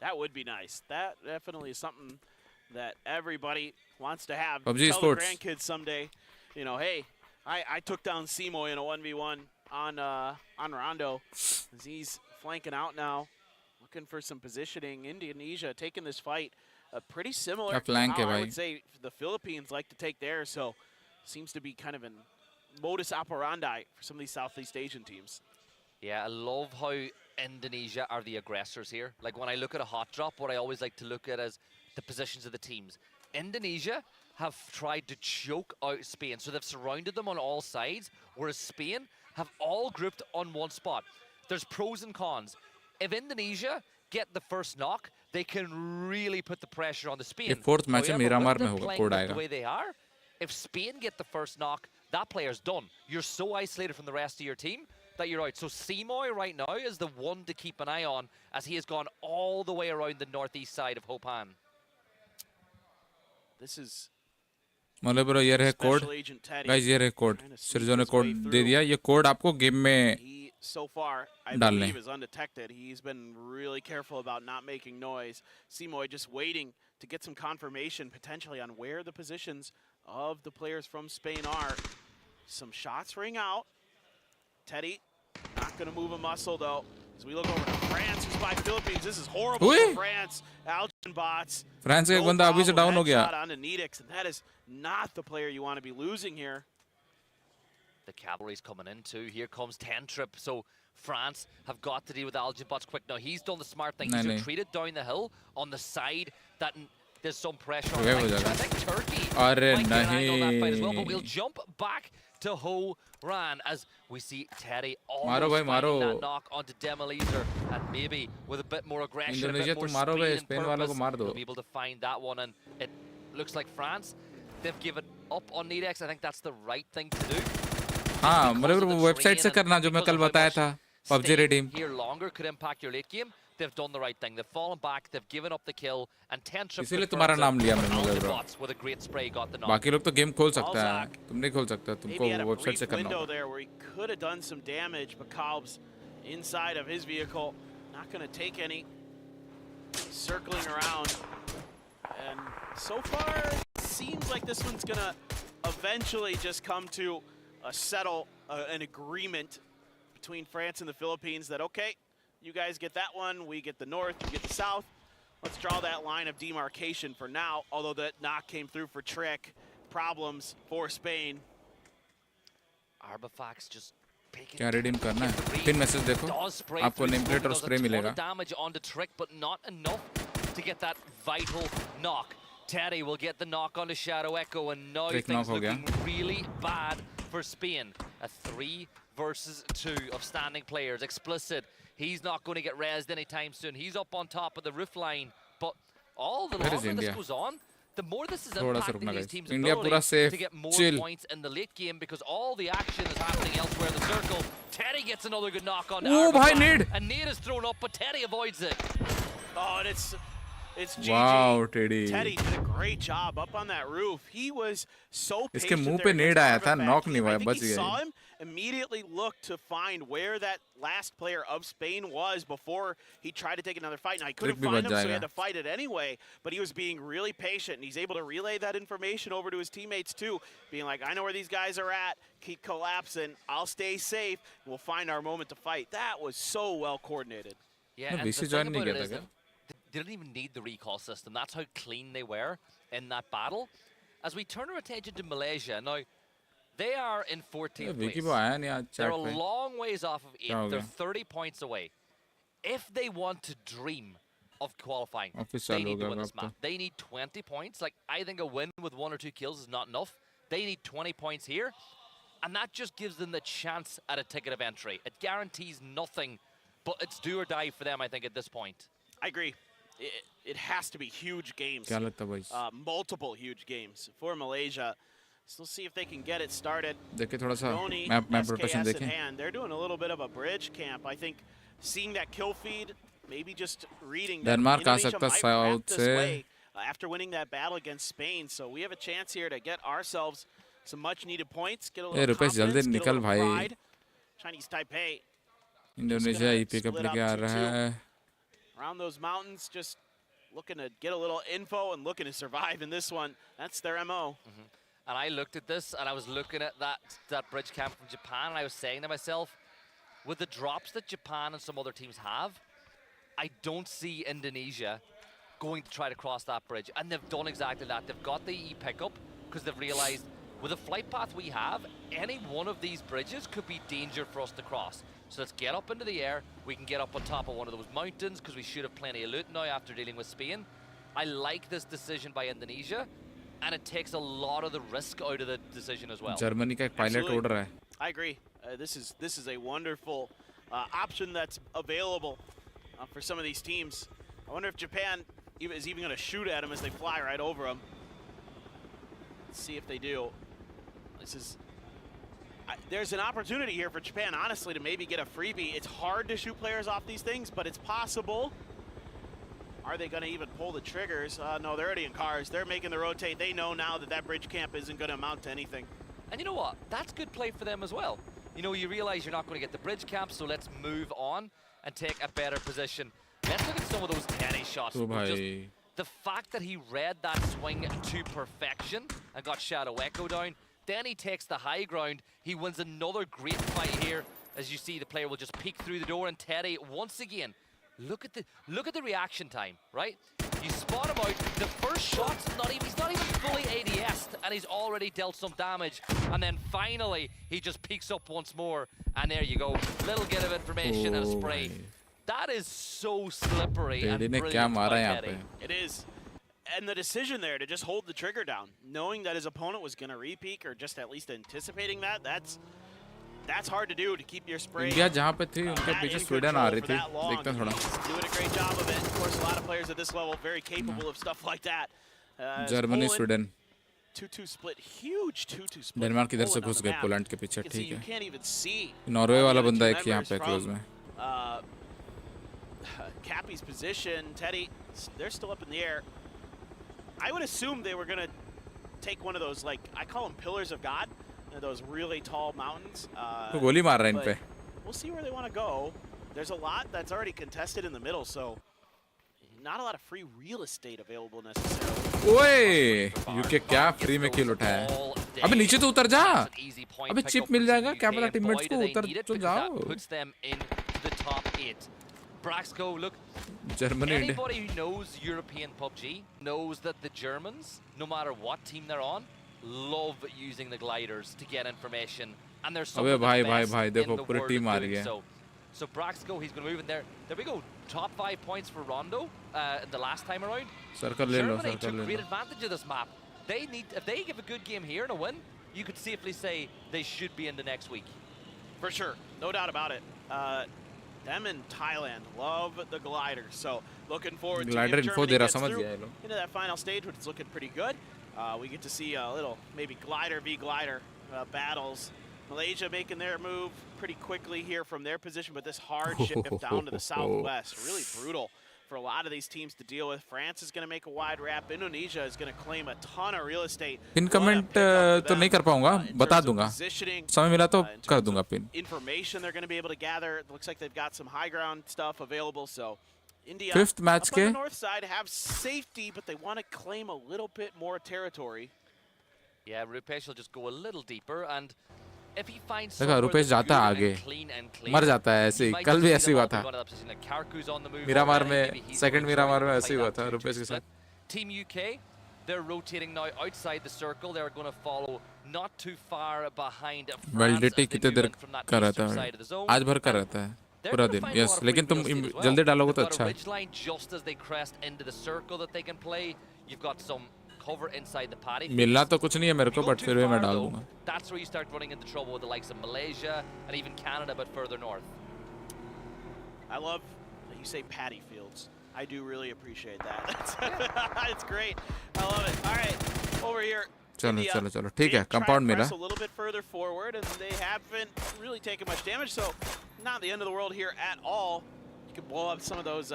That would be nice. That definitely is something that everybody wants to have.
PUBG
Tell
Sports.
the grandkids someday, hey, I took down Simoy in a 1v1 on Rondo. He's flanking out now, looking for some positioning. Indonesia taking this fight pretty similar to how I would say the Philippines like to take theirs. So seems to be kind of an modus operandi for some of these Southeast Asian teams.
Yeah, I love how Indonesia are the aggressors here. Like when I look at a hot drop, what I always like to look at is the positions of the teams. Indonesia have tried to choke out Spain, so they've surrounded them on all sides, whereas Spain have all grouped on one spot. There's pros and cons. If Indonesia get the first knock, they can really put the pressure on the Spain.
ये fourth match में Miramar में होगा, code आएगा.
The way they are, if Spain get the first knock, that player's done. You're so isolated from the rest of your team that you're out. So Simoy right now is the one to keep an eye on, as he has gone all the way around the northeast side of Hopan.
This is
मतलब bro ये रहे code. Guys ये रहे code. सिरजो ने code दे दिया. ये code आपको game में
so far, I
डालने.
believe is undetected. He's been really careful about not making noise. Simoy just waiting to get some confirmation potentially on where the positions of the players from Spain are. Some shots ring out. Teddy not Not going to move a muscle, though. As we look over to France, who's by Philippines. This is horrible for France. Algin bots.
France का एक बंदा अभी से down हो गया.
On to Nidix, and that is not the player you want to be losing here.
The cavalry's coming in too. Here comes 10 Trip. So France have got to deal with Algin bots quick. Now he's done the smart thing. He's retreated down the hill on the side that there's some pressure on. I think Turkey might get an eye on that fight as well. But we'll jump back to Ho Ran as we see Teddy almost finding that knock onto Demolizer, and maybe with a bit more aggression, a bit more speed and purpose, they'll be able to find that one. And it looks like France, they've given up on Nidex. I think that's the right thing to do.
हाँ, मतलब वो website से करना जो मैं कल बताया था, PUBG redeem.
Here longer could impact your late game. They've done the right thing. They've fallen back. They've given up the kill. And 10 Trip
इसीलिए तुम्हारा नाम लिया मैंने
bots with a great spray got the knock.
बाकी लोग तो game खोल सकता है, तुम नहीं खोल सकते, तुमको वेबसाइट से करना
होगा. There where he could have done some damage, but Kalb's inside of his vehicle, not going to take any. Circling around, and so far it seems like this one's going to eventually just come to settle an agreement between France and the Philippines that, okay, you guys get that one, we get the north, you get the south. Let's draw that line of demarcation for now, although that knock came through for Trick. Problems for Spain.
Arbifax just
क्या redeem करना है? Pin message देखो, आपको name plate और spray मिलेगा.
Damage on the Trick, but not enough to get that vital knock. Teddy will get the knock on the Shadow Echo, and now things looking really bad for Spain. A 3 versus 2 of standing players. Explicit. He's not going to get rezzed anytime soon. He's up on top of the roof line. But all the longer this goes on, the more this is impacting these teams' ability to get more points in the late game, because all the action is happening elsewhere in the circle. Teddy gets another good knock on Nade. And Nade is thrown up, but Teddy avoids it.
Oh, and it's GG.
Wow, Teddy.
Teddy did a great job up on that roof. He was so patient.
इसके मुंह पे नेड आया था, knock नहीं हुआ, बच
गया. He saw him, immediately looked to find where that last player of Spain was before he tried to take another fight. Now he couldn't find him, so he had to fight it anyway. But he was being really patient, and he's able to relay that information over to his teammates too, being like, I know where these guys are at. Keep collapsing. I'll stay safe. We'll find our moment to fight. That was so well coordinated.
Yeah, and the thing about it is that they didn't even need the recall system. That's how clean they were in that battle. As we turn our attention to Malaysia, now they are in 14th place. They're a long ways off of 8th. They're 30 points away. If they want to dream of qualifying, they need to win this map. They need 20 points. Like, I think a win with 1 or 2 kills is not enough. They need 20 points here, and that just gives them the chance at a ticket of entry. It guarantees nothing, but it's do or die for them, I think, at this point.
I agree. It has to be huge games. Multiple huge games for Malaysia. So we'll see if they can get it started. Roni, SKS in hand. They're doing a little bit of a bridge camp. I think seeing that kill feed, maybe just reading that Indonesia might wrap this way after winning that battle against Spain. So we have a chance here to get ourselves some much needed points, get a little confidence, get a little pride. Chinese Taipei.
Indonesia he pickup लेके आ रहा है.
Around those mountains, just looking to get a little info and looking to survive in this one. That's their MO.
And I looked at this, and I was looking at that bridge camp from Japan, and I was saying to myself, with the drops that Japan and some other teams have, I don't see Indonesia going to try to cross that bridge. And they've done exactly that. They've got the E-pickup because they've realized with the flight path we have, any one of these bridges could be danger for us to cross. So let's get up into the air. We can get up on top of one of those mountains because we should have plenty of loot now after dealing with Spain. I like this decision by Indonesia, and it takes a lot of the risk out of the decision as well.
Germany का एक pilot order है.
I agree. This is a wonderful option that's available for some of these teams. I wonder if Japan is even going to shoot at them as they fly right over them. Let's see if they do. There's an opportunity here for Japan, honestly, to maybe get a freebie. It's hard to shoot players off these things, but it's possible. Are they going to even pull the triggers? No, they're already in cars. They're making the rotate. They know now that that bridge camp isn't going to amount to anything.
And you know what? That's good play for them as well. You know, you realize you're not going to get the bridge camp, so let's move on and take a better position. Let's look at some of those Teddy shots. Just the fact that he read that swing to perfection and got Shadow Echo down. Then he takes the high ground. He wins another great fight here as you see the player will just peek through the door, and Teddy once again, look at the reaction time, right? You spot him out, the first shot's he's not even fully ADS'd, and he's already dealt some damage, and then finally he just peeks up once more, and there you go, little bit of information and a spray. That is so slippery and brilliant by Teddy.
It is. And the decision there to just hold the trigger down, knowing that his opponent was going to re-peek, or just at least anticipating that, that's hard to do, to keep your spray.
India जहाँ पे थी उनके पीछे Sweden आ रही थी, देखते हैं थोड़ा.
Doing a great job of it. Of course, a lot of players at this level very capable of stuff like that.
Germany Sweden
2-2 split, huge 2-2 split.
Denmark इधर से घुस गए पोलैंड के पीछे, ठीक
You
है.
can't even see
नॉर्वे वाला बंदा एक यहाँ पे क्लोज में.
Cappy's position, Teddy, they're still up in the air. I would assume they were going to take one of those, like, I call them pillars of God, those really tall mountains.
तो गोली मार रहा है इन पे.
We'll see where they want to go. There's a lot that's already contested in the middle, so not a lot of free real estate available necessarily.
ओए, UK क्या free में किल उठाया है? अबे नीचे तो उतर जा. अबे चिप मिल जाएगा क्या पता टीममेट्स को, उतर तो जाओ.
Puts them into the top 8. Braxco, look,
Germany,
anybody who knows European PUBG knows that the Germans, no matter what team they're on, love using the gliders to get information. And there's some of the best in the world of doing so. So Braxco, he's going to move in there. There we go. Top 5 points for Rondo the last time around. Germany took great advantage of this map. They need, if they give a good game here and a win, you could safely say they should be in the next week.
For sure, no doubt about it. Them in Thailand love the gliders, so looking forward to
glider
if
info
Germany gets
समझ
through
गया ये लोग.
into that final stage, which is looking pretty good. We get to see a little maybe glider v glider battles. Malaysia making their move pretty quickly here from their position, but this hard shift down to the southwest, really brutal for a lot of these teams to deal with. France is going to make a wide wrap. Indonesia is going to claim a ton of real estate.
Pin comment तो नहीं कर पाऊंगा, बता दूंगा. समय मिला तो कर दूंगा pin.
Information they're going to be able to gather. It looks like they've got some high ground stuff available. So India,
fifth match
up on the north side, have safety, but they want to claim a little bit more territory.
Yeah, Rupesh will just go a little deeper, and if he finds
देखा रुपेश जाता है आगे, मर जाता है ऐसे ही. कल भी ऐसे ही हुआ था. मीरामार में सेकंड मीरामार में ऐसे ही हुआ था रुपेश के साथ.
Team UK, they're rotating now outside the circle. They're going to follow not too far behind
validity कितने देर कर रहा था? आज भर कर रहा था पूरा दिन. यस, लेकिन तुम जल्दी डालोगे तो अच्छा है.
Just as they crest into the circle that they can play, you've got some cover inside the paddy.
मिलना तो कुछ नहीं है मेरे को, बट फिर भी मैं डाल दूंगा.
That's where you start running into trouble with the likes of Malaysia and even Canada, but further north.
I love that you say paddy fields. I do really appreciate that. It's great. I love it. All right, over here.
चलो ठीक है. Compound मिला.
A little bit further forward, and they haven't really taken much damage, so not the end of the world here at all. You can blow up some of those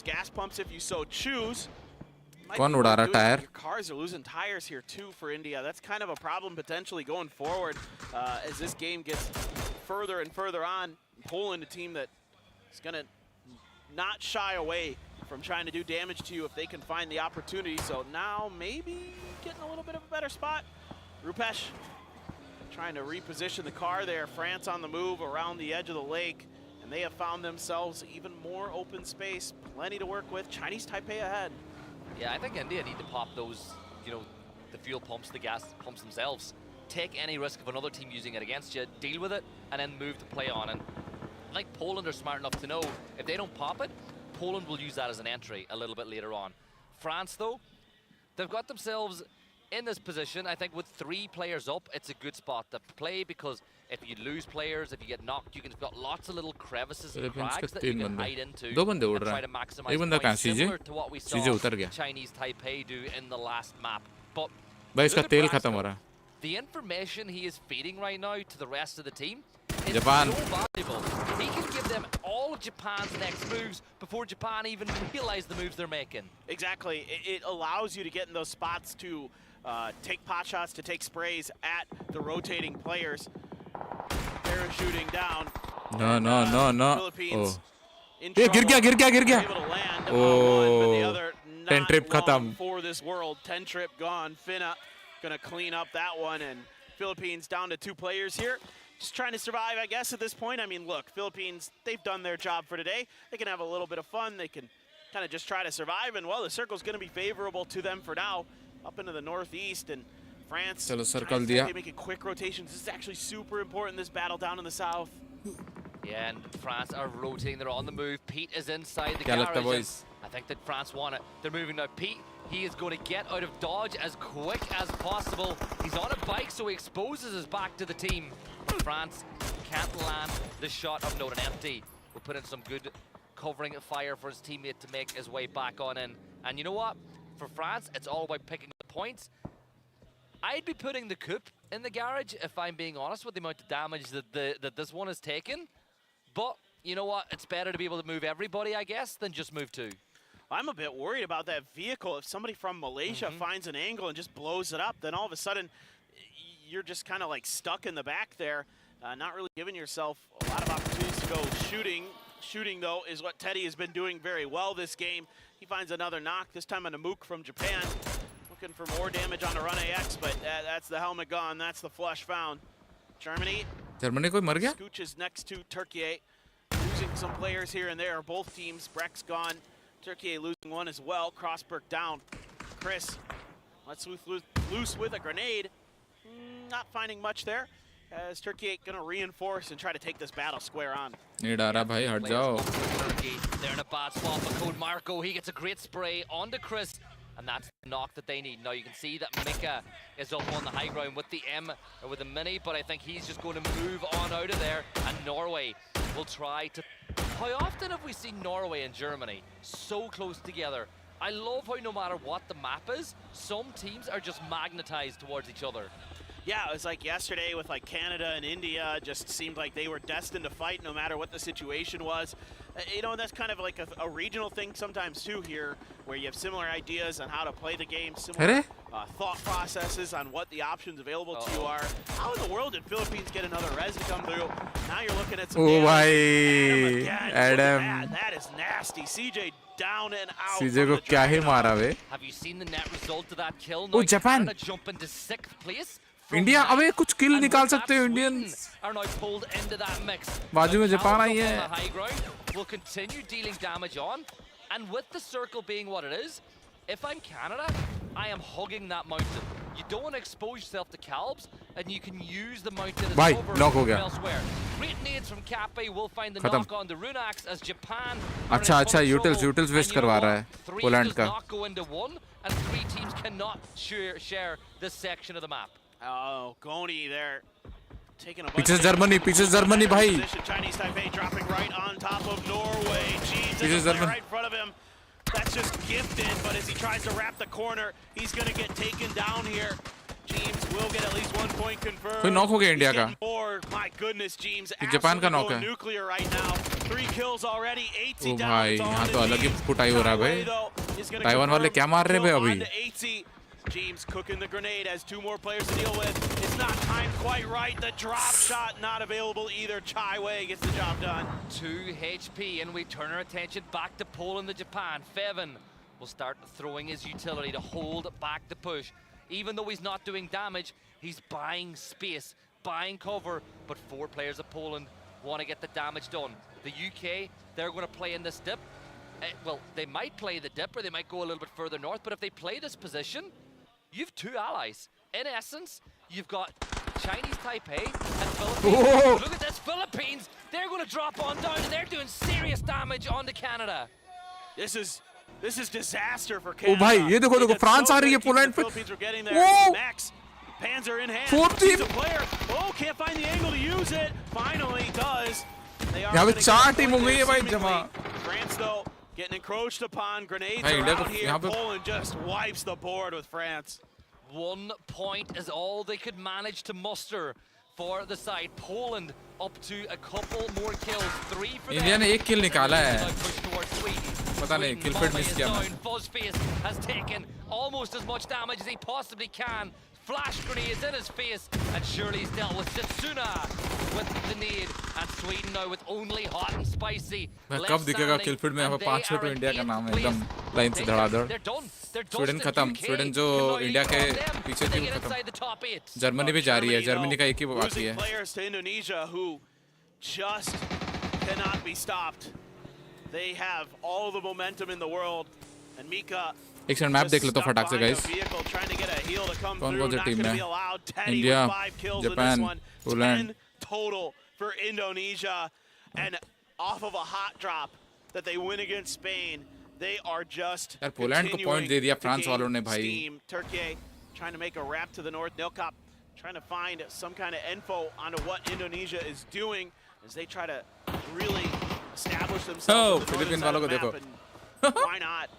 gas pumps if you so choose.
कौन उड़ा रहा tyre?
Your cars are losing tires here too for India. That's kind of a problem potentially going forward as this game gets further and further on. Poland, a team that is going to not shy away from trying to do damage to you if they can find the opportunity. So now maybe getting a little bit of a better spot. Rupesh trying to reposition the car there. France on the move around the edge of the lake. And they have found themselves even more open space. Plenty to work with. Chinese Taipei ahead.
Yeah, I think India need to pop those, you know, the fuel pumps, the gas pumps themselves. Take any risk of another team using it against you, deal with it, and then move to play on. And I think Poland are smart enough to know if they don't pop it, Poland will use that as an entry a little bit later on. France, though, they've got themselves in this position. I think with 3 players up, it's a good spot to play, because if you lose players, if you get knocked, you've got lots of little crevices and cracks that you can hide into and try to maximize points, similar to what we saw Chinese Taipei do in the last map. But the information he is feeding right now to the rest of the team is so valuable. He can give them all of Japan's next moves before Japan even realize the moves they're making.
Exactly. It allows you to get in those spots to take pot shots, to take sprays at the rotating players. Parachuting down.
No.
Philippines
गिर गया. Oh, 10 trip खत्म.
For this world, 10 trip gone. Finna gonna clean up that one, and Philippines down to 2 players here. just trying to survive, I guess, at this point. I mean, look, Philippines, they've done their job for today. They can have a little bit of fun. They can kind of just try to survive. And, well, the circle's going to be favorable to them for now, up into the northeast. And France trying to making quick rotations. This is actually super important, this battle down in the south.
Yeah, and France are rotating. They're on the move. Pete is inside the garage. I think that France want it. They're moving now. Pete, he is going to get out of dodge as quick as possible. He's on a bike, so he exposes his back to the team. France can't land the shot of note and empty. We'll put in some good covering fire for his teammate to make his way back on in. And you know what? For France, it's all about picking the points. I'd be putting the coup in the garage, if I'm being honest, with the amount of damage that this one has taken. But you know what? It's better to be able to move everybody, I guess, than just move two.
I'm a bit worried about that vehicle. If somebody from Malaysia finds an angle and just blows it up, then all of a sudden you're just kind of like stuck in the back there, not really giving yourself a lot of opportunities to go shooting. Shooting, though, is what Teddy has been doing very well this game. He finds another knock, this time on a Mook from Japan. Looking for more damage on the Run AX, but that's the helmet gone. That's the flush found. Germany
कोई मर गया?
Scooches next to Turkey, losing some players here and there. Both teams, Breck's gone. Turkey losing one as well. Crossberg down. Chris, let's loose with a grenade. Not finding much there. As Turkey gonna reinforce and try to take this battle square on.
नहीं डारा भाई हट जाओ.
They're in a bad spot for Code Marco. He gets a great spray onto Chris, and that's the knock that they need. Now you can see that Mika is up on the high ground with the M or with the Mini, but I think he's just going to move on out of there, and Norway will try to. How often have we seen Norway and Germany so close together? I love how no matter what the map is, some teams are just magnetized towards each other.
Yeah, it was like yesterday with like Canada and India, just seemed like they were destined to fight no matter what the situation was. You know, and that's kind of like a regional thing sometimes too here, where you have similar ideas on how to play the game, similar thought processes on what the options available to you are. How in the world did Philippines get another res to come through? Now you're looking at some Adam. That is nasty. CJ down and out.
CJ को क्या ही मारा बे?
Have you seen the net result of that kill? No,
Japan
jump into 6th place.
India अबे कुछ किल निकाल सकते हो Indians.
Are now pulled into that mix.
बाजू में जापान आई है.
Will continue dealing damage on, and with the circle being what it is, if I'm Canada, I am hugging that mountain. You don't want to expose yourself to calbs, and you can use the mountain as cover from elsewhere. Great nades from Cape will find the knock on the Runax as Japan.
अच्छा utils waste करवा रहा है Poland का.
Not go into one, and 3 teams cannot share this section of the map.
Oh, Goni there. Taking a
पीछे Germany भाई.
Chinese Taipei dropping right on top of Norway. Jeez, right in front of him. That's just gifted, but as he tries to wrap the corner, he's going to get taken down here. James will get at least 1 point confirmed.
कोई knock हो गया India का.
My goodness, James.
Japan का knock है.
Nuclear right now. 3 kills already. 80 down.
भाई यहाँ तो अलग ही कुटाई हो रहा है भाई. ताइवान वाले क्या मार रहे हैं अभी?
James cooking the grenade, has 2 more players to deal with. It's not timed quite right. The drop shot not available either. Chai Wei gets the job done.
2 HP, and we turn our attention back to Poland and Japan. Fevin will start throwing his utility to hold back the push. Even though he's not doing damage, he's buying space, buying cover, but 4 players of Poland want to get the damage done. The UK, they're going to play in this dip. Well, they might play the dip, or they might go a little bit further north, but if they play this position, you've 2 allies. In essence, you've got Chinese Taipei and Philippines. Look at this, Philippines! They're going to drop on down, and they're doing serious damage onto Canada.
This is disaster for Canada.
Oh, भाई ये देखो France आ रही है Poland पे.
Philippines are getting there. Max, Panzer in hand.
4th team.
He's a player. Oh, can't find the angle to use it. Finally does.
यहाँ पे 4 team हो गई है भाई जमा.
France though getting encroached upon. Grenades are out here. Poland just wipes the board with France.
1 point is all they could manage to muster for the side. Poland up to a couple more kills. 3 for them.
India ने 1 किल निकाला है. पता नहीं किल fit miss किया.
Fuzzface has taken almost as much damage as he possibly can. flash grenades in his face, and surely he's dealt with Setsuna with the nade, and Sweden now with only hot and spicy.
कब दिखेगा किलफील्ड में यहाँ पे 5 तो India का नाम है एकदम लाइन से धड़ाधड़. स्वीडन खत्म. स्वीडन जो इंडिया के पीछे थी वो खत्म. जर्मनी भी जा रही है. जर्मनी का एक ही बाकी है.
Players to Indonesia who just cannot be stopped. They have all the momentum in the world, and Mika.
एक सेकंड मैप देख लेता हूँ फटाक से गाइस. कौन-कौन सी टीम है? India, Japan, Poland.
Total for Indonesia, and off of a hot drop that they win against Spain, they are just
यार Poland को पॉइंट दे दिया फ्रांस वालों ने भाई.
Turkey trying to make a wrap to the north. Nilkop trying to find some kind of info onto what Indonesia is doing as they try to really establish themselves.
Philippine वालों को देखो.
Why not?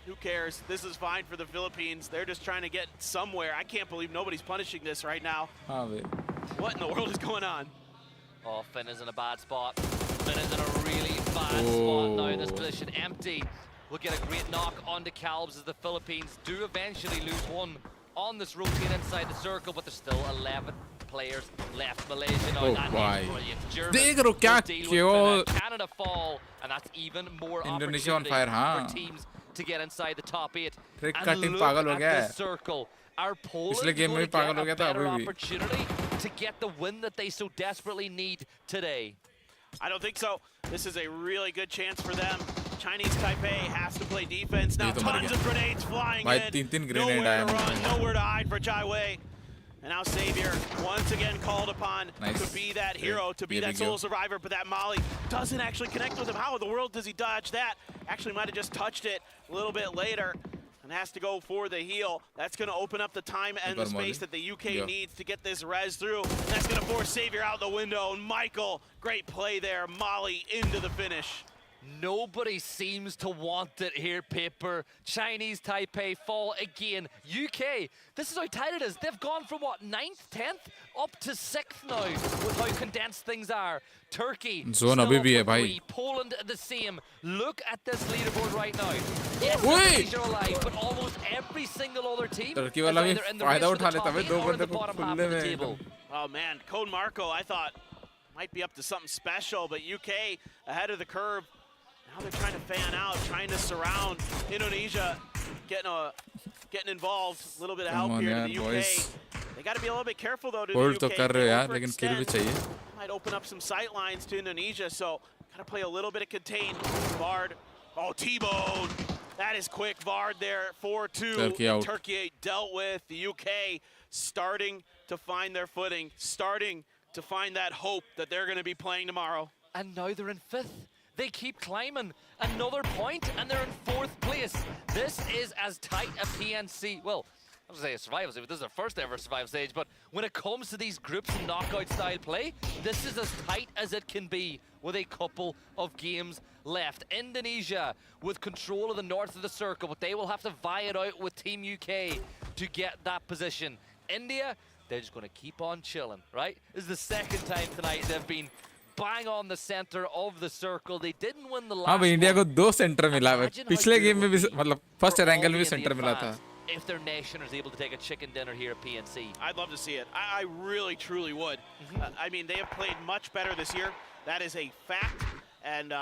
Who cares? This is fine for the Philippines. They're just trying to get somewhere. I can't believe nobody's punishing this right now.
हाँ भाई.
What in the world is going on?
Oh, Finn is in a bad spot. Finn is in a really bad spot now. This position empty. We'll get a great knock onto Calbs as the Philippines do eventually lose one on this rotate inside the circle, but there's still 11 players left. Malaysia now. That is brilliant. Germany, Canada fall, and that's even more
Indonesia on fire,
for teams to get inside the top 8.
Trick
And
cutting
look
पागल हो
at
गया
this circle. Are Poland
पिछले game में भी
going
पागल
to
हो
get
गया
a
था
better
अभी भी.
opportunity to get the win that they so desperately need today?
I don't think so. This is a really good chance for them. Chinese Taipei has to play defense now. Tons of grenades flying in. Nowhere to run, nowhere to hide for Chai Wei. And now Xavier once again called upon to be that hero, to be that sole survivor, but that Molly doesn't actually connect with him. How in the world does he dodge that? Actually might have just touched it a little bit later and has to go for the heal. That's going to open up the time and the space that the UK needs to get this res through. And that's going to force Xavier out the window. And Michael, great play there. Molly into the finish.
Nobody seems to want it here, Paper. Chinese Taipei fall again. UK, this is how tight it is. They've gone from, what, 9th, 10th, up to 6th now with how condensed things are. Turkey, still up for 3. Poland, the same. Look at this leaderboard right now. Yes, Malaysia are alive, but almost every single other team is either in the race for the top 8 or in the bottom half of the table.
Oh, man. Code Marco, I thought, might be up to something special, but UK ahead of the curve. Now they're trying to fan out, trying to surround Indonesia, getting involved. A little bit of help here to the UK. They got to be a little bit careful though to the UK. Might open up some sight lines to Indonesia, so got to play a little bit of contain. Vard, oh T-bone, that is quick. Vard there, 4-2. Turkey dealt with. The UK starting to find their footing, starting to find that hope that they're going to be playing tomorrow.
And now they're in 5th. They keep climbing another point, and they're in 4th place. This is as tight a PNC. Well, I was going to say a survival stage, but this is their first ever survival stage. But when it comes to these groups and knockout style play, this is as tight as it can be with a couple of games left. Indonesia with control of the north of the circle, but they will have to vie it out with Team UK to get that position. India, they're just going to keep on chilling, right? This is the second time tonight they've been bang on the center of the circle. They didn't win the last
हाँ भाई India को 2 centre मिला है. पिछले game में भी मतलब first angle में भी सेंटर मिला था.
If their nation is able to take a chicken dinner here at PNC,
I'd love to see it. I really, truly would. I mean, they have played much better this year. That is a fact. And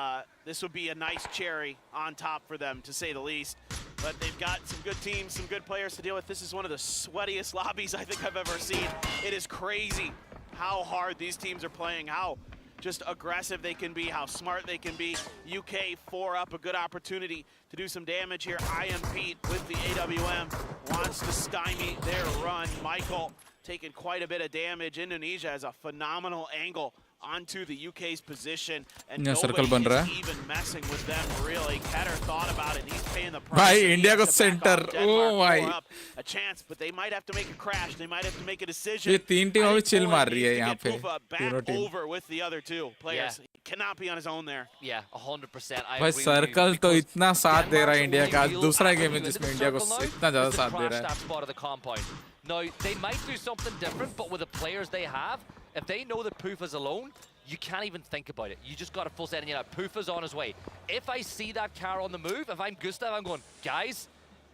this would be a nice cherry on top for them, to say the least. But they've got some good teams, some good players to deal with. This is one of the sweatiest lobbies I think I've ever seen. It is crazy how hard these teams are playing, how just aggressive they can be, how smart they can be. UK 4 up, a good opportunity to do some damage here. I Am Pete with the AWM wants to stymie their run. Michael taking quite a bit of damage. Indonesia has a phenomenal angle onto the UK's position, and nobody is even messing with them really. Ketter thought about it, and he's paying the price.
Bhai, India go center. Oh my.
A chance, but they might have to make a crash. They might have to make a decision.
ये 3 team अभी chill मार रही है यहाँ पे.
Back over with the other 2 players. He cannot be on his own there.
Yeah, 100%.
भाई circle तो इतना साथ दे रहा है इंडिया का. दूसरा गेम है जिसमें इंडिया को इतना ज़्यादा साथ दे रहा है.
Now, they might do something different, but with the players they have, if they know that Pufa's alone, you can't even think about it. You just got to full set, and you know, Pufa's on his way. If I see that car on the move, if I'm Gustav, I'm going, guys,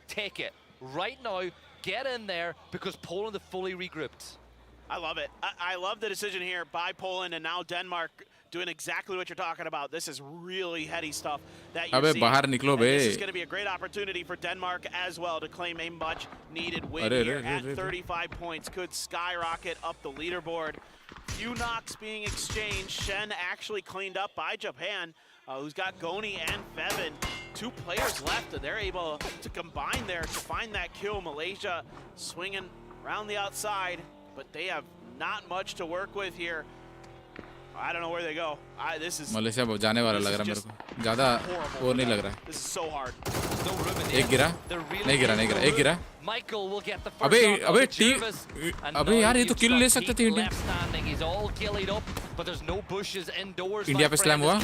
take it. Right now, get in there because Poland have fully regrouped.
I love it. I love the decision here by Poland and now Denmark doing exactly what you're talking about. This is really heady stuff that you're seeing. And this is going to be a great opportunity for Denmark as well to claim a much needed win here at 35 points. Could skyrocket up the leaderboard. Few knocks being exchanged. Shen actually cleaned up by Japan, who's got Goni and Fevin. 2 players left, and they're able to combine there to find that kill. Malaysia swinging around the outside, but they have not much to work with here. I don't know where they go. This is
Malaysia जाने वाला लग रहा है मेरे को ज़्यादा वो नहीं लग रहा है
This is so hard.
एक गिरा नहीं गिरा एक गिरा
Michael will get the first
अबे टीम अबे यार ये तो किल ले सकते थे India
He's all gillied up, but there's no bushes indoors.
India पे स्लैम हुआ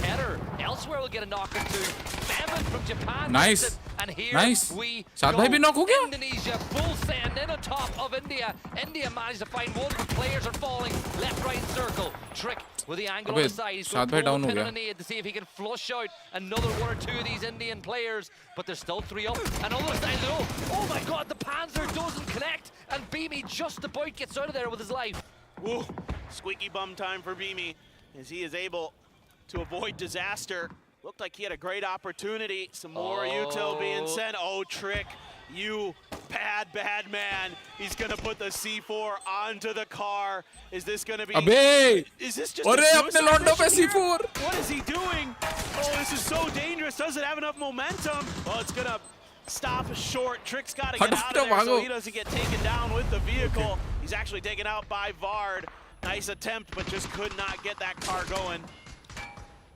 Elsewhere will get a knock or two. Fevin from Japan.
Nice.
And here
Nice.
we
साथ भाई भी नॉक हो गया
Indonesia full send in on top of India. India managed to find one, but players are falling left, right circle. Trick with the angle on the side. He's going to pull the pin on the nade to see if he can flush out another 1 or 2 of these Indian players, but there's still 3 up. And all those times, oh my God, the Panzer doesn't connect, and Beamy just about gets out of there with his life.
Woo. Squeaky bum time for Beamy as he is able to avoid disaster. Looked like he had a great opportunity. Some more util being sent. Oh, Trick, you bad man. He's gonna put the C4 onto the car. Is this gonna be? Is this just a suicide mission here? What is he doing? Oh, this is so dangerous. Doesn't have enough momentum. Well, it's gonna stop short. Trick's got to get out of there so he doesn't get taken down with the vehicle. He's actually taken out by Vard. Nice attempt, but just could not get that car going.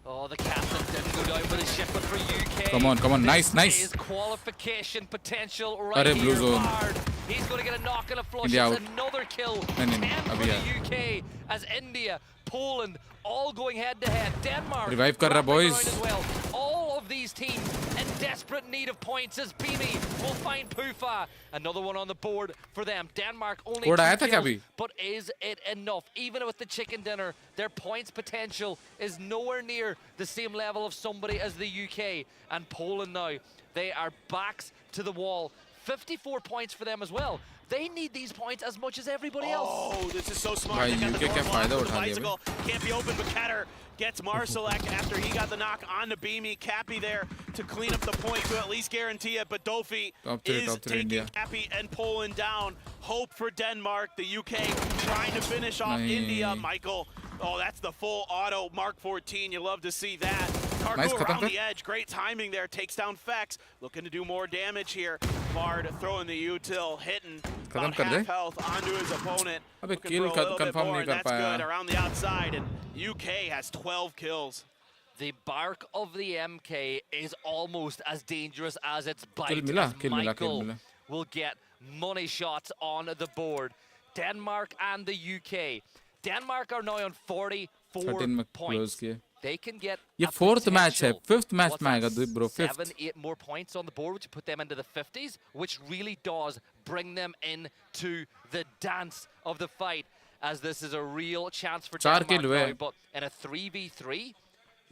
Oh, the captain didn't go down with his ship, but for UK.
Come on, nice.
Is qualification potential right here. Vard. He's going to get a knock and a flush. It's another kill. 10 for the UK as India, Poland, all going head to head. Denmark.
Revive kar raha boys.
As well. All of these teams in desperate need of points as Beamy will find Pufa. Another one on the board for them. Denmark only 2 kills, but is it enough? Even with the chicken dinner, their points potential is nowhere near the same level of somebody as the UK. And Poland now, they are backs to the wall. 54 points for them as well. They need these points as much as everybody else.
Oh, this is so smart. They got the bicycle. Can't be open, but Ketter gets Marsalek after he got the knock on the Beamy. Cappy there to clean up the point to at least guarantee it, but Dofi is taking Cappy and Poland down. Hope for Denmark. The UK trying to finish off India. Michael, oh, that's the full auto Mark 14. You love to see that. Cargo around the edge. Great timing there. Takes down Fex. Looking to do more damage here. Vard throwing the util, hitting about half health onto his opponent. Looking for a little bit more. That's good around the outside. And UK has 12 kills.
The bark of the MK is almost as dangerous as its bite. Michael will get money shots on the board. Denmark and the UK. Denmark are now on 44 points. They can get
a 4th match है 5th match में आएगा bro 5th
7-8 more points on the board, which put them into the 50s, which really does bring them into the dance of the fight, as this is a real chance for Denmark now. But in a 3v3,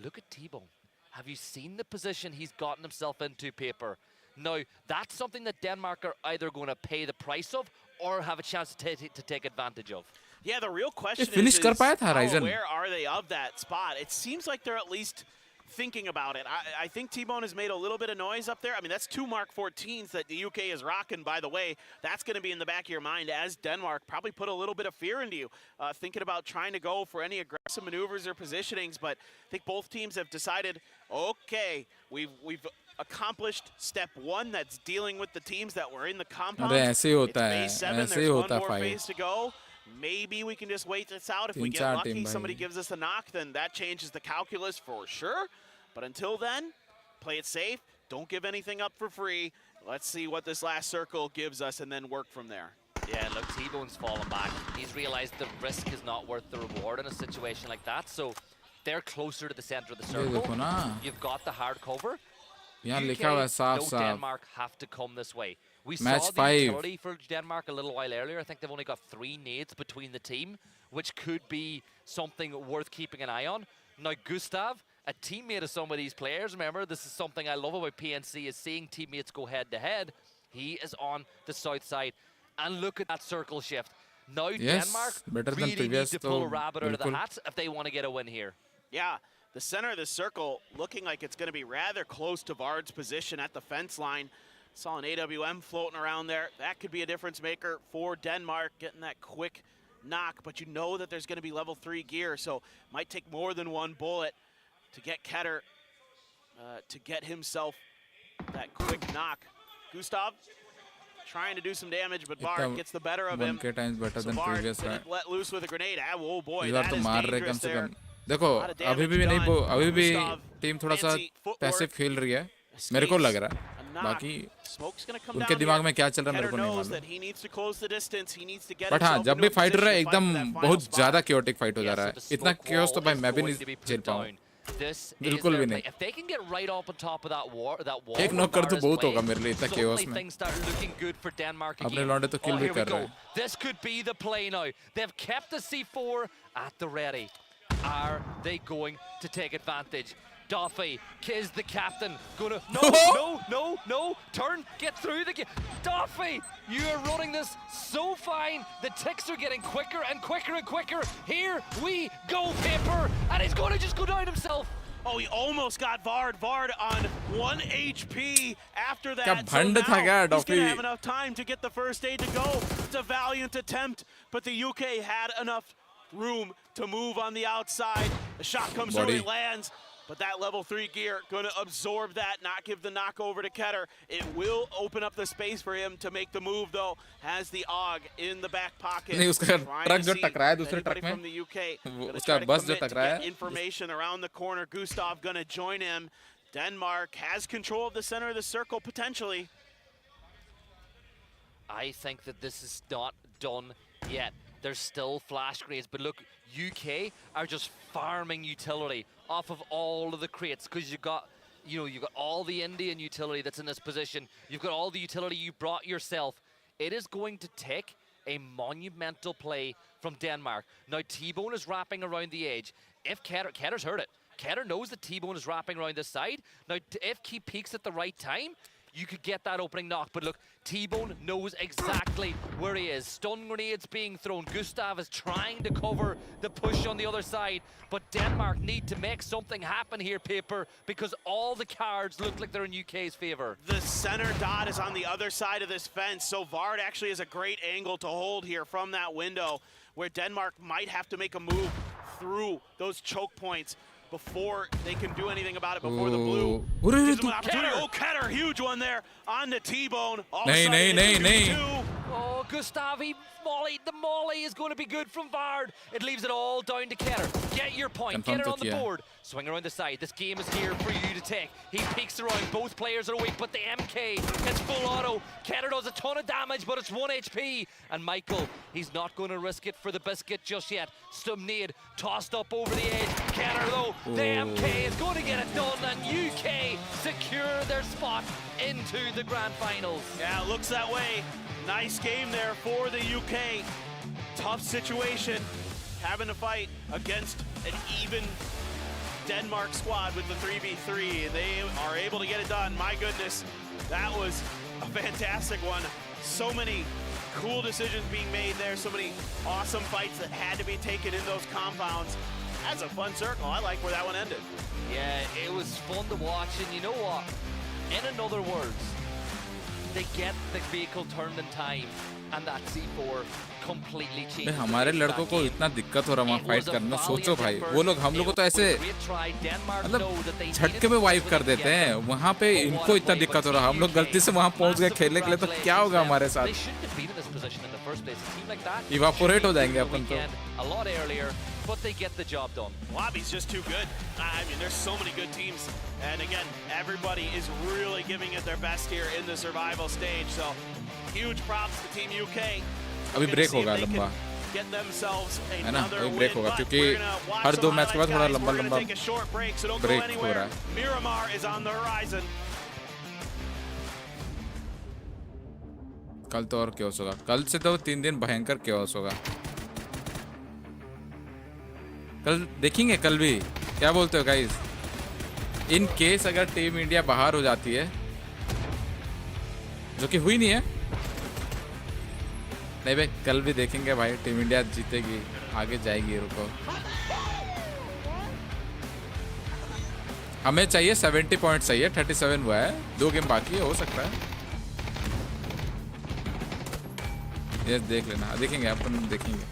look at T-Bone. Have you seen the position he's gotten himself into, Paper? Now, that's something that Denmark are either going to pay the price of or have a chance to take advantage of.
Yeah, the real question is how aware are they of that spot? It seems like they're at least thinking about it. I think T-Bone has made a little bit of noise up there. I mean, that's 2 Mark 14s that the UK is rocking, by the way. That's going to be in the back of your mind as Denmark probably put a little bit of fear into you, thinking about trying to go for any aggressive maneuvers or positionings. But I think both teams have decided, okay, we've accomplished step 1. That's dealing with the teams that were in the compound. It's phase 7. There's 1 more phase to go. Maybe we can just wait this out. If we get lucky, somebody gives us a knock, then that changes the calculus for sure. But until then, play it safe. Don't give anything up for free. Let's see what this last circle gives us and then work from there.
Yeah, look, T-Bone's fallen back. He's realized the risk is not worth the reward in a situation like that. So they're closer to the center of the circle. You've got the hard cover. UK, no Denmark have to come this way. We saw the utility for Denmark a little while earlier. I think they've only got 3 nades between the team, which could be something worth keeping an eye on. Now, Gustav, a teammate of some of these players, remember, this is something I love about PNC, is seeing teammates go head-to-head. He is on the south side. And look at that circle shift. Now
Yes,
Denmark
better than
really need
previous,
to pull a
तो
rabbit out of the
बिल्कुल.
hat if they want to get a win here.
Yeah, the center of the circle looking like it's going to be rather close to Vard's position at the fence line. Saw an AWM floating around there. That could be a difference maker for Denmark, getting that quick knock, but you know that there's going to be level 3 gear, so might take more than one bullet to get Ketter to get himself that quick knock. Gustav trying to do some damage, but Vard gets the better of him.
1k times better
So
than
Vard
previous
didn't let loose with a grenade. Oh boy,
इस बार
that
तो
is
मार रहे कम
dangerous
से
there.
कम. देखो अभी भी नहीं, अभी भी टीम थोड़ा सा पैसिव खेल रही है, मेरे को लग रहा है. बाकी उनके दिमाग में क्या चल रहा है मेरे को नहीं मालूम. बट हाँ, जब भी फाइट हो रहा है एकदम बहुत ज्यादा क्योटिक फाइट हो जा रहा है. इतना क्योस तो भाई मैं भी नहीं झेल पाऊँ. बिल्कुल भी नहीं. एक नॉक कर तो बहुत होगा मेरे लिए इतना क्योस में. अपने लौंडे तो किल भी कर रहे हैं.
This could be the play now. They've kept the C4 at the ready. Are they going to take advantage? Duffy is the captain. Gonna no. Turn, get through the Duffy, you are running this so fine. The ticks are getting quicker and quicker and quicker. Here we go, Paper, and he's gonna just go down himself.
Oh, he almost got Vard. Vard on 1 HP after that.
क्या
So
भंड
now
था क्या
he's
Duffy?
gonna have enough time to get the first aid to go. It's a valiant attempt, but the UK had enough room to move on the outside. The shot comes through, it lands. But that level 3 gear going to absorb that, not give the knock over to Ketter. It will open up the space for him to make the move, though. Has the AUG in the back pocket.
नहीं, उसका truck जो टकराया दूसरे truck में,
from the UK,
उसका बस जो टकराया,
information around the corner. Gustav going to join him. Denmark has control of the center of the circle potentially.
I think that this is not done yet. There's still flash grenades, but look, UK are just farming utility off of all of the crates because you've got all the Indian utility that's in this position. You've got all the utility you brought yourself. It is going to take a monumental play from Denmark. Now T-Bone is wrapping around the edge. If Ketter's heard it. Ketter knows that T-Bone is wrapping around this side. Now if he peeks at the right time, you could get that opening knock, but look, T-Bone knows exactly where he is. Stun grenades being thrown. Gustav is trying to cover the push on the other side, but Denmark need to make something happen here, Paper, because all the cards look like they're in UK's favor.
The center dot is on the other side of this fence, so Vard actually has a great angle to hold here from that window, where Denmark might have to make a move through those choke points before they can do anything about it, before the blue gives them an opportunity. Oh, Ketter, huge one there on the T-Bone.
नहीं.
Oh, Gustav, the molly is going to be good from Vard. It leaves it all down to Ketter. Get your point, get it on the board. Swing around the side. This game is here for you to take. He peeks around. Both players are awake, but the MK gets full auto. Ketter does a ton of damage, but it's 1 HP. And Michael, he's not going to risk it for the biscuit just yet. Stumnade tossed up over the edge. Ketter, though, the MK is going to get it done, and UK secure their spot into the grand finals.
Yeah, it looks that way. Nice game there for the UK. Tough situation, having to fight against an even Denmark squad with the 3v3, and they are able to get it done. My goodness, that was a fantastic one. So many cool decisions being made there, so many awesome fights that had to be taken in those compounds. That's a fun circle. I like where that one ended.
Yeah, it was fun to watch, and you know what? In other words, they get the vehicle turned in time, and that C4 completely changed.
हमारे लड़कों को इतना दिक्कत हो रहा है वहाँ fight करने में. सोचो भाई, वो लोग हम लोग को तो ऐसे मतलब झटके में वाइप कर देते हैं. वहाँ पे इनको इतना दिक्कत हो रहा है. हम लोग गलती से वहाँ पहुँच गए खेलने के लिए, तो क्या होगा हमारे साथ? इवापोरेट हो जाएंगे अपन तो.
A lot earlier, but they get the job done.
Lobby's just too good. I mean, there's so many good teams. And again, everybody is really giving it their best here in the survival stage. So, huge props to Team UK.
अभी break होगा लंबा, है ना? अभी break होगा क्योंकि हर 2 match के बाद थोड़ा लंबा ब्रेक हो रहा है.
Miramar is on the horizon.
कल तो और क्योस होगा. कल से तो 3 दिन भयंकर क्योस होगा. कल देखेंगे. कल भी क्या बोलते हो गाइस? इन केस अगर टीम इंडिया बाहर हो जाती है, जो कि हुई नहीं है, नहीं भाई कल भी देखेंगे भाई, टीम इंडिया जीतेगी, आगे जाएगी। रुको, हमें चाहिए 70 पॉइंट चाहिए, 37 हुआ है, 2 गेम बाकी है, हो सकता है। ये देख लेना, देखेंगे अपन, देखेंगे।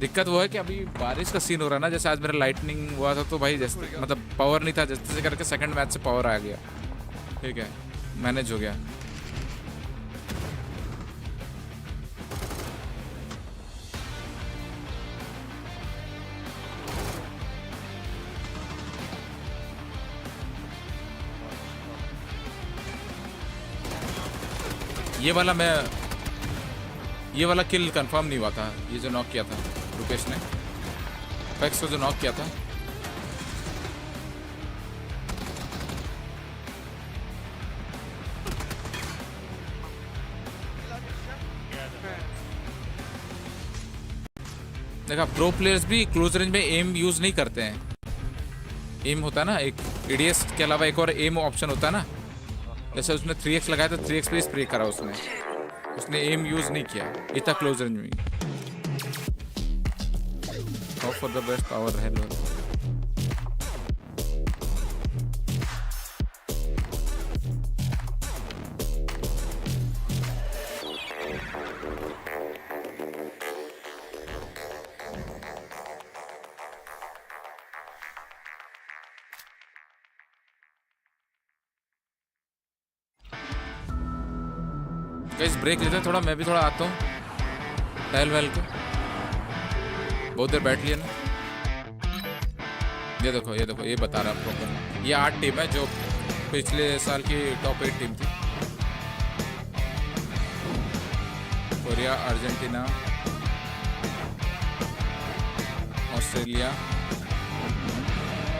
दिक्कत वो है कि अभी बारिश का सीन हो रहा है ना, जैसे आज मेरा लाइटनिंग हुआ था तो भाई जैसे मतलब पावर नहीं था, जैसे करके सेकंड मैच से पावर आ गया। ठीक है, मैनेज हो गया। ये वाला किल कंफर्म नहीं हुआ था, ये जो नॉक किया था रुपेश ने, पैक्स को जो नॉक किया था। देखा, प्रो प्लेयर्स भी क्लोज रेंज में एम यूज नहीं करते हैं। एम होता है ना, एक एडीएस के अलावा एक और एम ऑप्शन होता है ना, जैसे उसने 3x लगाया तो 3x पे स्प्रे करा उसने एम यूज नहीं किया, इतना क्लोज रेंज में। Hope for the best, power रहे लो। गाइस ब्रेक लेते हैं थोड़ा, मैं भी थोड़ा आता हूँ टहल वहल के, बहुत देर बैठ लिया ना। ये देखो ये बता रहा प्रॉपर, ये 8 टीम है जो पिछले साल की टॉप 8 टीम थी। कोरिया, अर्जेंटीना, ऑस्ट्रेलिया,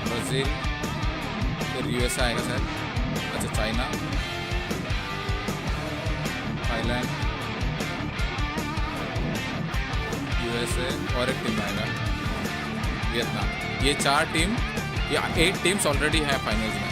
ब्राज़ील, फिर यूएसए आएगा शायद, अच्छा चाइना, थाईलैंड, यूएसए और एक टीम आएगा वियतनाम। ये 4 टीम या 8 टीम्स ऑलरेडी हैं फाइनल्स में।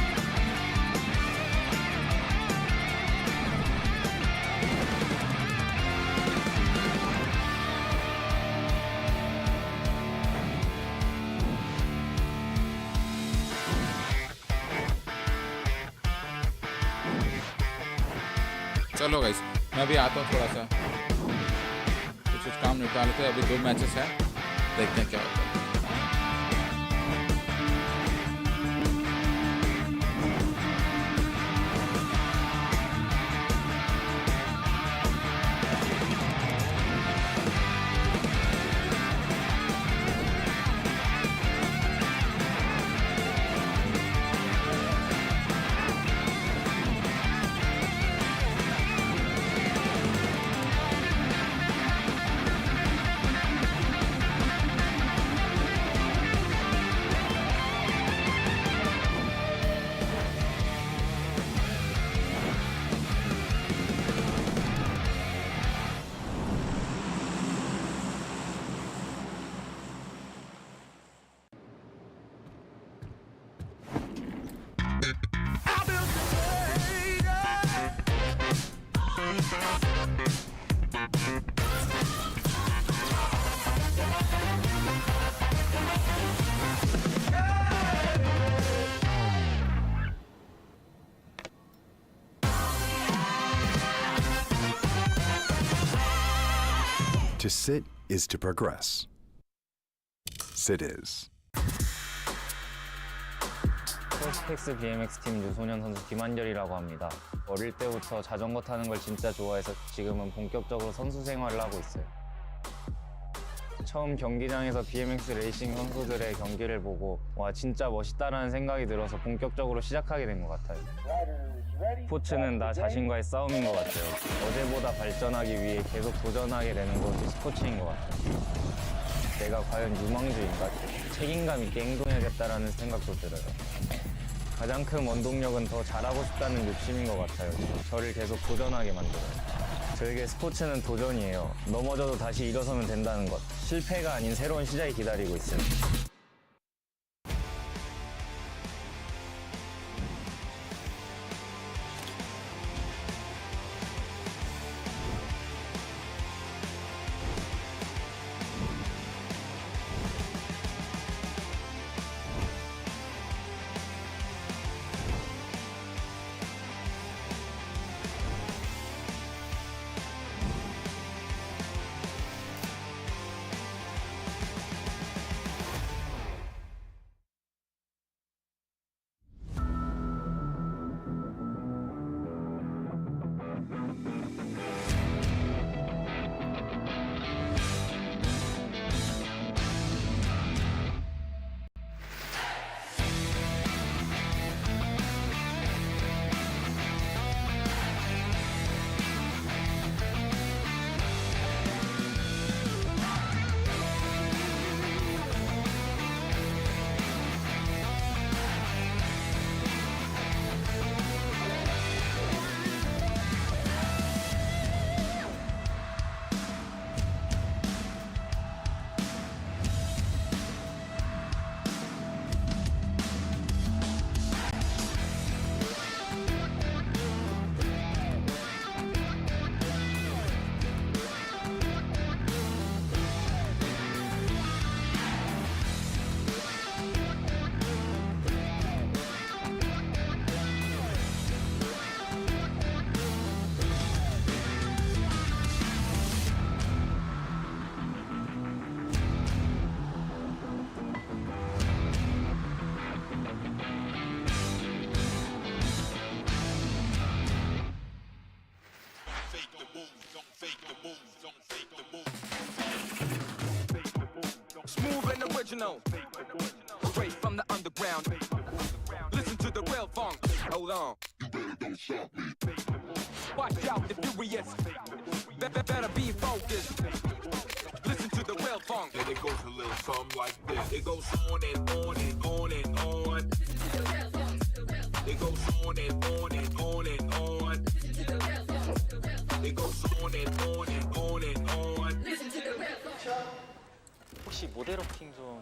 चलो गाइस, मैं भी आता हूँ, थोड़ा सा कुछ काम निकाल के। अभी 2 मैचेस हैं, देखते हैं क्या होता है।
To sit is to progress. Sit is.
스펙스 BMX 팀 유소년 선수 김한결이라고 합니다. 어릴 때부터 자전거 타는 걸 진짜 좋아해서 지금은 본격적으로 선수 생활을 하고 있어요. 처음 경기장에서 BMX 레이싱 선수들의 경기를 보고 와 진짜 멋있다라는 생각이 들어서 본격적으로 시작하게 된 것 같아요. 스포츠는 나 자신과의 싸움인 것 같아요. 어제보다 발전하기 위해 계속 도전하게 되는 것이 스포츠인 것 같아요. 내가 과연 유망주인가? 책임감 있게 행동해야겠다라는 생각도 들어요. 가장 큰 원동력은 더 잘하고 싶다는 욕심인 것 같아요. 저를 계속 도전하게 만들어요. 저에게 스포츠는 도전이에요. 넘어져도 다시 일어서면 된다는 것. 실패가 아닌 새로운 시작이 기다리고 있어요.
original. Straight from the underground. Listen to the real funk. Hold on. You better don't stop me. Watch out, the furious. Better be focused. Listen to the real funk.
Then it goes a little something like this. It goes on and on and on and on. It goes on and on and on and on. It goes on and on and on and on.
혹시 모델업팅 좀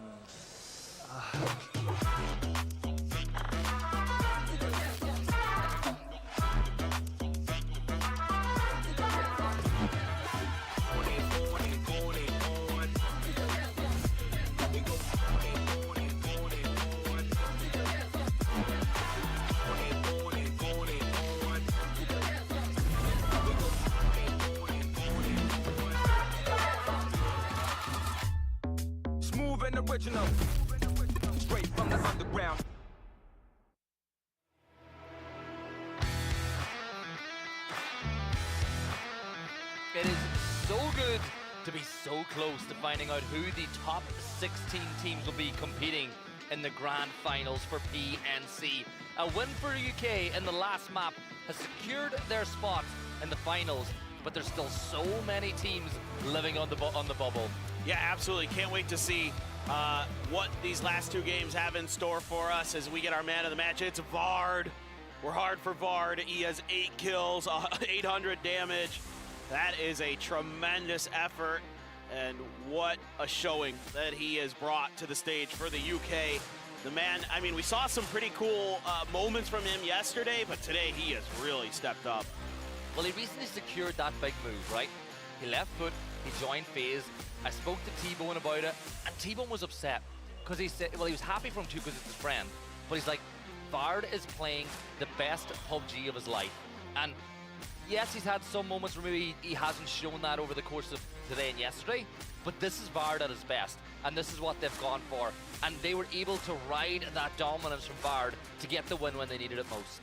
smooth and original. Straight from the underground.
It is so good to be so close to finding out who the top 16 teams will be competing in the grand finals for PNC. A win for UK in the last map has secured their spot in the finals, but there's still so many teams living on the bubble.
Yeah, absolutely. Can't wait to see what these last two games have in store for us as we get our man of the match. It's Vard. We're hard for Vard. He has 8 kills, 800 damage. That is a tremendous effort, and what a showing that he has brought to the stage for the UK. The man, I mean, we saw some pretty cool moments from him yesterday, but today he has really stepped up.
Well, he recently secured that big move, right? He left foot, he joined FaZe. I spoke to T-Bone about it, and T-Bone was upset because he said, well, he was happy for him too because it's his friend, but he's like, Vard is playing the best PUBG of his life. And yes, he's had some moments where maybe he hasn't shown that over the course of today and yesterday, but this is Vard at his best, and this is what they've gone for. And they were able to ride that dominance from Vard to get the win when they needed it most.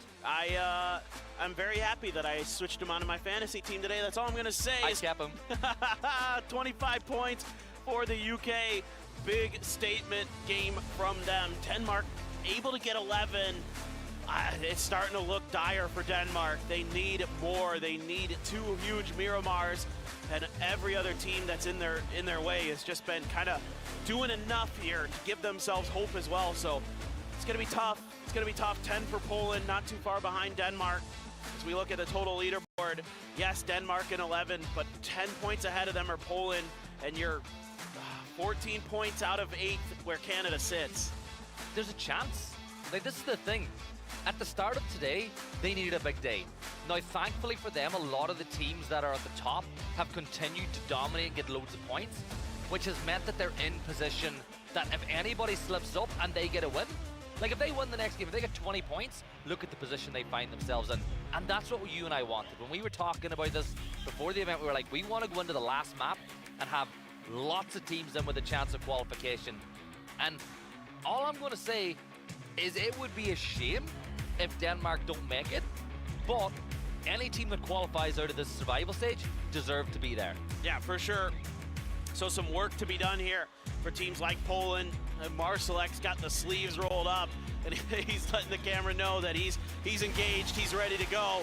I'm very happy that I switched him onto my fantasy team today. That's all I'm going to say.
I kept him.
25 points for the UK. Big statement game from them. Denmark able to get 11. It's starting to look dire for Denmark. They need more. They need 2 huge Miramars, and every other team that's in their way has just been kind of doing enough here to give themselves hope as well. So it's going to be tough. It's going to be tough. 10 for Poland, not too far behind Denmark. As we look at the total leaderboard, yes, Denmark in 11, but 10 points ahead of them are Poland, and you're 14 points out of 8th where Canada sits.
There's a chance. Like, this is the thing. At the start of today, they needed a big day. Now, thankfully for them, a lot of the teams that are at the top have continued to dominate and get loads of points, which has meant that they're in position that if anybody slips up and they get a win, like if they win the next game, if they get 20 points, look at the position they find themselves in. And that's what you and I wanted. When we were talking about this before the event, we were like, we want to go into the last map and have lots of teams in with a chance of qualification. And all I'm going to say is it would be a shame if Denmark don't make it, but any team that qualifies out of this survival stage deserve to be there.
Yeah, for sure. So some work to be done here for teams like Poland. And Marcelek's got the sleeves rolled up, and he's letting the camera know that he's engaged, he's ready to go.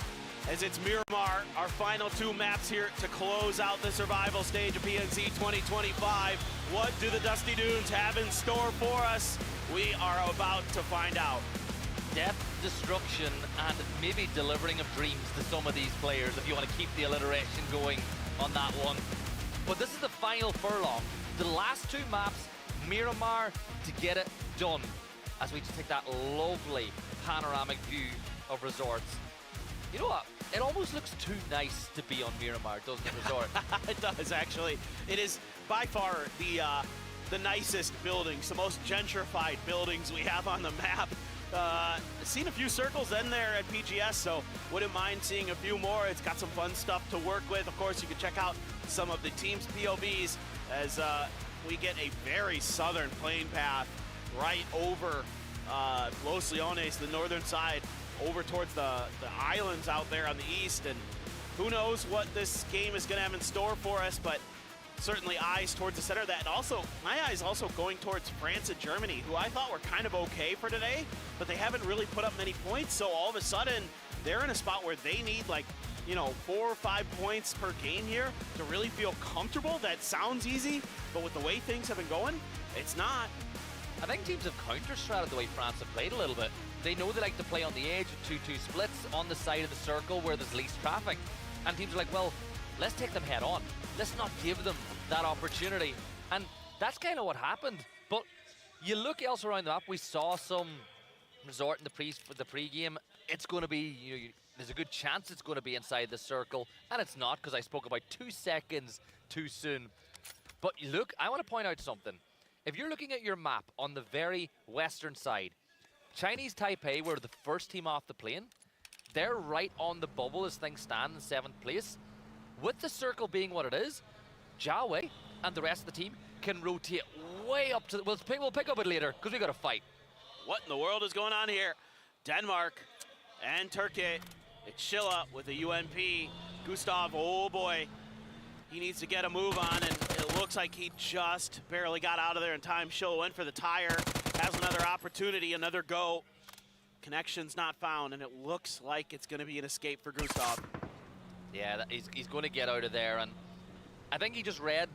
As it's Miramar, our final 2 maps here to close out the survival stage of PNC 2025. What do the Dusty Dunes have in store for us? We are about to find out.
Death, destruction, and maybe delivering of dreams to some of these players, if you want to keep the alliteration going on that one. But this is the final furlong. The last 2 maps, Miramar to get it done. As we just take that lovely panoramic view of resorts. You know what? It almost looks too nice to be on Miramar, doesn't it, resort?
It does, actually. It is by far the nicest buildings, the most gentrified buildings we have on the map. Seen a few circles in there at PGS, so wouldn't mind seeing a few more. It's got some fun stuff to work with. Of course, you can check out some of the team's POVs as we get a very southern plane path right over Los Leones, the northern side, over towards the islands out there on the east. And who knows what this game is going to have in store for us, but certainly eyes towards the center. That also, my eyes also going towards France and Germany, who I thought were kind of okay for today, but they haven't really put up many points. So all of a sudden, they're in a spot where they need like, you know, 4 or 5 points per game here to really feel comfortable. That sounds easy, but with the way things have been going, it's not.
I think teams have counter-stratted the way France have played a little bit. They know they like to play on the edge of 2-2 splits on the side of the circle where there's least traffic. And teams are like, well, let's take them head on. Let's not give them that opportunity. And that's kind of what happened. But you look else around the map, we saw some resort in the pre-game. It's going to be, there's a good chance it's going to be inside the circle. And it's not, because I spoke about 2 seconds too soon. But look, I want to point out something. If you're looking at your map on the very western side, Chinese Taipei were the first team off the plane. They're right on the bubble as things stand in 7th place. With the circle being what it is, Jia Wei and the rest of the team can rotate way up to the... We'll pick up it later, because we got to fight.
What in the world is going on here? Denmark and Turkey. It's Schilla with a UMP. Gustav, oh boy. He needs to get a move on, and it looks like he just barely got out of there in time. Schilla went for the tire. Has another opportunity, another go. Connection's not found, and it looks like it's going to be an escape for Gustav.
Yeah, he's going to get out of there, and I think he just read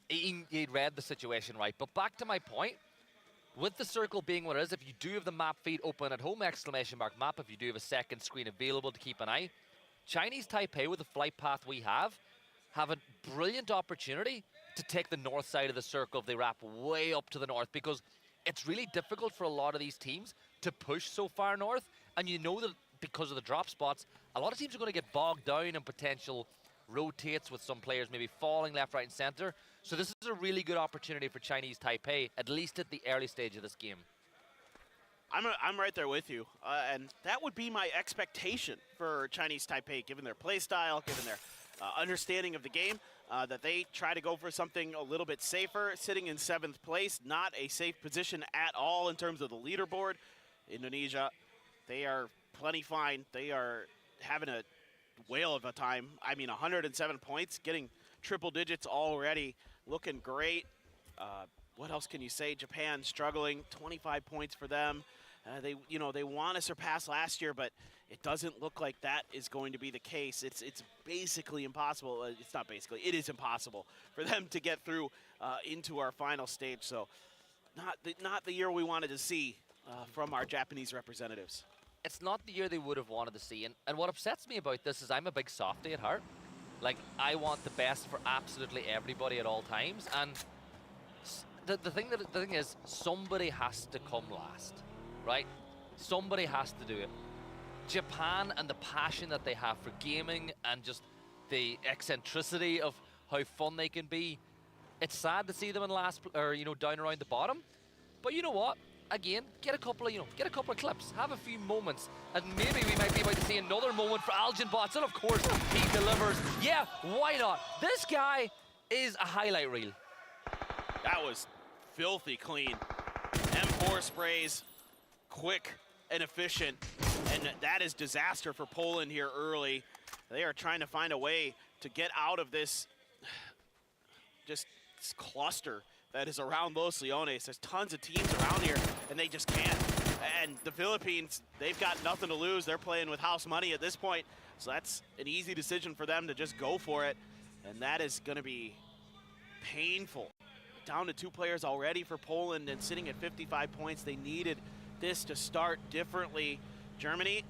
the situation right. But back to my point, with the circle being what it is, if you do have the map feed open at home, !map, if you do have a second screen available to keep an eye, Chinese Taipei, with the flight path we have a brilliant opportunity to take the north side of the circle if they wrap way up to the north, because it's really difficult for a lot of these teams to push so far north, and you know that because of the drop spots, a lot of teams are going to get bogged down in potential rotates with some players maybe falling left, right, and center. So this is a really good opportunity for Chinese Taipei, at least at the early stage of this game.
I'm right there with you, and that would be my expectation for Chinese Taipei, given their play style, given their understanding of the game, that they try to go for something a little bit safer. Sitting in 7th place, not a safe position at all in terms of the leaderboard. Indonesia, they are plenty fine. They are having a whale of a time. I mean, 107 points, getting triple digits already, looking great. What else can you say? Japan struggling, 25 points for them. They want to surpass last year, but it doesn't look like that is going to be the case. It's basically impossible. It's not basically. It is impossible for them to get through into our final stage. So, not the year we wanted to see from our Japanese representatives.
It's not the year they would have wanted to see, and what upsets me about this is I'm a big softie at heart. Like, I want the best for absolutely everybody at all times, and the thing is, somebody has to come last, right? Somebody has to do it. Japan and the passion that they have for gaming and just the eccentricity of how fun they can be. It's sad to see them in last, or down around the bottom. But you know what? Again, get a couple of clips, have a few moments, and maybe we might be about to see another moment for Algenbots, and of course he delivers. Yeah, why not? This guy is a highlight reel.
That was filthy clean. M4 sprays, quick and efficient, and that is disaster for Poland here early. They are trying to find a way to get out of this cluster that is around Los Leones. There's tons of teams around here, and they just can't. And the Philippines, they've got nothing to lose. They're playing with house money at this point, so that's an easy decision for them to just go for it, and that is going to be painful. Down to 2 players already for Poland, and sitting at 55 points. They needed this to start differently. Germany,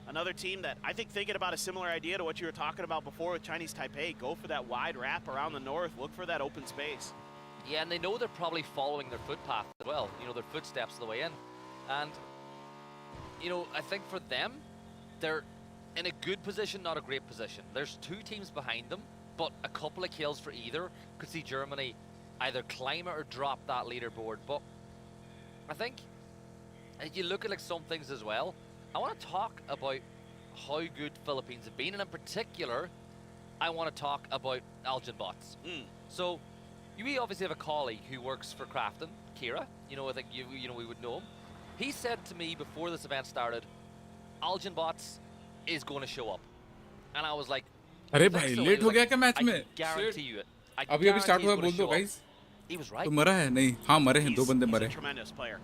another team that I think thinking about a similar idea to what you were talking about before with Chinese Taipei. Go for that wide wrap around the north. Look for that open space.
Yeah, and they know they're probably following their footpath as well, their footsteps on the way in. And, I think for them, they're in a good position, not a great position. There's 2 teams behind them, but a couple of kills for either could see Germany either climb it or drop that leaderboard. But I think if you look at some things as well, I want to talk about how good Philippines have been, and in particular, I want to talk about Algenbots. So, we obviously have a colleague who works for Crafton, Kira. I think we would know him. He said to me before this event started, Algenbots is going to show up, and I was like,
अरे भाई late हो गया क्या match में?
Guarantee you it.
अभी start हुआ बोल दो गाइस.
He was right.
तो मरा है नहीं? हाँ मरे हैं, 2 बंदे मरे.
He's a tremendous player.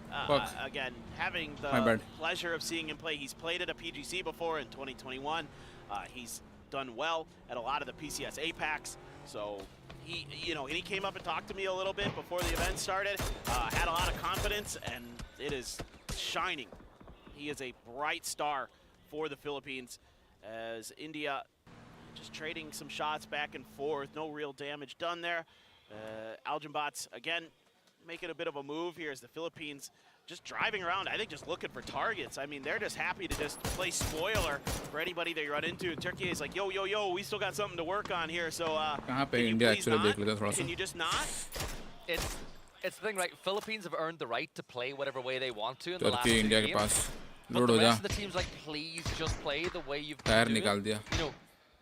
Again, having
My
the
bad.
pleasure of seeing him play. He's played at a PGC before in 2021. He's done well at a lot of the PCS APACs. So he, and he came up and talked to me a little bit before the event started. Had a lot of confidence, and it is shining. He is a bright star for the Philippines, as India just trading some shots back and forth. No real damage done there. Algenbots, again, making a bit of a move here as the Philippines just driving around, I think just looking for targets. I mean, they're just happy to just play spoiler for anybody they run into. Turkey is like, yo, we still got something to work on here, so can you just not?
It's the thing, right? Philippines have earned the right to play whatever way they want to in the last 2 games. But the rest of the team's like, please just play the way you've been doing.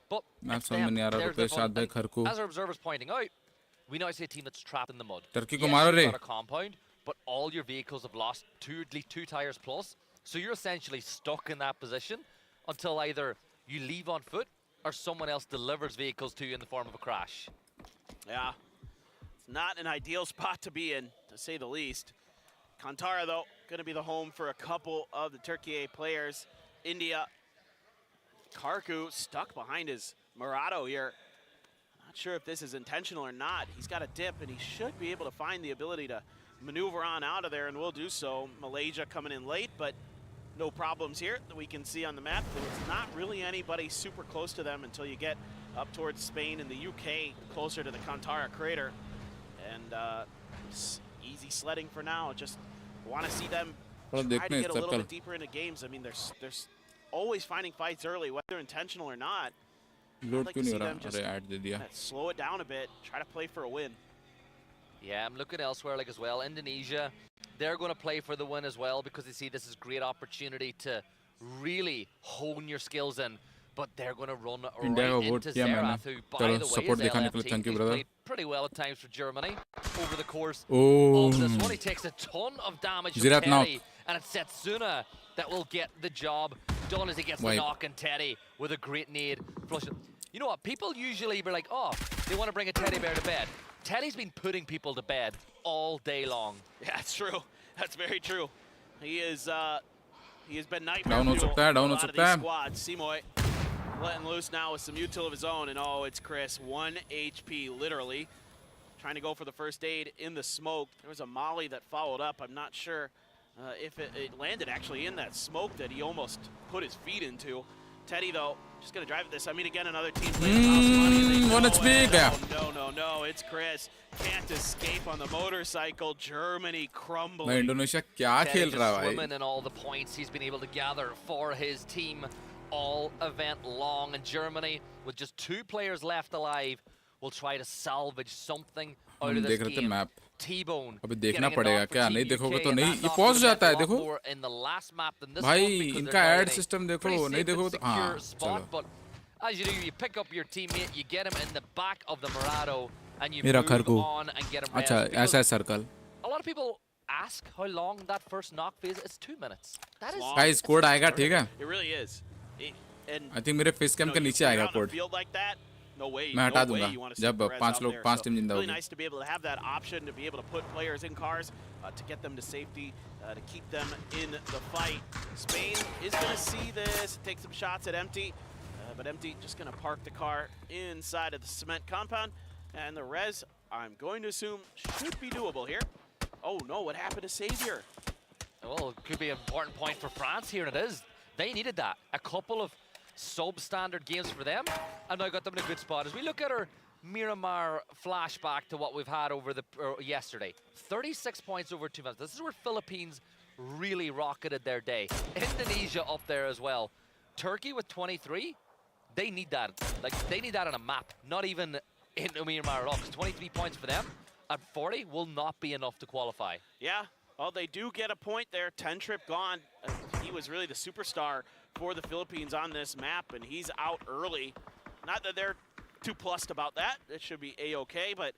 But as our observer's pointing out, we now see a team that's trapped in the mud. Yes, you've got a compound, but all your vehicles have lost at least 2 tires plus. So you're essentially stuck in that position until either you leave on foot or someone else delivers vehicles to you in the form of a crash.
Yeah, it's not an ideal spot to be in, to say the least. Kantara, though, going to be the home for a couple of the Turkey players. India, Karku stuck behind his Murado here. Not sure if this is intentional or not. He's got a dip, and he should be able to find the ability to maneuver on out of there, and will do so. Malaysia coming in late, but no problems here that we can see on the map. There's not really anybody super close to them until you get up towards Spain and the UK, closer to the Kantara crater. And easy sledding for now. Just want to see them try to get a little bit deeper into games. I mean, there's always finding fights early, whether intentional or not. I'd like to see them just slow it down a bit, try to play for a win.
Yeah, I'm looking elsewhere as well. Indonesia, they're going to play for the win as well because they see this as a great opportunity to really hone your skills in. But they're going to run right into Zerath, who, by the way, is LFT. He's played pretty well at times for Germany over the course of this one. He takes a ton of damage from Teddy, and it's Setsuna that will get the job done as he gets the knock, and Teddy with a great nade. Flush it. You know what? People usually be like, oh, they want to bring a teddy bear to bed. Teddy's been putting people to bed all day long.
Yeah, that's true. That's very true. He has been nightmare fuel for a lot of these squads. Simoy letting loose now with some util of his own, and oh, it's Chris. 1 HP, literally. Trying to go for the first aid in the smoke. There was a molly that followed up. I'm not sure if it landed actually in that smoke that he almost put his feet into. Teddy, though, just going to drive this. I mean, again, another team playing
one HP.
No, it's Chris. Can't escape on the motorcycle. Germany crumbling.
Indonesia kya khel raha hai?
Swimming in all the points he's been able to gather for his team all event long. And Germany, with just 2 players left alive, will try to salvage something out of this game. T-Bone.
अभी देखना पड़ेगा क्या? नहीं देखोगे तो नहीं. ये pause जाता है, देखो. भाई इनका एड सिस्टम देखो. नहीं देखो तो हाँ. चलो.
As you do, you pick up your teammate, you get him in the back of the Murado, and you move on and get him.
अच्छा, ऐसा है circle.
A lot of people ask how long that first knock phase is. It's 2 minutes. That is.
Guys, code आएगा, ठीक है?
It really is.
I think मेरे face cam के नीचे आएगा code.
No way.
मैं हटा दूंगा जब 5 टीम जिंदा होगी.
Really nice to be able to have that option, to be able to put players in cars, to get them to safety, to keep them in the fight. Spain is going to see this, take some shots at Empty, but Empty just going to park the car inside of the cement compound, and the res, I'm going to assume, should be doable here. Oh no, what happened to Savior?
Well, it could be an important point for France here, and it is. They needed that. A couple of substandard games for them, and now got them in a good spot. As we look at our Miramar flashback to what we've had over the yesterday, 36 points over 2 minutes. This is where Philippines really rocketed their day. Indonesia up there as well. Turkey with 23, they need that. Like, they need that on a map, not even in Miramar at all, because 23 points for them at 40 will not be enough to qualify.
Yeah, well, they do get a point there. 10 Trip gone. He was really the superstar for the Philippines on this map, and he's out early. Not that they're too plussed about that. It should be A-okay, but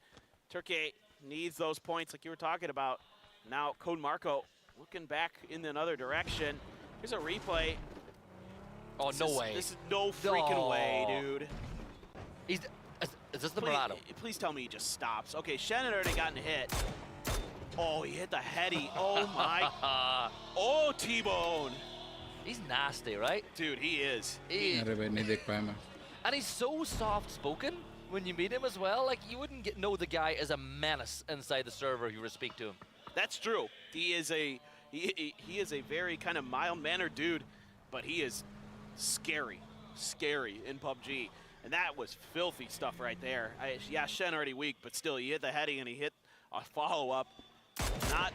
Turkey needs those points like you were talking about. Now, Code Marco looking back in another direction. Here's a replay.
Oh, no way.
This is no freaking way, dude.
Is this the Murado?
Please tell me he just stops. Okay, Shen had already gotten hit. Oh, he hit the heady. Oh, my. Oh, T-Bone.
He's nasty, right?
Dude, he is.
And he's so soft-spoken when you meet him as well. Like, you wouldn't know the guy as a menace inside the server if you were to speak to him.
That's true. He is a very kind of mild-mannered dude, but he is scary in PUBG. And that was filthy stuff right there. Yeah, Shen already weak, but still, he hit the heading and he hit a follow-up. Not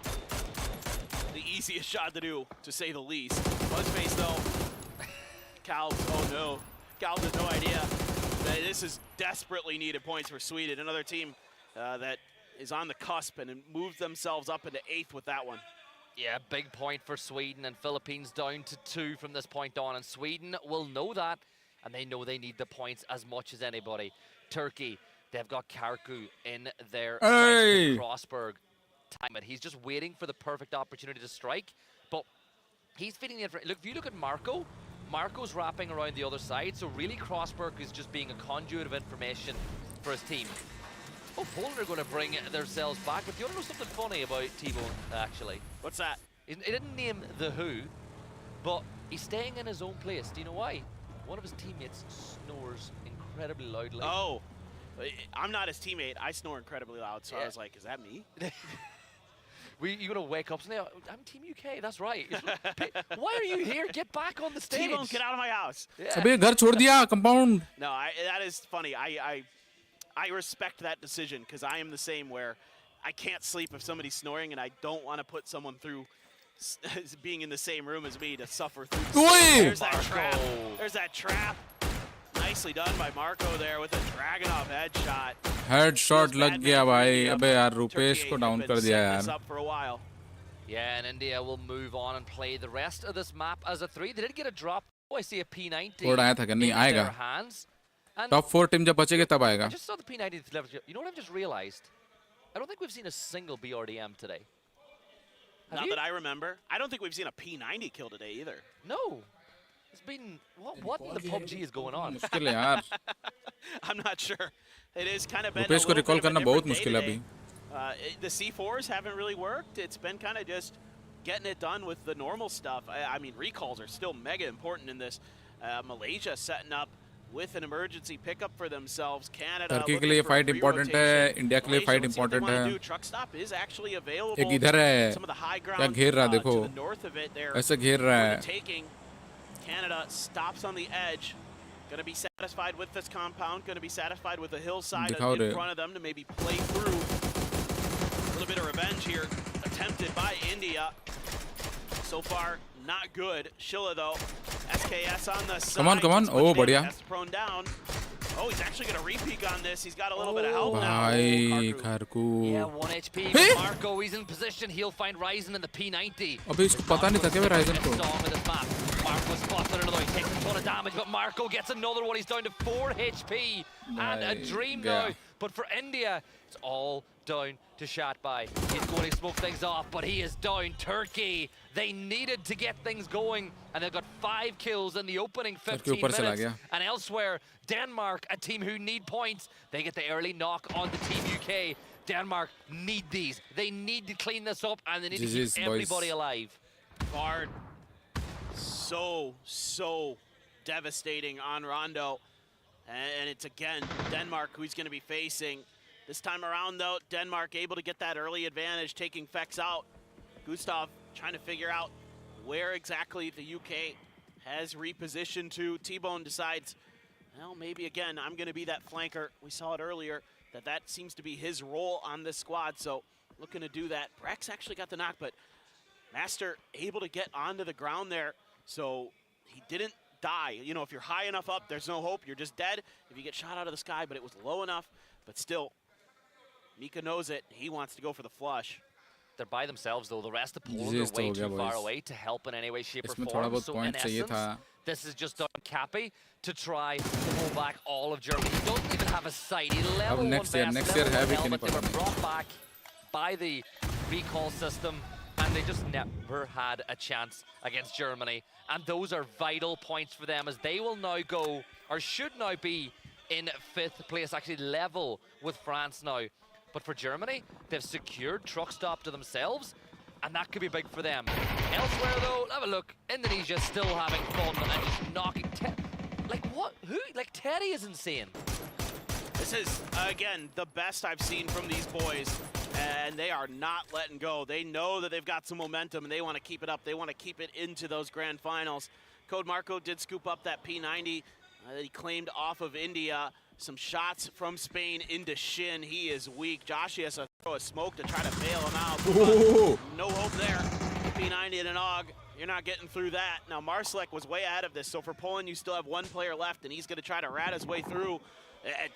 the easiest shot to do, to say the least. Buzzface, though. Cal, oh no. Cal has no idea that this is desperately needed points for Sweden. Another team that is on the cusp and moved themselves up into 8th with that one.
Yeah, big point for Sweden, and Philippines down to 2 from this point on. And Sweden will know that, and they know they need the points as much as anybody. Turkey, they've got Karku in their Crossberg. Time it. He's just waiting for the perfect opportunity to strike, but he's feeding the look. If you look at Marco, Marco's wrapping around the other side, so really Crossberg is just being a conduit of information for his team. Oh, Poland are going to bring themselves back. But do you want to know something funny about T-Bone, actually?
What's that?
He didn't name the who, but he's staying in his own place. Do you know why? One of his teammates snores incredibly loudly.
Oh, I'm not his teammate. I snore incredibly loud, so I was like, is that me?
You're going to wake up and say, I'm Team UK, that's right. Why are you here? Get back on the stage.
T-Bone, get out of my house.
Yeah.
Compound.
No, that is funny. I respect that decision, because I am the same, where I can't sleep if somebody's snoring, and I don't want to put someone through being in the same room as me to suffer through. There's that trap. There's that trap. Nicely done by Marco there with a Dragunov headshot.
Headshot लग गया भाई. अबे यार रुपेश को down कर दिया यार.
Yeah, and India will move on and play the rest of this map as a 3. They did get a drop. Oh, I see a P90 in their hands.
Top 4 team जब बचेगी तब आएगा.
I just saw the P90 level. You know what I've just realized? I don't think we've seen a single BRDM today.
Not that I remember. I don't think we've seen a P90 kill today either.
No. It's been what in the PUBG is going on?
मुश्किल है यार.
I'm not sure. It is kind of been
Rupesh को recall करना बहुत मुश्किल है अभी.
The C4s haven't really worked. It's been kind of just getting it done with the normal stuff. I mean, recalls are still mega important in this. Malaysia setting up with an emergency pickup for themselves. Canada
Turkey के लिए fight important है. India के लिए fight important है.
Truck stop is actually available.
एक इधर है.
Some of the high
क्या
ground
घेर रहा देखो.
to the north of it there.
ऐसे घेर रहा है.
Taking Canada stops on the edge. Going to be satisfied with this compound. Going to be satisfied with the hillside in front of them to maybe play through. A little bit of revenge here attempted by India. So far, not good. Shilla though. SKS on the side.
Come on. Oh, बढ़िया.
That's prone down. Oh, he's actually going to re-peek on this. He's got a little bit of help now.
भाई Karku.
Yeah, 1 HP. Marco, he's in position. He'll find Ryzen in the P90.
अबे इसको पता नहीं था क्या Ryzen को.
Marco spots another one. He takes a ton of damage, but Marco gets another one. He's down to 4 HP. And a dream now. But for India, it's all down to Shatbai. He's going to smoke things off, but he is down. Turkey, they needed to get things going, and they've got 5 kills in the opening 15 minutes. And elsewhere, Denmark, a team who need points, they get the early knock on the Team UK. Denmark need these. They need to clean this up, and they need to keep everybody alive.
Bard, so devastating on Rondo. And it's again Denmark who's going to be facing. This time around though, Denmark able to get that early advantage, taking Fex out. Gustav trying to figure out where exactly the UK has repositioned to. T-Bone decides, well, maybe again, I'm going to be that flanker. We saw it earlier, that seems to be his role on this squad. So looking to do that. Brex actually got the knock, but Master able to get onto the ground there. So he didn't die. You know, if you're high enough up, there's no hope. You're just dead if you get shot out of the sky, but it was low enough. But still, Mika knows it. He wants to go for the flush.
They're by themselves, though. The rest of Poland are way too far away to help in any way, shape, or form. So in essence, this is just done Cappy to try to hold back all of Germany. He doesn't even have a sight. He level
next year
helmet. They were brought back by the recall system, and they just never had a chance against Germany. And those are vital points for them, as they will now go, or should now be, in 5th place, actually level with France now. But for Germany, they've secured truck stop to themselves, and that could be big for them. Elsewhere, though, have a look. Indonesia still having fun and just knocking. Like what? Who? Like Teddy is insane.
This is again the best I've seen from these boys, and they are not letting go. They know that they've got some momentum, and they want to keep it up. They want to keep it into those grand finals. Code Marco did scoop up that P90 that he claimed off of India. Some shots from Spain into Shin. He is weak. Joshi has to throw a smoke to try to bail him out. No hope there. P90 and an AUG. You're not getting through that. Now, Marsalek was way ahead of this, so for Poland, you still have one player left, and he's going to try to rat his way through.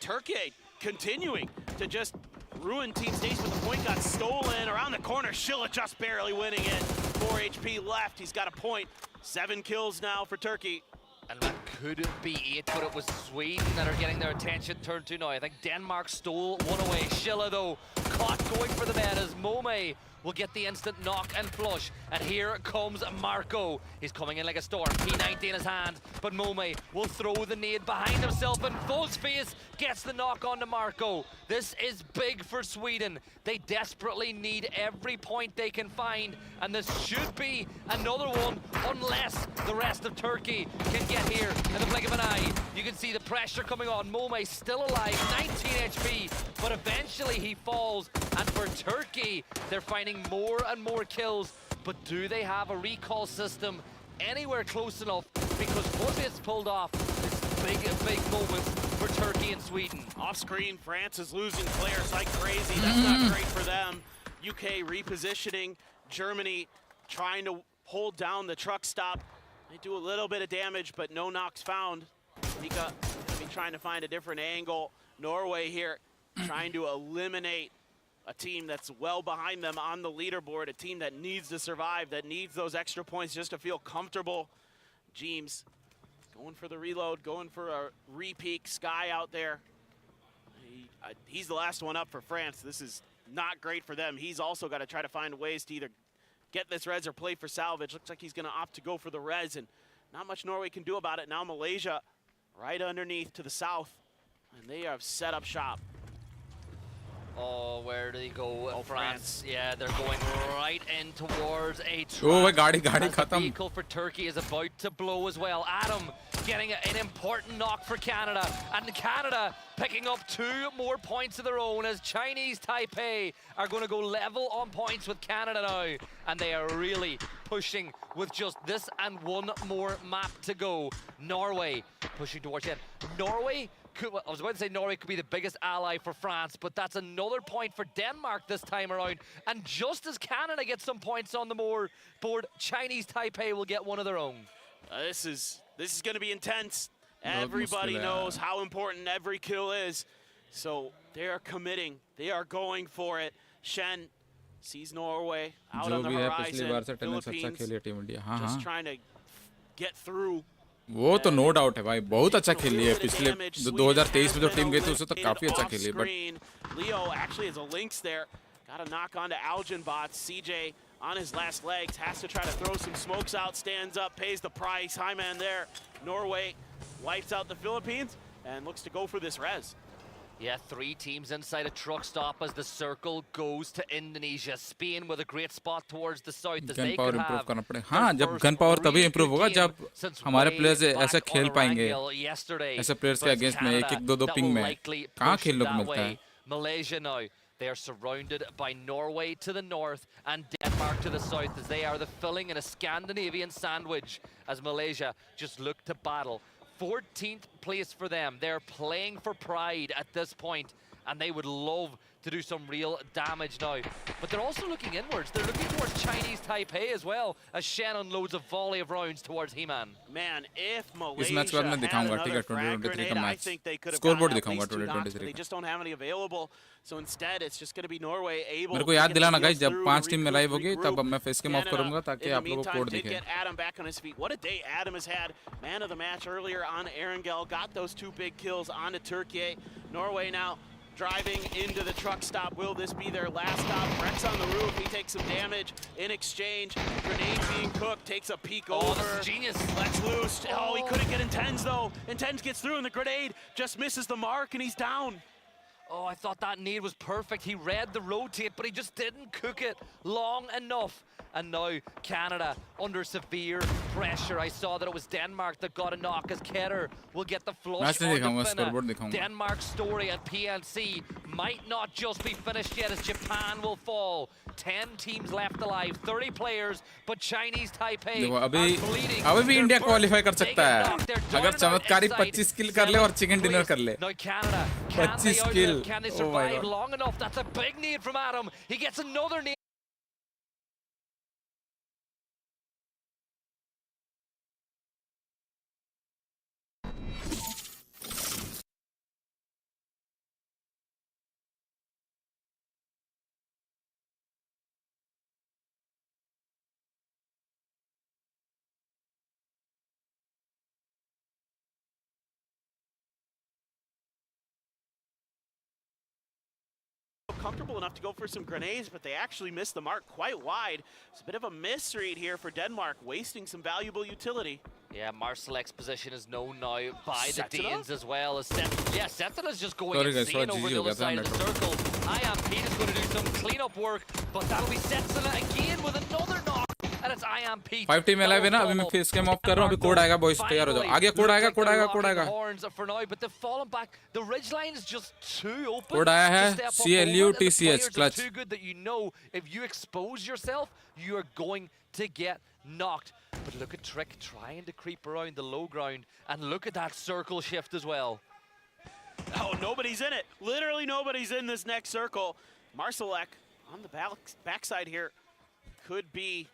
Turkey continuing to just ruin Team States, but the point got stolen. Around the corner, Schilla just barely winning it. 4 HP left. He's got a point. 7 kills now for Turkey.
And that could be 8, but it was Sweden that are getting their attention turned to now. I think Denmark stole one away. Schilla, though, caught going for the man as Mome will get the instant knock and flush. And here comes Marco. He's coming in like a storm. P90 in his hand, but Mome will throw the nade behind himself, and Fullspace gets the knock onto Marco. This is big for Sweden. They desperately need every point they can find, and this should be another one unless the rest of Turkey can get here in the blink of an eye. You can see the pressure coming on. Mome still alive, 19 HP, but eventually he falls. And for Turkey, they're finding more and more kills, but do they have a recall system anywhere close enough? Because what it's pulled off is big moments for Turkey and Sweden.
Off screen, France is losing players like crazy. That's not great for them. UK repositioning, Germany trying to hold down the truck stop. They do a little bit of damage, but no knocks found. Mika trying to find a different angle. Norway here trying to eliminate a team that's well behind them on the leaderboard, a team that needs to survive, that needs those extra points just to feel comfortable. James going for the reload, going for a re-peek. Sky out there. He's the last one up for France. This is not great for them. He's also got to try to find ways to either get this res or play for salvage. Looks like he's going to opt to go for the res, and not much Norway can do about it. Now Malaysia right underneath to the south, and they have set up shop.
Oh, where do they go?
Oh, France.
Yeah, they're going right in towards a vehicle for Turkey is about to blow as well. Adam getting an important knock for Canada, and Canada picking up 2 more points of their own as Chinese Taipei are going to go level on points with Canada now, and they are really pushing with just this and one more map to go. Norway pushing towards it. Norway I was about to say Norway could be the biggest ally for France, but that's another point for Denmark this time around. And just as Canada gets some points on the board, Chinese Taipei will get one of their own.
This is going to be intense. Everybody knows how important every kill is. So they are committing. They are going for it. Shen sees Norway out on the horizon. Philippines just trying to get through.
वो तो no doubt है भाई, बहुत अच्छा खेल रही है। पिछले 2023 में जो टीम गई थी उससे तो काफी अच्छा खेल रही है।
But Leo actually has a Lynx there. Got a knock onto Algin bots. CJ on his last legs has to try to throw some smokes out. Stands up, pays the price. High man there. Norway wipes out the Philippines and looks to go for this res.
Yeah, 3 teams inside a truck stop as the circle goes to Indonesia. Spain with a great spot towards the south as they could have.
हाँ, जब gun power तभी improve होगा जब हमारे players ऐसे खेल पाएंगे। ऐसे प्लेयर्स के अगेंस्ट में 1-1, 2-2 पिंग में कहाँ खेल लोग मिलता है?
Malaysia now, they are surrounded by Norway to the north and Denmark to the south as they are the filling in a Scandinavian sandwich as Malaysia just look to battle. 14th place for them. They're playing for pride at this point, and they would love to do some real damage now. But they're also looking inwards. They're looking towards Chinese Taipei as well, as Shen unloads a volley of rounds towards He-Man.
Man, if Malaysia had another frag grenade, I think they could have gotten at least 2 knocks, but they just don't have any available. So instead, it's just going to be Norway able to get through,
5 team में live होगी तब मैं face के of करूंगा ताकि आप लोगों को कोड दिखे।
Get Adam back on his feet. What a day Adam has had. Man of the match earlier on Erangel. Got those 2 big kills onto Turkey. Norway now driving into the truck stop. Will this be their last stop? Rex on the roof, he takes some damage. In exchange, grenade being cooked, takes a peek over.
That's genius.
Let's loose. Oh, he couldn't get Intense though. Intense gets through and the grenade just misses the mark and he's down.
Oh, I thought that nade was perfect. He read the rotate, but he just didn't cook it long enough. And now Canada under severe pressure. I saw that it was Denmark that got a knock as Ketter will get the flush on the Finna. Denmark's story at PLC might not just be finished yet as Japan will fall. 10 teams left alive, 30 players, but Chinese Taipei are bleeding.
अभी भी India qualify कर सकता है अगर चमत्कारी 25 किल कर ले और चिकन डिनर कर ले.
Now Canada, 25 kill. Can they survive long enough? That's a big need from Adam. He gets another need.
Comfortable enough to go for some grenades, but they actually missed the mark quite wide. It's a bit of a misread here for Denmark, wasting some valuable utility.
Yeah, Marsalek's position is known now by the Danes as well. As Setina's just going insane over the other side of the circle. IMP is going to do some cleanup work, but that'll be Setina again with another knock. And it's IMP.
5 team alive है ना अभी मैं face cam of कर रहा हूँ अभी code आएगा boys तैयार हो जाओ आगे कोड आएगा
horns for now, but they've fallen back. The ridge line is just too open.
Code आया है CLUTCH clutch.
Too good that you know if you expose yourself, you are going to get knocked. But look at Trick trying to creep around the low ground, and look at that circle shift as well.
Oh, nobody's in it. Literally nobody's in this next circle. Marsalek on the backside here could be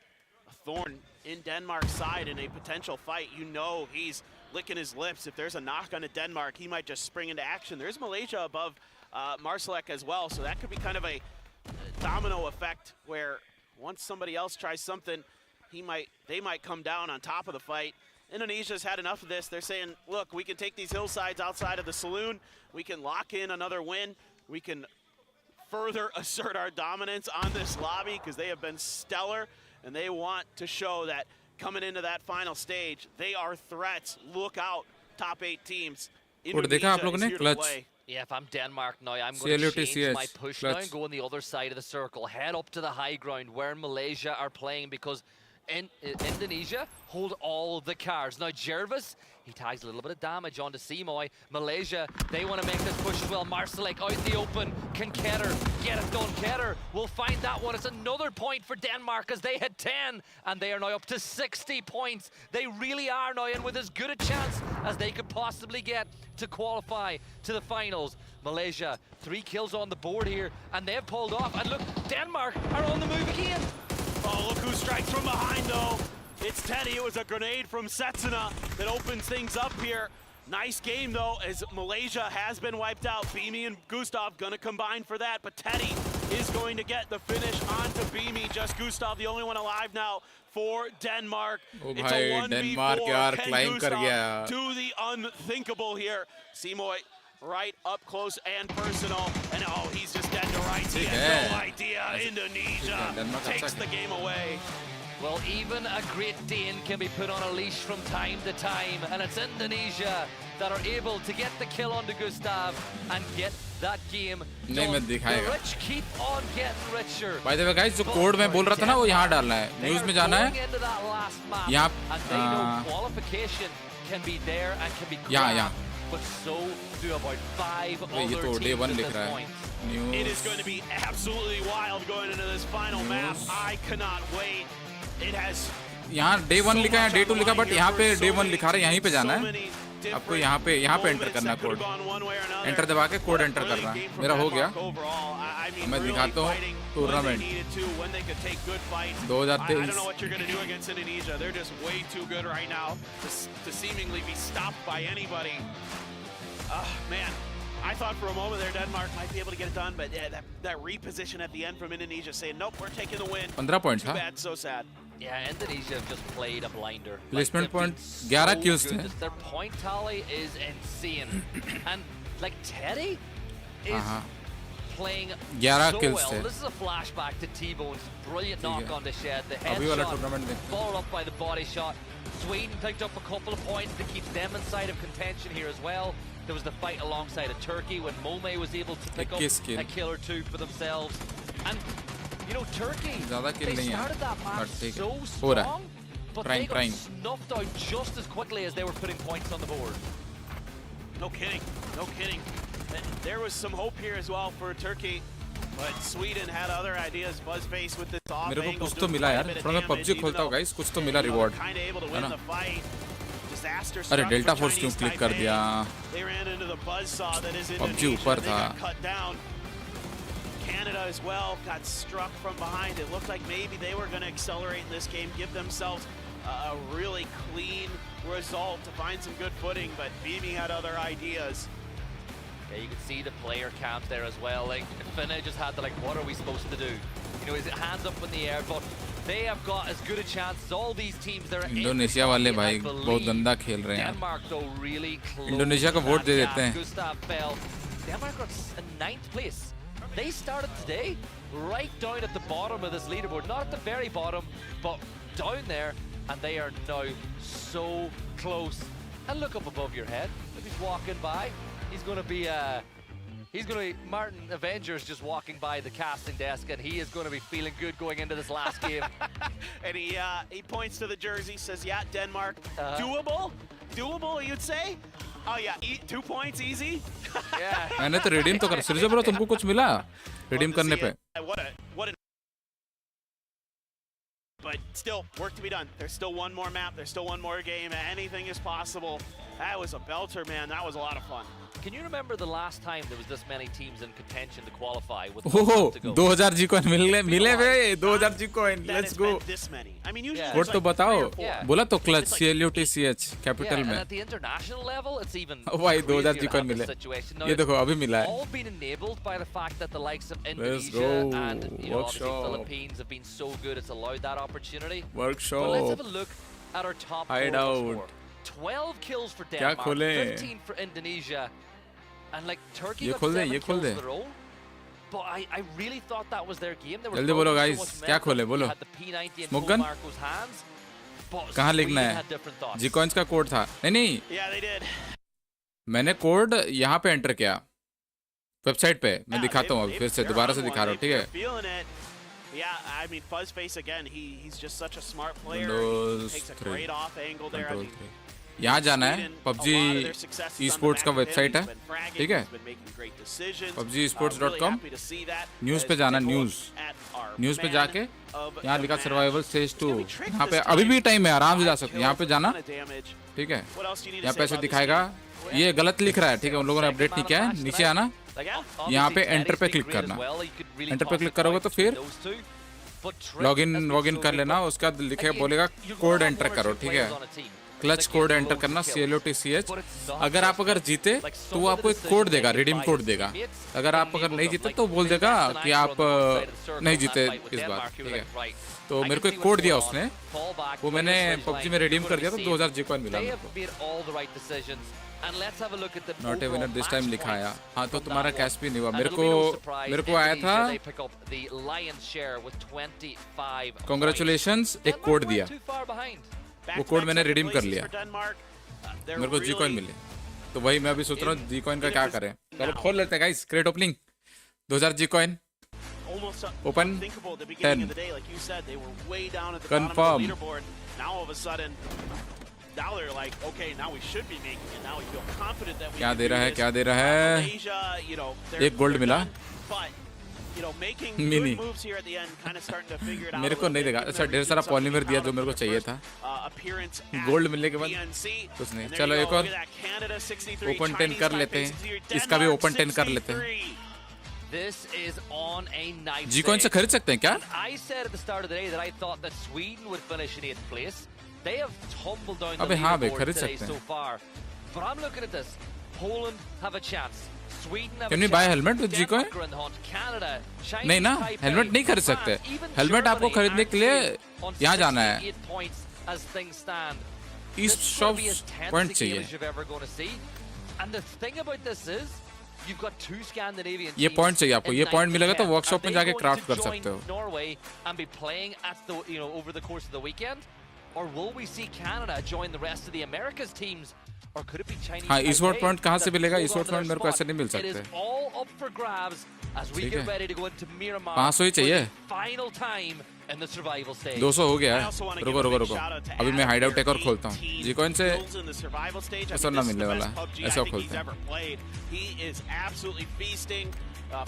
a thorn in Denmark's side in a potential fight. You know he's licking his lips. If there's a knock on Denmark, he might just spring into action. There's Malaysia above Marsalek as well, so that could be kind of a domino effect where once somebody else tries something, they might come down on top of the fight. Indonesia's had enough of this. They're saying, look, we can take these hillsides outside of the saloon. We can lock in another win. We can further assert our dominance on this lobby because they have been stellar, and they want to show that coming into that final stage, they are threats. Look out, top 8 teams. Indonesia is here to play.
Yeah, if I'm Denmark now, I'm going to change my push now and go on the other side of the circle. Head up to the high ground where Malaysia are playing because Indonesia hold all the cards. Now Jervis, he tags a little bit of damage onto Simoy. Malaysia, they want to make this push as well. Marsalek out in the open. Can Ketter get it done? Ketter will find that one. It's another point for Denmark as they had 10 and they are now up to 60 points. They really are now in with as good a chance as they could possibly get to qualify to the finals. Malaysia, 3 kills on the board here and they've pulled off. And look, Denmark are on the move again.
Oh, look who strikes from behind, though. It's Teddy. It was a grenade from Setsuna that opens things up here. Nice game, though, as Malaysia has been wiped out. Beamy and Gustav going to combine for that, but Teddy is going to get the finish onto Beamy. Just Gustav, the only one alive now for Denmark.
Oh,
it's a 1v4. Can Gustav do the unthinkable here? Simoy right up close and personal, and oh, he's just dead to rights. He has no idea. Indonesia takes the game away.
Well, even a Great Dane can be put on a leash from time to time, and it's Indonesia that are able to get the kill onto Gustav and get that game done. The rich keep on getting richer.
By the way, guys, जो code में बोल रहा था ना वो यहाँ डालना है, न्यूज़ में जाना है, यहाँ,
qualification can be there and can be
यहाँ.
But so do about 5 other teams at this point. It is going to be absolutely wild going into this final map. I cannot wait. It has
यहाँ day 1 लिखा है, day 2 लिखा, but यहाँ पे day 1 लिखा रहा है, यहीं पे जाना है. आपको यहाँ पे एंटर करना कोड. एंटर दबा के कोड एंटर करना. मेरा हो गया. मैं दिखाता हूँ tournament 2023.
I don't know what you're going to do against Indonesia. They're just way too good right now to seemingly be stopped by anybody. Man, I thought for a moment there Denmark might be able to get it done, but yeah, that reposition at the end from Indonesia saying, nope, we're taking the win.
15 points,
Too bad, so sad.
Yeah, Indonesia have just played a blinder.
Placement point, 11 kills.
Their point tally is insane. And like Teddy, is playing
11
so
kills
well.
थे.
This is a flashback to T-Bone's brilliant knock on the shed. The
अभी वाला
headshot
tournament देखते हैं.
followed up by the body shot. Sweden picked up a couple of points to keep them inside of contention here as well. There was the fight alongside of Turkey when Mome was able to pick up a kill or two for themselves. And, you know, Turkey, they started that match so strong, but they got snuffed out just as quickly as they were putting points on the board.
No kidding, no kidding. And there was some hope here as well for Turkey, but Sweden had other ideas. Buzzface with this off
मेरे को
angle
कुछ तो मिला यार. थोड़ा मैं PUBG खोलता हूँ guys. कुछ तो मिला reward. है ना? अरे डेल्टा फोर्स क्यों क्लिक कर दिया? PUBG ऊपर था.
Canada as well got struck from behind. It looked like maybe they were going to accelerate in this game, give themselves a really clean result to find some good footing, but Beamy had other ideas.
Yeah, you can see the player count there as well. Like, Finna just had to, like, what are we supposed to do? You know, is it hands up in the air? But they have got as good a chance as all these teams. They're
Indonesia वाले भाई बहुत गंदा खेल रहे हैं.
Denmark though really close.
Indonesia को vote दे देते हैं.
Gustav fell. Denmark got in 9th place. They started today right down at the bottom of this leaderboard, not at the very bottom, but down there, and they are now so close. And look up above your head. If he's walking by, he's going to be Martin Avengers just walking by the casting desk, and he is going to be feeling good going into this last game.
And he points to the jersey, says, "Yeah, Denmark, doable, you'd say." Oh yeah, 2 points easy.
Yeah.
मैंने तो redeem तो कर. Serious bro, तुमको कुछ मिला redeem करने पे?
What but still work to be done. There's still one more map. There's still one more game. Anything is possible. That was a belter, man. That was a lot of fun.
Can you remember the last time there was this many teams in contention to qualify with
Oh,
to go?
2000 G coin मिले बे 2000 G coin. Let's go.
This many. I mean, usually
vote तो बताओ. बोला तो clutch CLUTCH capital
and
में.
at the international level, it's even
भाई 2000 G coin मिले. ये देखो अभी मिला है.
All been enabled by the fact that the likes of
Let's
Indonesia
go.
and you know, obviously
Workshop.
Philippines have been so good. It's allowed that opportunity.
Workshop.
But let's have a look at our top
Hideout.
12 kills for
क्या
Denmark,
खोले?
15 for Indonesia, and like Turkey
ये
got
खोल दे,
7
ये खोल
kills
they.
of their own. But I really thought that was their game. They were
जल्दी बोलो
throwing
guys,
so much
क्या
momentum.
खोले बोलो.
Had the P90 in
Smoke gun?
Marco's hands. But
कहाँ
Sweden
लिखना
had
है?
different thoughts.
G coins का code था. नहीं.
Yeah, they did.
मैंने कोड यहाँ पे एंटर किया. वेबसाइट पे मैं दिखाता हूँ अभी फिर से दोबारा से दिखा रहा हूँ. ठीक है.
Yeah, I mean, Fuzzface again. He's just such a smart player.
Windows
He takes a
3.
great off angle there. I
Control
mean,
3. यहाँ जाना है. PUBG esports का वेबसाइट है. ठीक है. PUBGesports.com. न्यूज़ पे जाना. न्यूज़ पे जाके यहाँ लिखा सर्वाइवल स्टेज 2. यहाँ पे अभी भी टाइम है, आराम से जा सकते. यहाँ पे जाना. ठीक है. यहाँ पे ऐसे दिखाएगा. ये गलत लिख रहा है. ठीक है. उन लोगों ने अपडेट नहीं किया है. नीचे आना. यहाँ पे एंटर पे क्लिक करना. एंटर पे क्लिक करोगे तो फिर लॉगिन कर लेना. उसके बाद लिखेगा बोलेगा कोड एंटर करो. ठीक है. क्लच कोड एंटर करना CLUTCH. अगर जीते तो वो आपको एक कोड देगा, रिडीम कोड देगा. अगर नहीं जीते तो बोल देगा कि आप नहीं जीते इस बार. ठीक है. तो मेरे को एक कोड दिया उसने, वो मैंने PUBG में रिडीम कर दिया तो 2000 G coin मिला मेरे को. Not a winner this time लिखा आया. हाँ तो तुम्हारा कैश भी नहीं हुआ. मेरे को आया था कांग्रेचुलेशंस. एक कोड दिया, वो कोड मैंने रिडीम कर लिया. मेरे को G coin मिले. तो वही मैं अभी सोच रहा हूँ G coin का क्या करें. चलो खोल लेते हैं guys. Crate opening 2000 G coin. Open 10. Confirm.
Now they're like, okay, now we should be making it. Now we feel confident that we
क्या दे रहा है, क्या दे रहा है. एक गोल्ड मिला. मिनी मेरे को नहीं देगा. अच्छा ढेर सारा पॉलीमर दिया जो मेरे को चाहिए था. गोल्ड मिलने के बाद कुछ नहीं. चलो एक और ओपन 10 कर लेते हैं. इसका भी ओपन 10 कर लेते हैं. G coin से खरीद सकते हैं क्या? अबे हाँ बे खरीद सकते हैं. Can we buy helmet with G coin? नहीं ना, हेलमेट नहीं खरीद सकते. हेलमेट आपको खरीदने के लिए यहाँ जाना है. ईस्ट शॉप पॉइंट चाहिए.
you've got 2 Scandinavian
ये
teams
point चाहिए आपको,
in
ये point
9th
मिलेगा तो
and 10th.
workshop में
Are they
जाके
going
craft
to
कर
join
सकते हो.
Norway and be playing at the over the course of the weekend, or will we see Canada join the rest of the Americas teams, or could it be Chinese?
हाँ, eastward
Taipei
point कहाँ से
that
मिलेगा?
hold
eastward
on to
point
their
मेरे को ऐसे
spot?
नहीं मिल
It is
सकते.
all up for grabs as we
ठीक
get
है.
ready to go into Miramar
500 he
for
चाहिए.
the final time in the survival stage.
200 हो गया है. रुको. अभी मैं hideout एक और खोलता हूँ. G-Coin से ऐसा ना मिलने वाला है. ऐसा खोलते हैं.
He is absolutely feasting.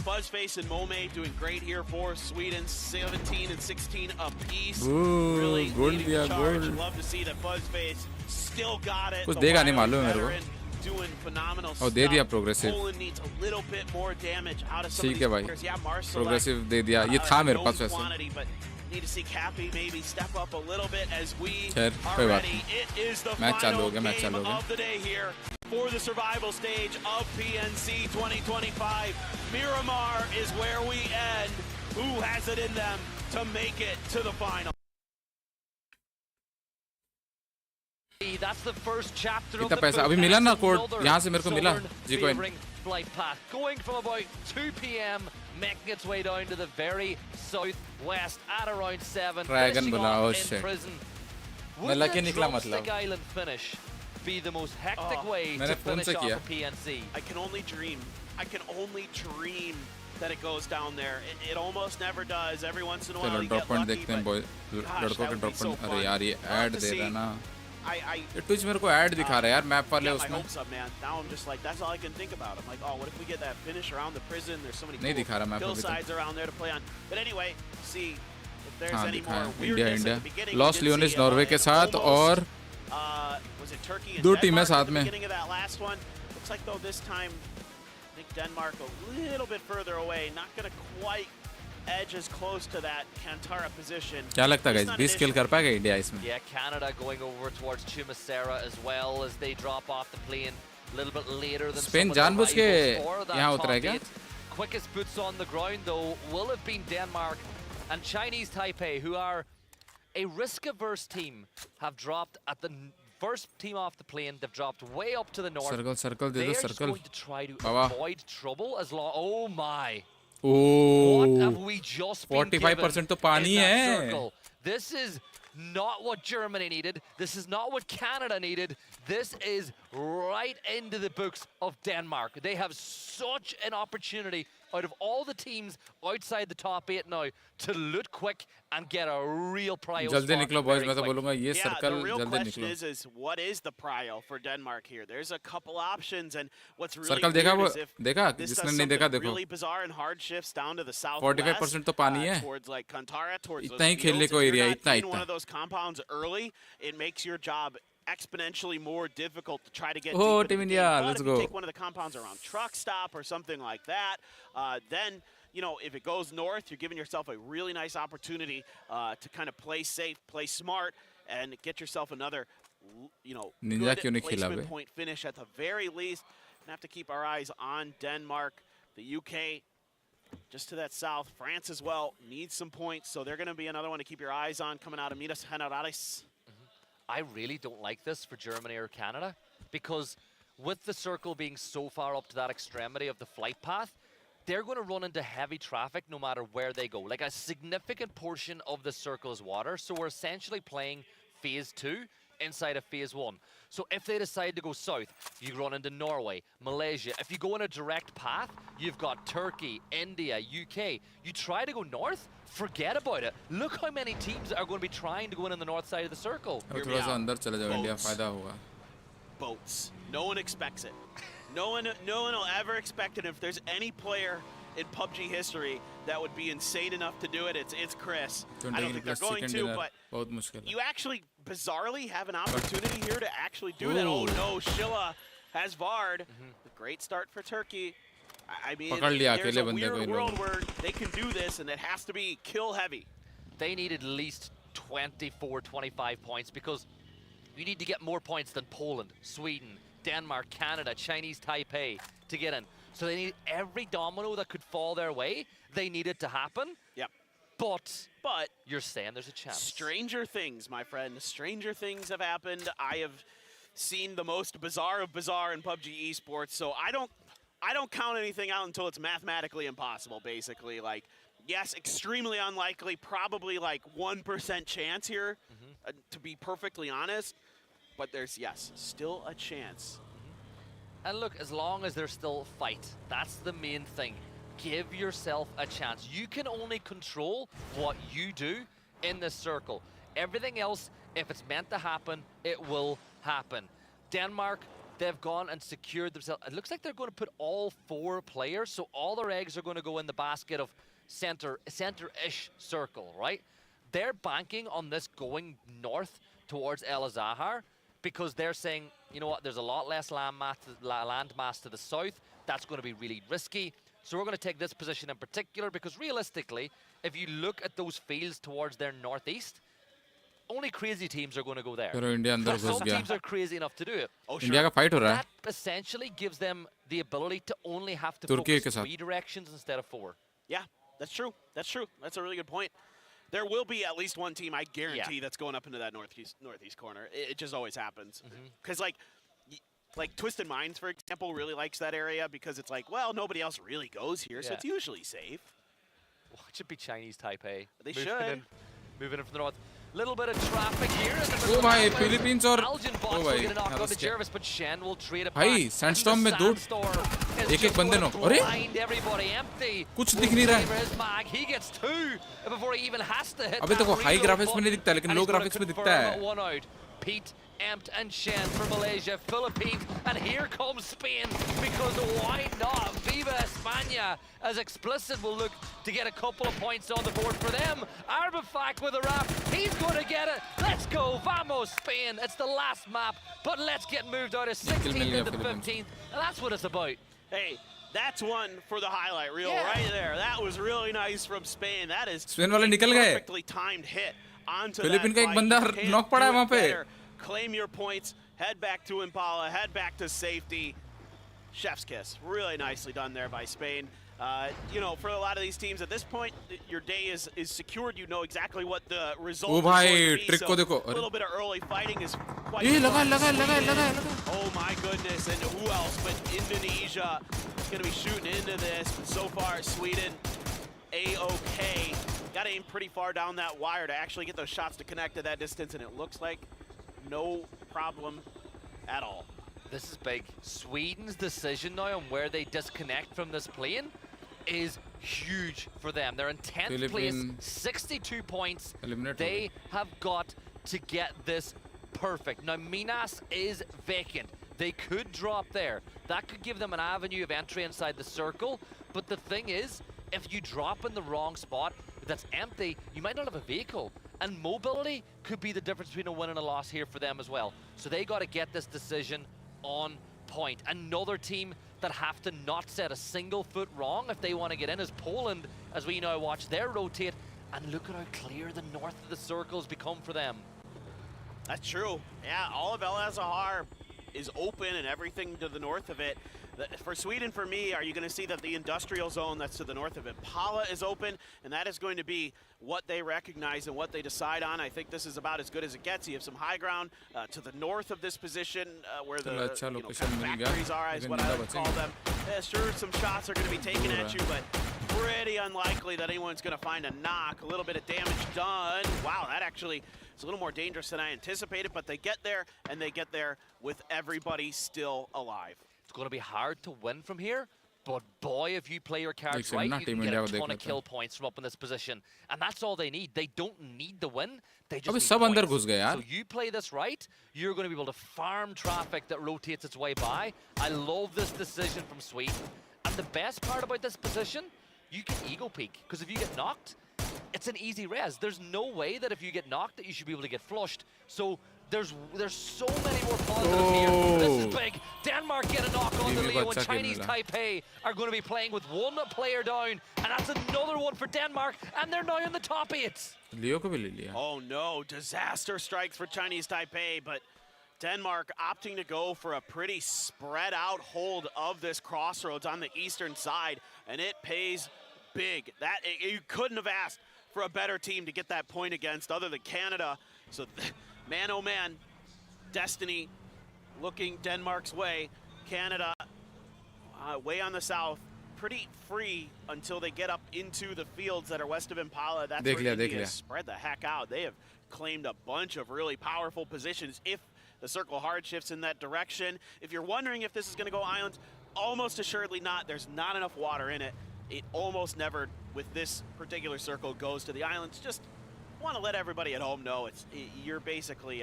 Fuzzface and Mome doing great here for Sweden, 17 and 16 apiece. Really leading the charge. Love to see that Fuzzface still got it.
कुछ देगा नहीं मालूम है मेरे को.
Doing phenomenal stuff.
और दे दिया progressive.
Poland needs a little bit more damage out of some
ठीक
of
है
these
भाई.
players. Yeah, Marcel.
Progressive दे दिया. ये था मेरे पास वैसे.
Need to see Cappy maybe step up a little bit as we
खैर,
are
कोई बात
ready.
नहीं.
It is the
मैच चालू हो
final
गया, मैच चालू
game
हो
of
गया.
the day here for the survival stage of PNC 2025. Miramar is where we end. Who has it in them to make it to the final?
That's the first chapter of
इतना
the
पैसा
book.
अभी मिला ना
That's
code
another
यहाँ से मेरे को मिला.
Southern
G-Coin.
favoring flight path going from about 2 p.m. making its way down to the very southwest at around 7.
Dragon
finishing
बोला,
off
oh
in
shit.
prison.
मैं
Would
lucky
the
निकला
Drumstick
मतलब.
Island finish be the most hectic way
मैंने
to
phone
finish
से
off
किया.
a PNC?
I can only dream. I can only dream that it goes down there. It almost never does. Every once in a while
चलो
you
drop
get
point
lucky,
देखते हैं
but
boy.
gosh,
लड़कों
that
के
would
drop
be so
point.
fun.
अरे यार ये
Love
add
to
they
see.
रहा है ना.
I
ये ट्विच मेरे को ऐड दिखा रहा है यार मैप वाले
got my
उसमें.
hopes up, man. Now I'm just like, that's all I can think about. I'm like, oh, what if we get that finish around the prison? There's so many
नहीं दिखा रहा
cool
map अभी तक.
hillsides around there to play on. But anyway, see if there's
हाँ
any
दिखा
more
है. India
weirdness at
India.
the beginning.
Loss
We did
लियोनिस
see,
Norway के
an
साथ
almost,
और
was it Turkey and
दो
Denmark
टीमें
at
साथ
the
में.
beginning of that last one? Looks like though this time, I think Denmark a little bit further away. Not going to quite edge as close to that Kantara position.
क्या लगता है
It's
guys
not an
20 kill
issue.
कर पाएगा India इसमें?
Yeah, Canada going over towards Chumasera as well as they drop off the plane a little bit later than
Spain
some of the
जानबूझ के
rivals for that
यहाँ
top
उतरा है क्या?
8. Quickest boots on the ground though will have been Denmark and Chinese Taipei, who are a risk-averse team, have dropped at the first team off the plane. They've dropped way up to the north.
Circle they
They
दो
are just
circle.
going to try to
Baba.
avoid trouble as long. Oh my!
Oh
What have we just been
45%
given
तो पानी
in that
है.
circle? This is not what Germany needed. This is not what Canada needed. This is right into the books of Denmark. They have such an opportunity out of all the teams outside the top 8 now to loot quick and get a real prio
जल्दी
spot
निकलो
very
boys. मैं तो
quick.
बोलूंगा ये
Yeah,
circle
the real
जल्दी
question
निकलो.
is what is the prio for Denmark here? There's a couple options, and what's really
circle देखा
weird
वो
is if
देखा
this
जिसने
does
नहीं देखा
something
देखो.
really bizarre and hard shifts down to the southwest,
45% तो पानी है.
towards like Kantara, towards
इतना
those
ही खेलने
fields.
को
If you're
एरिया
not
इतना
in one
इतना.
of those compounds early, it makes your job exponentially more difficult to try to get
Oh,
deep into
Team
the
India,
game. But
let's
if you
go.
take one of the compounds around truck stop or something like that, then you know, if it goes north, you're giving yourself a really nice opportunity to kind of play safe, play smart, and get yourself another, you know,
Ninja
good
क्यों नहीं खेला
placement
bay?
point finish at the very least. Gonna have to keep our eyes on Denmark, the UK, just to that south. France as well needs some points, so they're going to be another one to keep your eyes on coming out of Minas Generales.
I really don't like this for Germany or Canada because with the circle being so far up to that extremity of the flight path, they're going to run into heavy traffic no matter where they go. Like a significant portion of the circle is water, so we're essentially playing phase 2 inside of phase 1. So if they decide to go south, you run into Norway, Malaysia. If you go in a direct path, you've got Turkey, India, UK. You try to go north, forget about it. Look how many teams are going to be trying to go in the north side of the circle.
अब थोड़ा सा अंदर चले जाओ India फायदा होगा.
Boats. No one expects it. No one will ever expect it. If there's any player in PUBG history that would be insane enough to do it, it's Chris. I don't think they're going to, but
बहुत मुश्किल है.
you actually bizarrely have an opportunity here to actually do that. Oh no, Shilla has Vard. Great start for Turkey. I mean,
पकड़ लिया
there's
अकेले
a
बंदे को
weird
इन
world
लोगों.
where they can do this, and it has to be kill heavy.
They need at least 24, 25 points because you need to get more points than Poland, Sweden, Denmark, Canada, Chinese Taipei to get in. So they need every domino that could fall their way. They need it to happen.
Yep.
But
But
you're saying there's a chance.
stranger things, my friend. Stranger things have happened. I have seen the most bizarre of bizarre in PUBG esports, so I don't I don't count anything out until it's mathematically impossible, basically. Like, yes, extremely unlikely, probably like 1% chance here, to be perfectly honest. But there's, yes, still a chance.
And look, as long as there's still fight, that's the main thing. Give yourself a chance. You can only control what you do in this circle. Everything else, if it's meant to happen, it will happen. Denmark, they've gone and secured themselves. It looks like they're going to put all 4 players, so all their eggs are going to go in the basket of center-ish circle, right? They're banking on this going north towards El Azahar because they're saying, you know what, there's a lot less land mass to the south. That's going to be really risky. So we're going to take this position in particular because realistically, if you look at those fields towards their northeast, only crazy teams are going to go there. Some teams are crazy enough to do it.
Oh, sure. India का fight हो रहा है.
That essentially gives them the ability to only have to focus 3 directions instead of 4.
Yeah, that's true. That's true. That's a really good point. There will be at least one team, I guarantee, that's going up into that northeast corner. It just always happens. Because, like Twisted Minds, for example, really likes that area because it's like, well, nobody else really goes here, so it's usually safe.
Watch it be Chinese Taipei.
They should.
Moving in from the north. Little bit of traffic here.
Oh भाई Philippines और
oh भाई but Shen will trade it
भाई Sandstorm में 2 एक बंदे no अरे कुछ दिख नहीं रहा है
he gets 2 before he even has to hit.
अबे देखो हाई ग्राफिक्स में नहीं दिखता लेकिन लो ग्राफिक्स में दिखता है.
Pete, Empt and Shen for Malaysia, Philippines, and here comes Spain because why not? Viva España, as explicit, will look to get a couple of points on the board for them. Arbifak with a wrap, he's going to get it. Let's go, vamos Spain. It's the last map, but let's get moved out of 16th into 15th, and that's what it's about.
Hey, that's one for the highlight reel right there. That was really nice from Spain. That is
Spain वाले निकल गए.
Perfectly timed hit.
Philippine का एक बंदा knock पड़ा है वहाँ पे.
Claim your points, head back to Impala, head back to safety. Chef's kiss. Really nicely done there by Spain. You know, for a lot of these teams at this point, your day is secured. You know exactly what the result is going to be. So a little bit of early fighting is quite Oh my goodness, and who else but Indonesia is going to be shooting into this. But so far, Sweden, A-OK. Got to aim pretty far down that wire to actually get those shots to connect at that distance, and it looks like no problem at all.
This is big. Sweden's decision now on where they disconnect from this plane is huge for them. They're in 10th place, 62 points. They have got to get this perfect. Now, Minas is vacant. They could drop there. That could give them an avenue of entry inside the circle. But the thing is, if you drop in the wrong spot that's empty, you might not have a vehicle. And mobility could be the difference between a win and a loss here for them as well. So they got to get this decision on point. Another team that have to not set a single foot wrong if they want to get in is Poland, as we now watch their rotate. And look at how clear the north of the circles become for them.
That's true. Yeah, all of El Azahar is open and everything to the north of it. For Sweden, for me, are you going to see that the industrial zone that's to the north of Impala is open, and that is going to be what they recognize and what they decide on. I think this is about as good as it gets. You have some high ground to the north of this position where the kind of factories are, is what I would call them. Yeah, sure, some shots are going to be taken at you, but pretty unlikely that anyone's going to find a knock. A little bit of damage done. Wow, that actually is a little more dangerous than I anticipated, but they get there, and they get there with everybody still alive.
It's going to be hard to win from here, but boy, if you play your cards right, you can get a ton of kill points from up in this position. And that's all they need. They don't need the win. They just need points. So you play this right, you're going to be able to farm traffic that rotates its way by. I love this decision from Sweden. And the best part about this position, you can ego peek. Because if you get knocked, it's an easy res. There's no way that if you get knocked that you should be able to get flushed. So there's so many more positives here. This is big. Denmark get a knock on the Leo, and Chinese Taipei are going to be playing with one player down, and that's another one for Denmark, and they're now in the top 8.
Oh no, disaster strikes for Chinese Taipei, but Denmark opting to go for a pretty spread out hold of this crossroads on the eastern side, and it pays big. That you couldn't have asked for a better team to get that point against other than Canada. So man, oh man, destiny looking Denmark's way. Canada, way on the south, pretty free until they get up into the fields that are west of Impala. That's where India spread the heck out. They have claimed a bunch of really powerful positions if the circle hard shifts in that direction. If you're wondering if this is going to go islands, almost assuredly not. There's not enough water in it. It almost never, with this particular circle, goes to the islands. Just want to let everybody at home know you're basically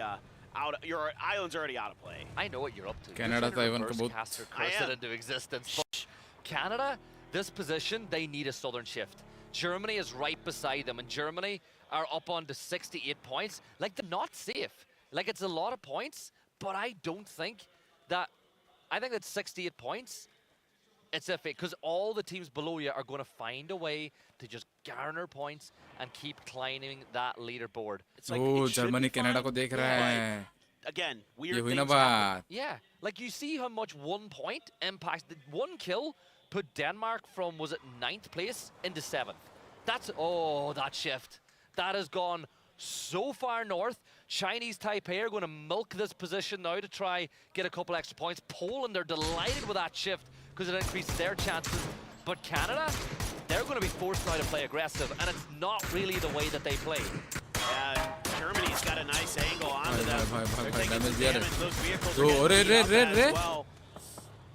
your island's already out of play.
I know what you're up to.
Canada, Taiwan,
curse it into existence. But Canada, this position, they need a southern shift. Germany is right beside them, and Germany are up on to 68 points. Like, they're not safe. Like, it's a lot of points, but I don't think that. I think that 68 points, it's iffy, because all the teams below you are going to find a way to just garner points and keep climbing that leaderboard.
It's like,
Germany, Canada को देख रहा है.
Again, weird things happen.
Yeah, like you see how much 1 point impacts. The 1 kill put Denmark from, was it 9th place into 7th. That's, oh, that shift. That has gone so far north. Chinese Taipei are going to milk this position now to try get a couple extra points. Poland are delighted with that shift because it increases their chances. But Canada, they're going to be forced now to play aggressive, and it's not really the way that they play.
Germany's got a nice angle onto them. They're taking some
damage.
Those vehicles are getting as well.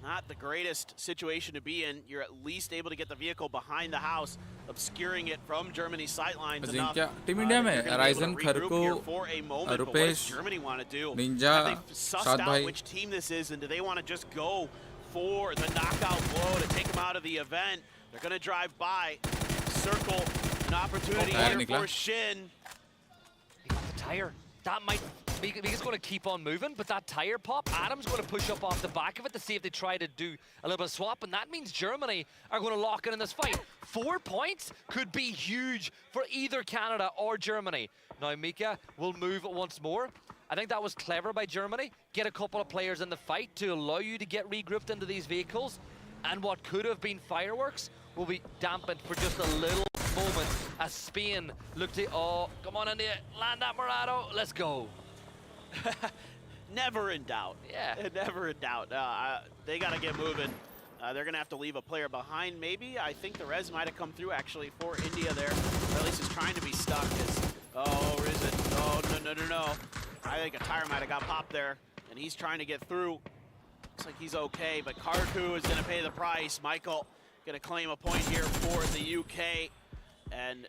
Not the greatest situation to be in. You're at least able to get the vehicle behind the house, obscuring it from Germany's sightlines enough.
Team India में Horizon, Kharko, Rupesh,
Germany want to do.
Ninja,
Have they sussed out which team this is, and do they want to just go for the knockout blow to take them out of the event? They're going to drive by, circle, an opportunity here for Shin.
He got the tire. That might be, he's going to keep on moving, but that tire pop, Adam's going to push up off the back of it to see if they try to do a little bit of swap, and that means Germany are going to lock in this fight. 4 points could be huge for either Canada or Germany. Now Mika will move once more. I think that was clever by Germany. Get a couple of players in the fight to allow you to get regrouped into these vehicles, and what could have been fireworks will be dampened for just a little moment as Spain looked at, oh, come on India, land that Murado, let's go.
Never in doubt.
Yeah.
Never in doubt. They got to get moving. They're going to have to leave a player behind, maybe. I think the res might have come through, actually, for India there. Or at least is trying to be stuck. Oh, or is it? Oh, no. I think a tire might have got popped there, and he's trying to get through. Looks like he's okay, but Karku is going to pay the price. Michael going to claim a point here for the UK. And,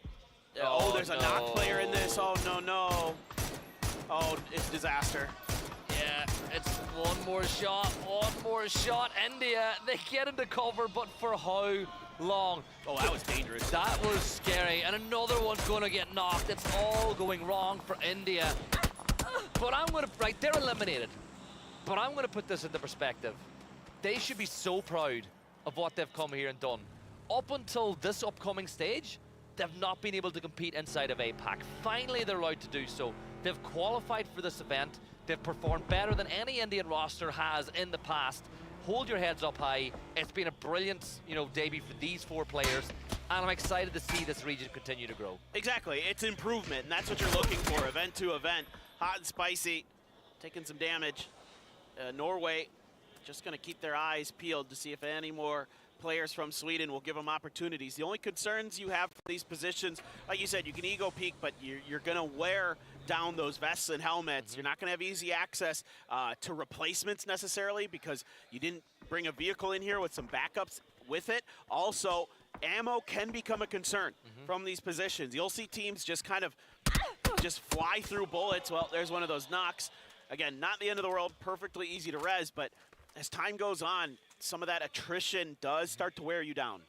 there's a knock player in this. Oh, no. Oh, it's disaster.
Yeah, it's one more shot. India, they get into cover, but for how long?
Oh, that was dangerous.
That was scary, and another one's going to get knocked. It's all going wrong for India. But I'm going to, right, they're eliminated. But I'm going to put this into perspective. They should be so proud of what they've come here and done. Up until this upcoming stage, they've not been able to compete inside of APAC. Finally, they're allowed to do so. They've qualified for this event. They've performed better than any Indian roster has in the past. Hold your heads up high. It's been a brilliant, debut for these 4 players, and I'm excited to see this region continue to grow.
Exactly, it's improvement, and that's what you're looking for, event to event. Hot and spicy, taking some damage. Norway just going to keep their eyes peeled to see if any more players from Sweden will give them opportunities. The only concerns you have for these positions, like you said, you can ego peek, but you're going to wear down those vests and helmets. You're not going to have easy access to replacements necessarily because you didn't bring a vehicle in here with some backups with it. Also, ammo can become a concern from these positions. You'll see teams just kind of just fly through bullets. Well, there's one of those knocks. Again, not the end of the world, perfectly easy to res, but as time goes on, some of that attrition does start to wear you down.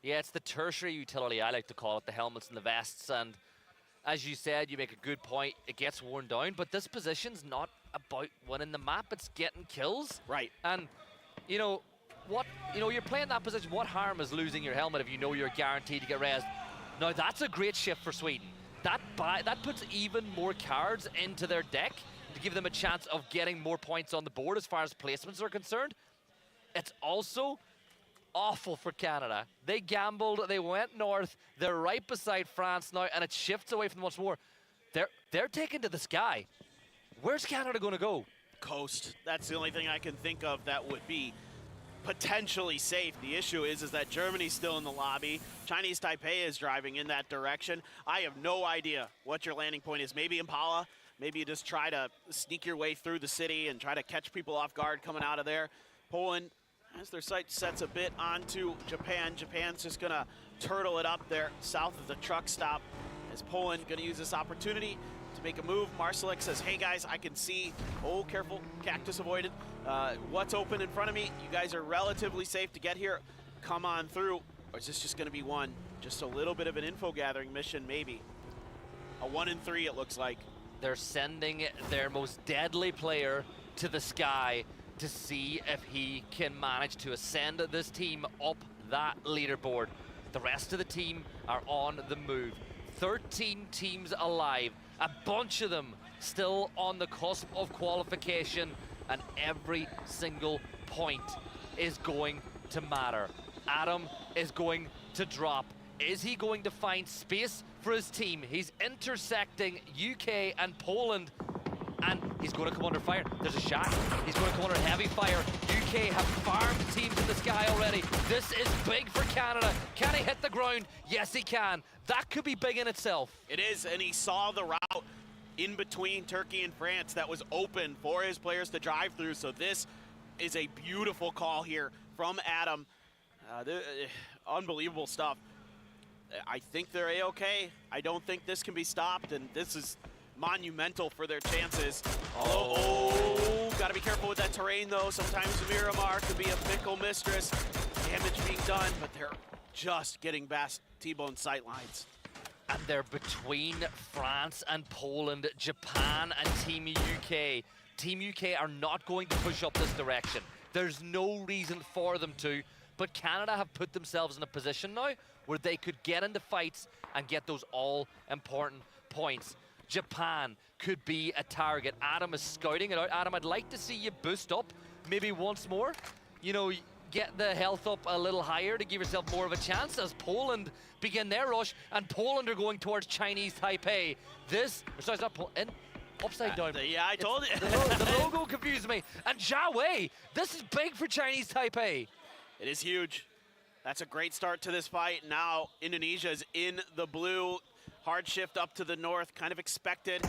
Yeah, it's the tertiary utility, I like to call it, the helmets and the vests. And as you said, you make a good point, it gets worn down, but this position's not about winning the map, it's getting kills.
Right.
And, you're playing that position, what harm is losing your helmet if you know you're guaranteed to get rezzed? Now, that's a great shift for Sweden. That puts even more cards into their deck to give them a chance of getting more points on the board as far as placements are concerned. It's also awful for Canada. They gambled, they went north, they're right beside France now, and it shifts away from them once more. They're taken to the sky. Where's Canada going to go?
Coast. That's the only thing I can think of that would be potentially safe. The issue is that Germany's still in the lobby. Chinese Taipei is driving in that direction. I have no idea what your landing point is. Maybe Impala. Maybe you just try to sneak your way through the city and try to catch people off guard coming out of there. Poland, as their sight sets a bit onto Japan, Japan's just gonna turtle it up there south of the truck stop. As Poland gonna use this opportunity to make a move. Marsalek says, hey guys, I can see, oh careful, cactus avoided. What's open in front of me? You guys are relatively safe to get here. Come on through. Or is this just gonna be one? Just a little bit of an info gathering mission, maybe. A 1 in 3 it looks like.
They're sending their most deadly player to the sky to see if he can manage to ascend this team up that leaderboard. The rest of the team are on the move. 13 teams alive, a bunch of them still on the cusp of qualification, and every single point is going to matter. Adam is going to drop. Is he going to find space for his team? He's intersecting UK and Poland, and he's going to come under fire. There's a shot. He's going to come under heavy fire. UK have farmed teams in the sky already. This is big for Canada. Can he hit the ground? Yes, he can. That could be big in itself.
It is, and he saw the route in between Turkey and France that was open for his players to drive through. So this is a beautiful call here from Adam. Unbelievable stuff. I think they're A-okay. I don't think this can be stopped, and this is monumental for their chances. Oh, gotta be careful with that terrain though. Sometimes Miramar can be a fickle mistress. Damage being done, but they're just getting past T-bone sight lines.
And they're between France and Poland, Japan and Team UK. Team UK are not going to push up this direction. There's no reason for them to, but Canada have put themselves in a position now where they could get into fights and get those all-important points. Japan could be a target. Adam is scouting it out. Adam, I'd like to see you boost up maybe once more. You know, get the health up a little higher to give yourself more of a chance as Poland begin their rush, and Poland are going towards Chinese Taipei. This, sorry, it's not Poland, upside down.
Yeah, I told you.
The logo confused me. And Jia Wei, this is big for Chinese Taipei.
It is huge. That's a great start to this fight. Now Indonesia is in the blue. Hard shift up to the north, kind of expected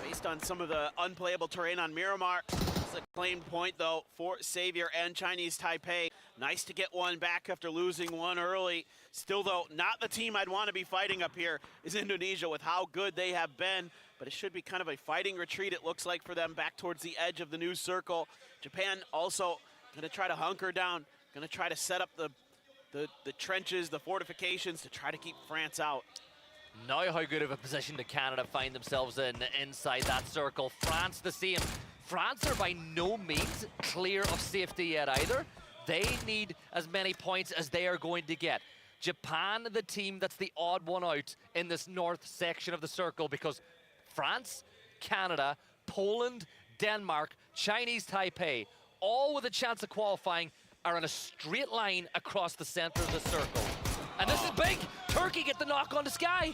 based on some of the unplayable terrain on Miramar. It's a claimed point though for Savior and Chinese Taipei. Nice to get one back after losing one early. Still though, not the team I'd want to be fighting up here is Indonesia with how good they have been. But it should be kind of a fighting retreat, it looks like, for them back towards the edge of the news circle. Japan also gonna try to hunker down, gonna try to set up the trenches, the fortifications to try to keep France out.
Now how good of a position did Canada find themselves in inside that circle? France the same. France are by no means clear of safety yet either. They need as many points as they are going to get. Japan, the team that's the odd one out in this north section of the circle, because France, Canada, Poland, Denmark, Chinese Taipei, all with a chance of qualifying, are in a straight line across the center of the circle. And this is big. Turkey get the knock on the sky.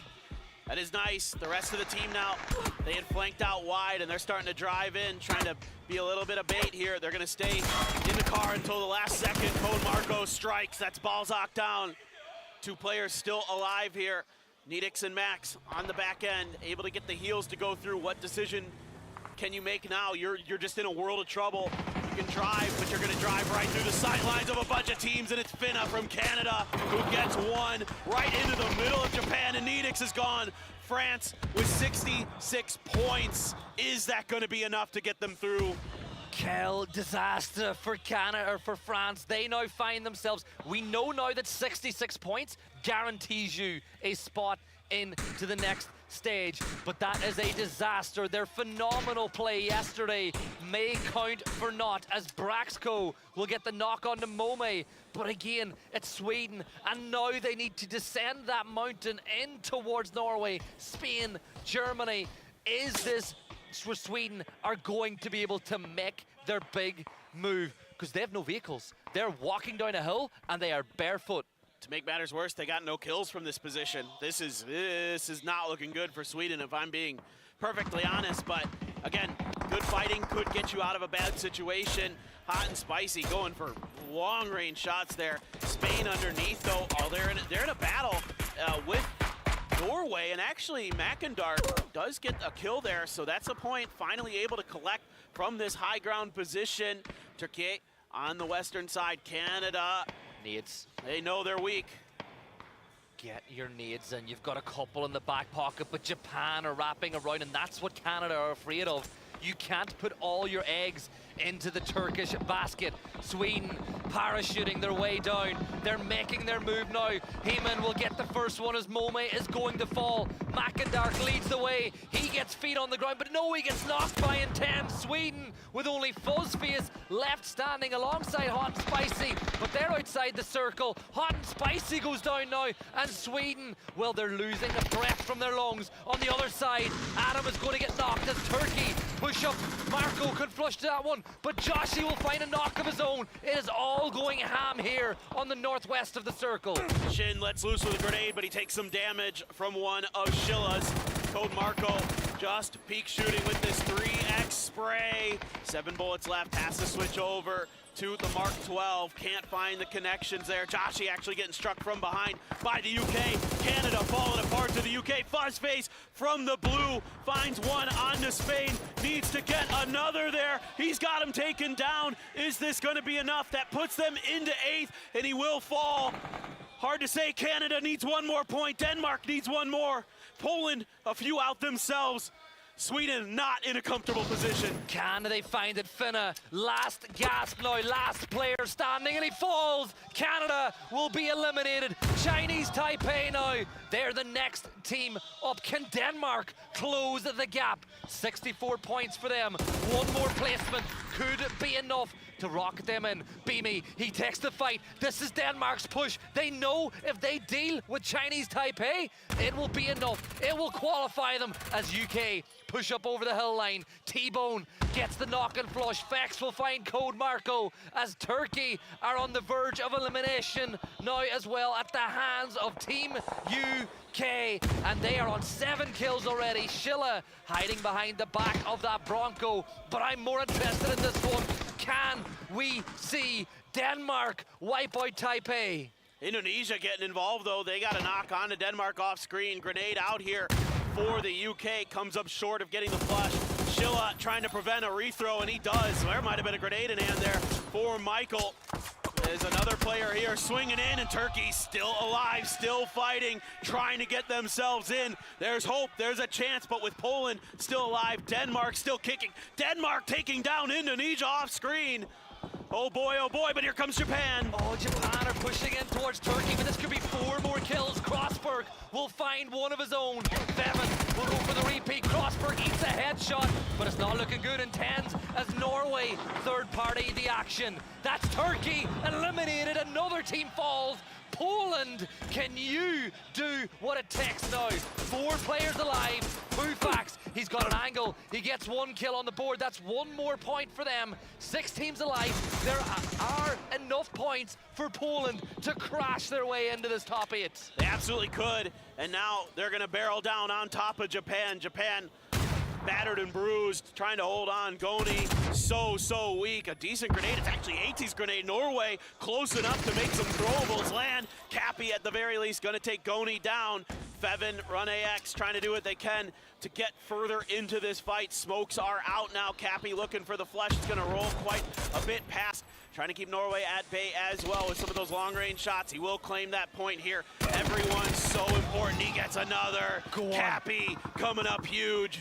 That is nice. The rest of the team now, they had flanked out wide and they're starting to drive in, trying to be a little bit of bait here. They're gonna stay in the car until the last second. Code Marco strikes, that's Balzac down. 2 players still alive here. Nidix and Max on the back end, able to get the heals to go through. What decision can you make now? You're just in a world of trouble. You can drive, but you're gonna drive right through the sidelines of a bunch of teams, and it's Finna from Canada who gets one right into the middle of Japan, and Nidix is gone. France with 66 points. Is that gonna be enough to get them through?
Quel disaster for Canada, or for France. They now find themselves, we know now that 66 points guarantees you a spot into the next stage, but that is a disaster. Their phenomenal play yesterday may count for naught, as Braxco will get the knock on to Mome. But again, it's Sweden, and now they need to descend that mountain in towards Norway, Spain, Germany. Is this where Sweden are going to be able to make their big move? Because they have no vehicles. They're walking down a hill, and they are barefoot.
To make matters worse, they got no kills from this position. This is not looking good for Sweden, if I'm being perfectly honest, but again, good fighting could get you out of a bad situation. Hot and spicy, going for long-range shots there. Spain underneath, though. Oh, they're in a battle with Norway, and actually Mackendar does get a kill there, so that's a point. Finally able to collect from this high ground position. Turkey on the western side. Canada
Nades.
They know they're weak.
Get your nades in. You've got a couple in the back pocket, but Japan are wrapping around, and that's what Canada are afraid of. You can't put all your eggs into the Turkish basket. Sweden parachuting their way down. They're making their move now. Heeman will get the first one as Mome is going to fall. Mackendark leads the way. He gets feet on the ground, but no, he gets knocked by Intense. Sweden with only Fuzzface left standing alongside Hot and Spicy, but they're outside the circle. Hot and Spicy goes down now, and Sweden, well, they're losing the breath from their lungs. On the other side, Adam is going to get knocked as Turkey push up. Marco could flush to that one, but Joshi will find a knock of his own. It is all going ham here on the northwest of the circle.
Shin lets loose with a grenade, but he takes some damage from one of Shilla's. Code Marco just peek shooting with this 3x spray. 7 bullets left, has to switch over to the Mark 12. Can't find the connections there. Joshi actually getting struck from behind by the UK. Canada falling apart to the UK. Fuzzface from the blue finds one onto Spain. Needs to get another there. He's got him taken down. Is this going to be enough? That puts them into 8th, and he will fall. Hard to say. Canada needs one more point. Denmark needs one more. Poland, a few out themselves. Sweden not in a comfortable position.
Can they find it? Finna, last gasp now, last player standing, and he falls. Canada will be eliminated. Chinese Taipei now, they're the next team up. Can Denmark close the gap? 64 points for them. One more placement could be enough to rocket them in. Beamy, he takes the fight. This is Denmark's push. They know if they deal with Chinese Taipei, it will be enough. It will qualify them as UK push up over the hill line. T-Bone gets the knock and flush. Fex will find Code Marco as Turkey are on the verge of elimination now as well at the hands of Team UK, and they are on 7 kills already. Shilla hiding behind the back of that Bronco, but I'm more interested in this one. Can we see Denmark wipe out Taipei?
Indonesia getting involved, though. They got a knock on to Denmark off screen. Grenade out here for the UK. Comes up short of getting the flush. Shilla trying to prevent a rethrow, and he does. So there might have been a grenade in hand there for Michael. There's another player here swinging in, and Turkey still alive, still fighting, trying to get themselves in. There's hope, there's a chance, but with Poland still alive, Denmark still kicking. Denmark taking down Indonesia off screen. Oh boy, but here comes Japan.
Oh, Japan are pushing in towards Turkey, but this could be 4 more kills. Crossberg will find one of his own. Bevan will go for the repeat. Crossberg eats a headshot, but it's not looking good in 10s as Norway third party the action. That's Turkey eliminated. Another team falls. Poland, can you do what it takes now? 4 players alive. Pufax, he's got an angle. He gets 1 kill on the board. That's 1 more point for them. 6 teams alive. There are enough points for Poland to crash their way into this top 8.
They absolutely could. And now they're going to barrel down on top of Japan. Japan battered and bruised, trying to hold on. Goni, so weak. A decent grenade. It's actually AT's grenade. Norway close enough to make some throwables land. Cappy, at the very least, going to take Goni down. Fevin, Run AX trying to do what they can to get further into this fight. Smokes are out now. Cappy looking for the flush. It's going to roll quite a bit past. Trying to keep Norway at bay as well with some of those long-range shots. He will claim that point here. Everyone's so important. He gets another. Cappy coming up huge.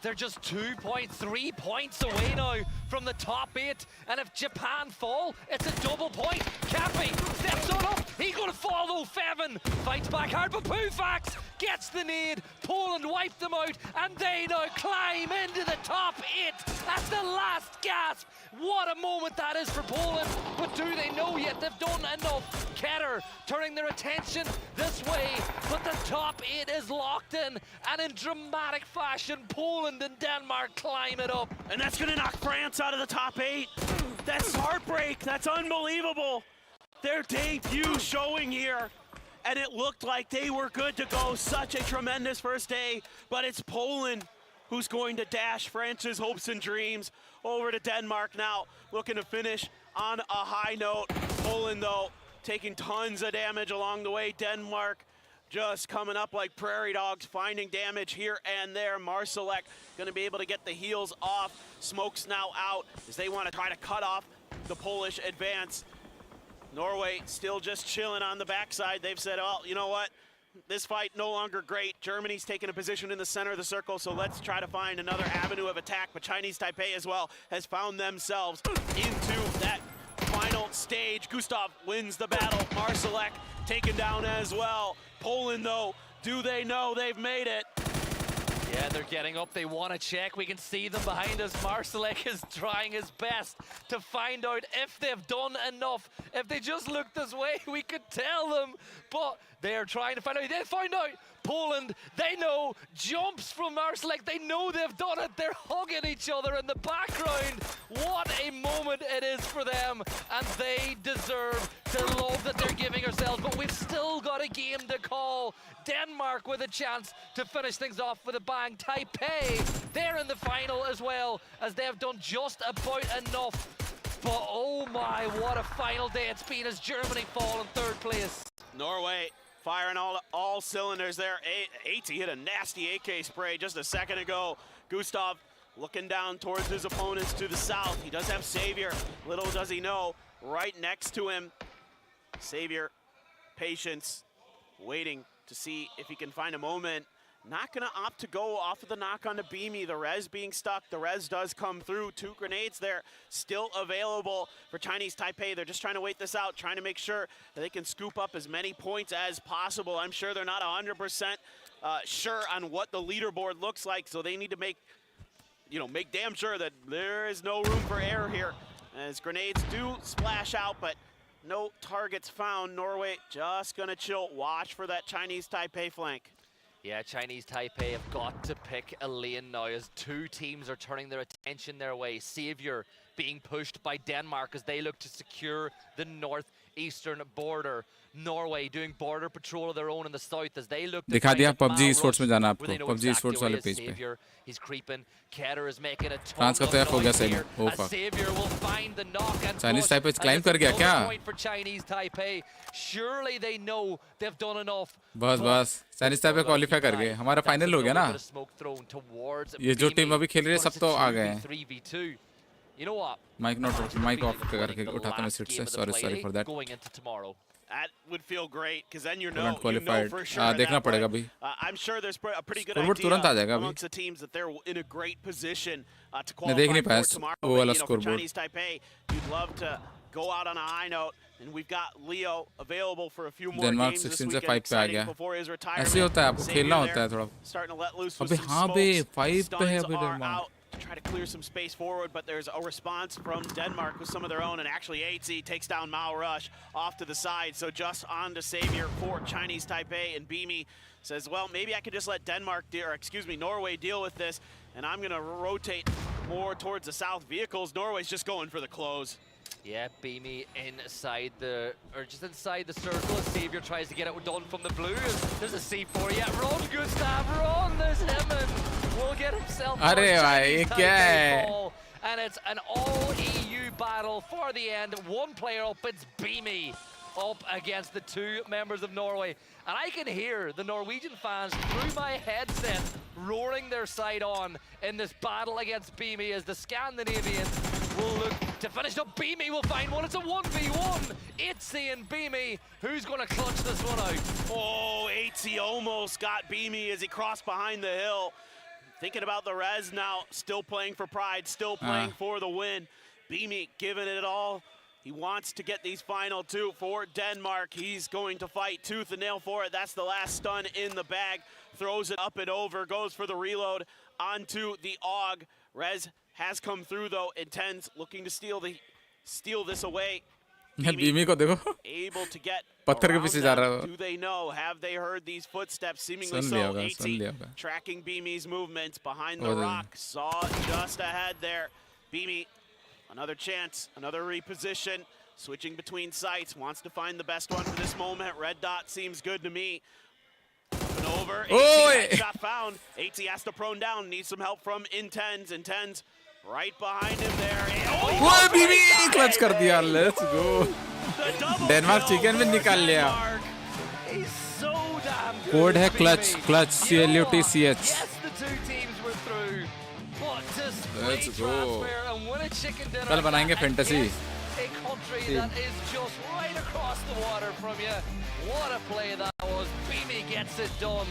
They're just 3 points away now from the top 8. And if Japan fall, it's a double point. Cappy steps on up. He's going to fall though. Fevin fights back hard, but Pufax gets the nade. Poland wiped them out, and they now climb into the top 8 at the last gasp. What a moment that is for Poland, but do they know yet? They've done enough. Keter turning their attention this way, but the top 8 is locked in, and in dramatic fashion, Poland and Denmark climb it up.
And that's gonna knock France out of the top 8. That's heartbreak, that's unbelievable. Their debut showing here, and it looked like they were good to go. Such a tremendous first day, but it's Poland who's going to dash France's hopes and dreams over to Denmark now, looking to finish on a high note. Poland, though, taking tons of damage along the way. Denmark just coming up like prairie dogs, finding damage here and there. Marsalek going to be able to get the heals off. Smoke's now out as they want to try to cut off the Polish advance. Norway still just chilling on the backside. They've said, well, you know what? This fight no longer great. Germany's taking a position in the center of the circle, so let's try to find another avenue of attack. But Chinese Taipei as well has found themselves into that final stage. Gustav wins the battle. Marsalek taken down as well. Poland, though, do they know they've made it?
Yeah, they're getting up. They want to check. We can see them behind us. Marsalek is trying his best to find out if they've done enough. If they just looked this way, we could tell them. But they're trying to find out. They find out. Poland, they know, jumps from Marsalek. They know they've done it. They're hugging each other in the background. What a moment it is for them. And they deserve the love that they're giving ourselves. But we've still got a game to call. Denmark with a chance to finish things off with a bang. Taipei, they're in the final as well, as they've done just about enough. But oh my, what a final day it's been as Germany fall in third place.
Norway firing all cylinders there. AT hit a nasty AK spray just a second ago. Gustav looking down towards his opponents to the south. He does have Savior. Little does he know, right next to him. Savior, patience, waiting to see if he can find a moment. Not gonna opt to go off of the knock on the Beamy. The res being stuck. The res does come through. 2 grenades there still available for Chinese Taipei. They're just trying to wait this out, trying to make sure that they can scoop up as many points as possible. I'm sure they're not 100% sure on what the leaderboard looks like, so they need to make damn sure that there is no room for error here, as grenades do splash out, but no targets found. Norway just gonna chill. Watch for that Chinese Taipei flank.
Yeah, Chinese Taipei have got to pick a lane now as 2 teams are turning their attention their way. Savior being pushed by Denmark as they look to secure the northeastern border. Norway doing border patrol of their own in the south as they look to
दिखा दिया PUBG
rush,
Esports में जाना
where
आपको
they know
PUBG
exactly
Esports
where
वाले
his
page पे
Savior, he's creeping. Keter is making a
France का
ton
तो
of
F हो गया
noise
सही
here
oh
as
fuck
Savior will find the knock and
Chinese
push,
Taipei
and
climb
it's
कर गया
another
क्या
point for Chinese Taipei. Surely they know they've done enough.
बस Chinese Taipei qualify कर गए हमारा final हो गया ना ये जो टीम अभी खेल रही है सब तो आ गए हैं
You know what?
Mic off करके उठाता मैं सीट से sorry for that
Going into tomorrow.
That would feel great, because then you know for sure.
देखना पड़ेगा अभी
I'm sure there's a pretty good
scoreboard तुरंत आ जाएगा
idea
अभी
amongst the teams that they're in a great position to
मैं देख
qualify
नहीं
for
पाया
tomorrow.
वो वाला
But, for
scoreboard
Chinese Taipei, you'd love to go out on a high note, and we've got Leo available for a few more
Denmark
games this
16 से
weekend,
5 पे आ
exciting
गया
before his retirement.
ऐसे होता है आपको
Savior
खेलना होता
there,
है थोड़ा
starting to let loose with
अबे
some
हाँ बे
smokes.
5 पे है
Stuns
अभी
are
Denmark
out to try to clear some space forward, but there's a response from Denmark with some of their own, and actually AT takes down Mao Rush off to the side, so just on to Savior for Chinese Taipei, and Beamy says, well, maybe I could just let Norway deal with this, and I'm gonna rotate more towards the south vehicles. Norway's just going for the close.
Yeah, Beamy inside just inside the circle. Savior tries to get it done from the blue. There's a C4. Yeah, run, Gustav, run! There's him, and will get himself.
अरे भाई ये क्या है?
And it's an all-EU battle for the end. One player up, it's Beamy up against the 2 members of Norway. And I can hear the Norwegian fans through my headset roaring their side on in this battle against Beamy as the Scandinavians will look to finish up. Beamy will find one. It's a 1v1. Itzy and Beamy. Who's going to clutch this one out?
Oh, Itzy almost got Beamy as he crossed behind the hill. Thinking about the res now, still playing for pride, still playing for the win. Beamy giving it all. He wants to get these final 2 for Denmark. He's going to fight tooth and nail for it. That's the last stun in the bag. Throws it up and over, goes for the reload onto the AUG. Rez has come through though. Intends looking to steal this away.
बीमी को देखो
able to get
पत्थर के पीछे जा रहा है
do they know, have they heard these footsteps? Seemingly so. AT tracking Beamy's movements behind the rock, saw just ahead there. Beamy, another chance, another reposition, switching between sites, wants to find the best one for this moment. Red dot seems good to me. And over. Shot found. AT has to prone down. Needs some help from Intens. Intens right behind him there.
वो बीबी clutch कर दिया. Let's go. Denmark chicken में निकाल लिया. Code है clutch CLUTCH. Let's go. कल बनाएंगे fantasy.
A country that is just right across the water from you. What a play that was. Beamy gets it done.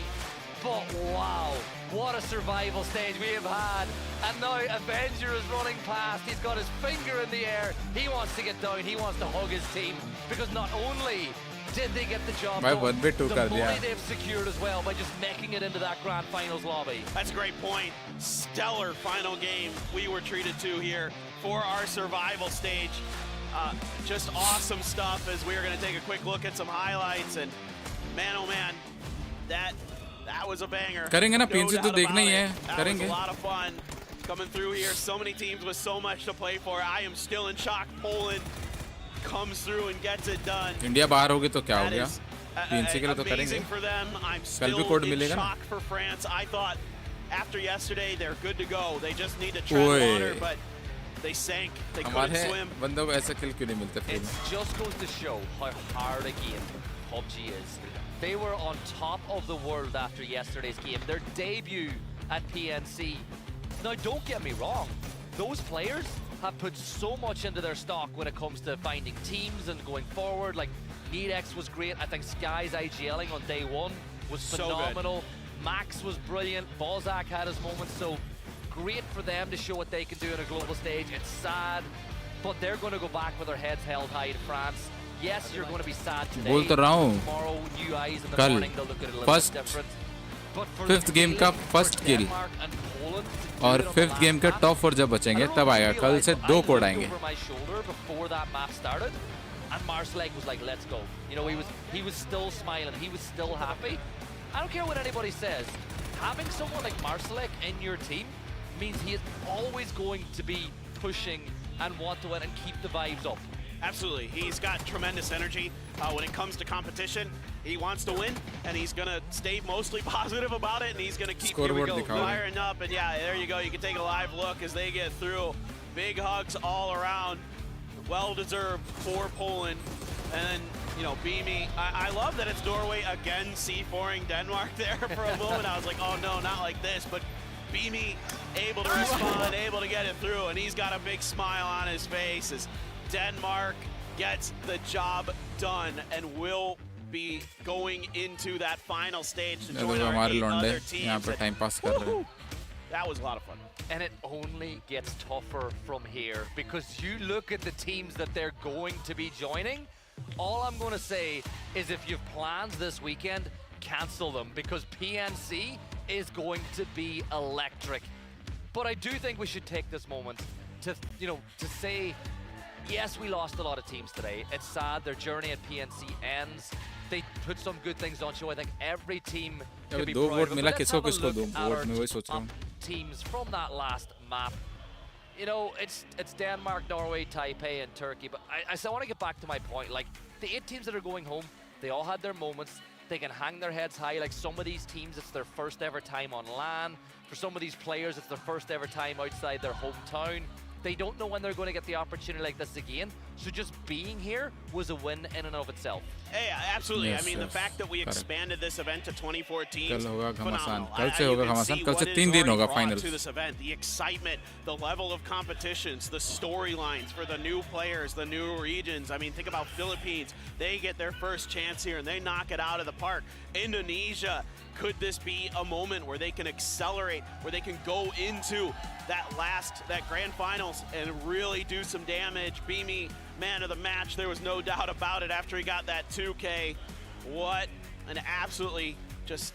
But wow, what a survival stage we have had. And now Avenger is running past. He's got his finger in the air. He wants to get down. He wants to hug his team. Because not only did they get the job done, the money they've secured as well by just making it into that grand finals lobby.
That's a great point. Stellar final game we were treated to here for our survival stage. Just awesome stuff as we are going to take a quick look at some highlights. And man, oh man, that was a banger.
करेंगे ना PNC तो देखना ही है.
करेंगे. That was a lot of fun coming through here. So many teams with so much to play for. I am still in shock. Poland comes through and gets it done.
India बाहर होगी तो क्या हो गया? PNC के लिए तो करेंगे.
For them. I'm still in shock for France. I thought after yesterday they're good to go. They just need to tread water, but they sank. They couldn't swim.
बंदों को ऐसा किल क्यों नहीं मिलते?
It just goes to show how hard a game PUBG is. They were on top of the world after yesterday's game. Their debut at PNC. Now, don't get me wrong. Those players have put so much into their stock when it comes to finding teams and going forward. Like, Nedex was great. I think Sky's IGLing on day one was phenomenal. So Max was brilliant. Balzac had his moments. So great for them to show what they can do on a global stage. It's sad, but they're going to go back with their heads held high in France. Yes, you're going to be sad today. Tomorrow, new eyes in the morning, they'll look at it a little bit different. But for
fifth game का first kill और fifth game के top 4 जब बचेंगे तब आएगा. कल से 2 code आएंगे.
Before that map started, and Marsalek was like, "Let's go." You know, he was still smiling. He was still happy. I don't care what anybody says. Having someone like Marsalek in your team means he is always going to be pushing and want to win and keep the vibes up.
Absolutely. He's got tremendous energy when it comes to competition. He wants to win, and he's going to stay mostly positive about it, and he's going to keep firing up. And yeah, there you go. You can take a live look as they get through. Big hugs all around. Well-deserved for Poland. And then, you know, Beamy. I love that it's Norway again C4ing Denmark there for a moment. I was like, oh no, not like this. But Beamy able to respond, able to get it through, and he's got a big smile on his face as Denmark gets the job done and will be going into that final stage to join our 8 other teams. That was a lot of fun.
And it only gets tougher from here because you look at the teams that they're going to be joining. All I'm going to say is if you've plans this weekend, cancel them because PNC is going to be electric. But I do think we should take this moment to, you know, to say, yes, we lost a lot of teams today. It's sad. Their journey at PNC ends. They put some good things on show. I think every team can be proud of it. But let's have a look at our teams from that last map. You know, it's Denmark, Norway, Taipei, and Turkey. But I want to get back to my point. Like, the 8 teams that are going home, they all had their moments. They can hang their heads high. Like, some of these teams, it's their first ever time on LAN. For some of these players, it's their first ever time outside their hometown. They don't know when they're going to get the opportunity like this again. So just being here was a win in and of itself.
Hey, absolutely. Yes, I mean, the fact that we expanded this event to 24 teams, phenomenal. To this event, the excitement, the level of competitions, the storylines for the new players, the new regions. I mean, think about Philippines. They get their first chance here and they knock it out of the park. Indonesia, could this be a moment where they can accelerate, where they can go into that grand finals and really do some damage? Beamy, man of the match, there was no doubt about it after he got that 2K. What an absolutely just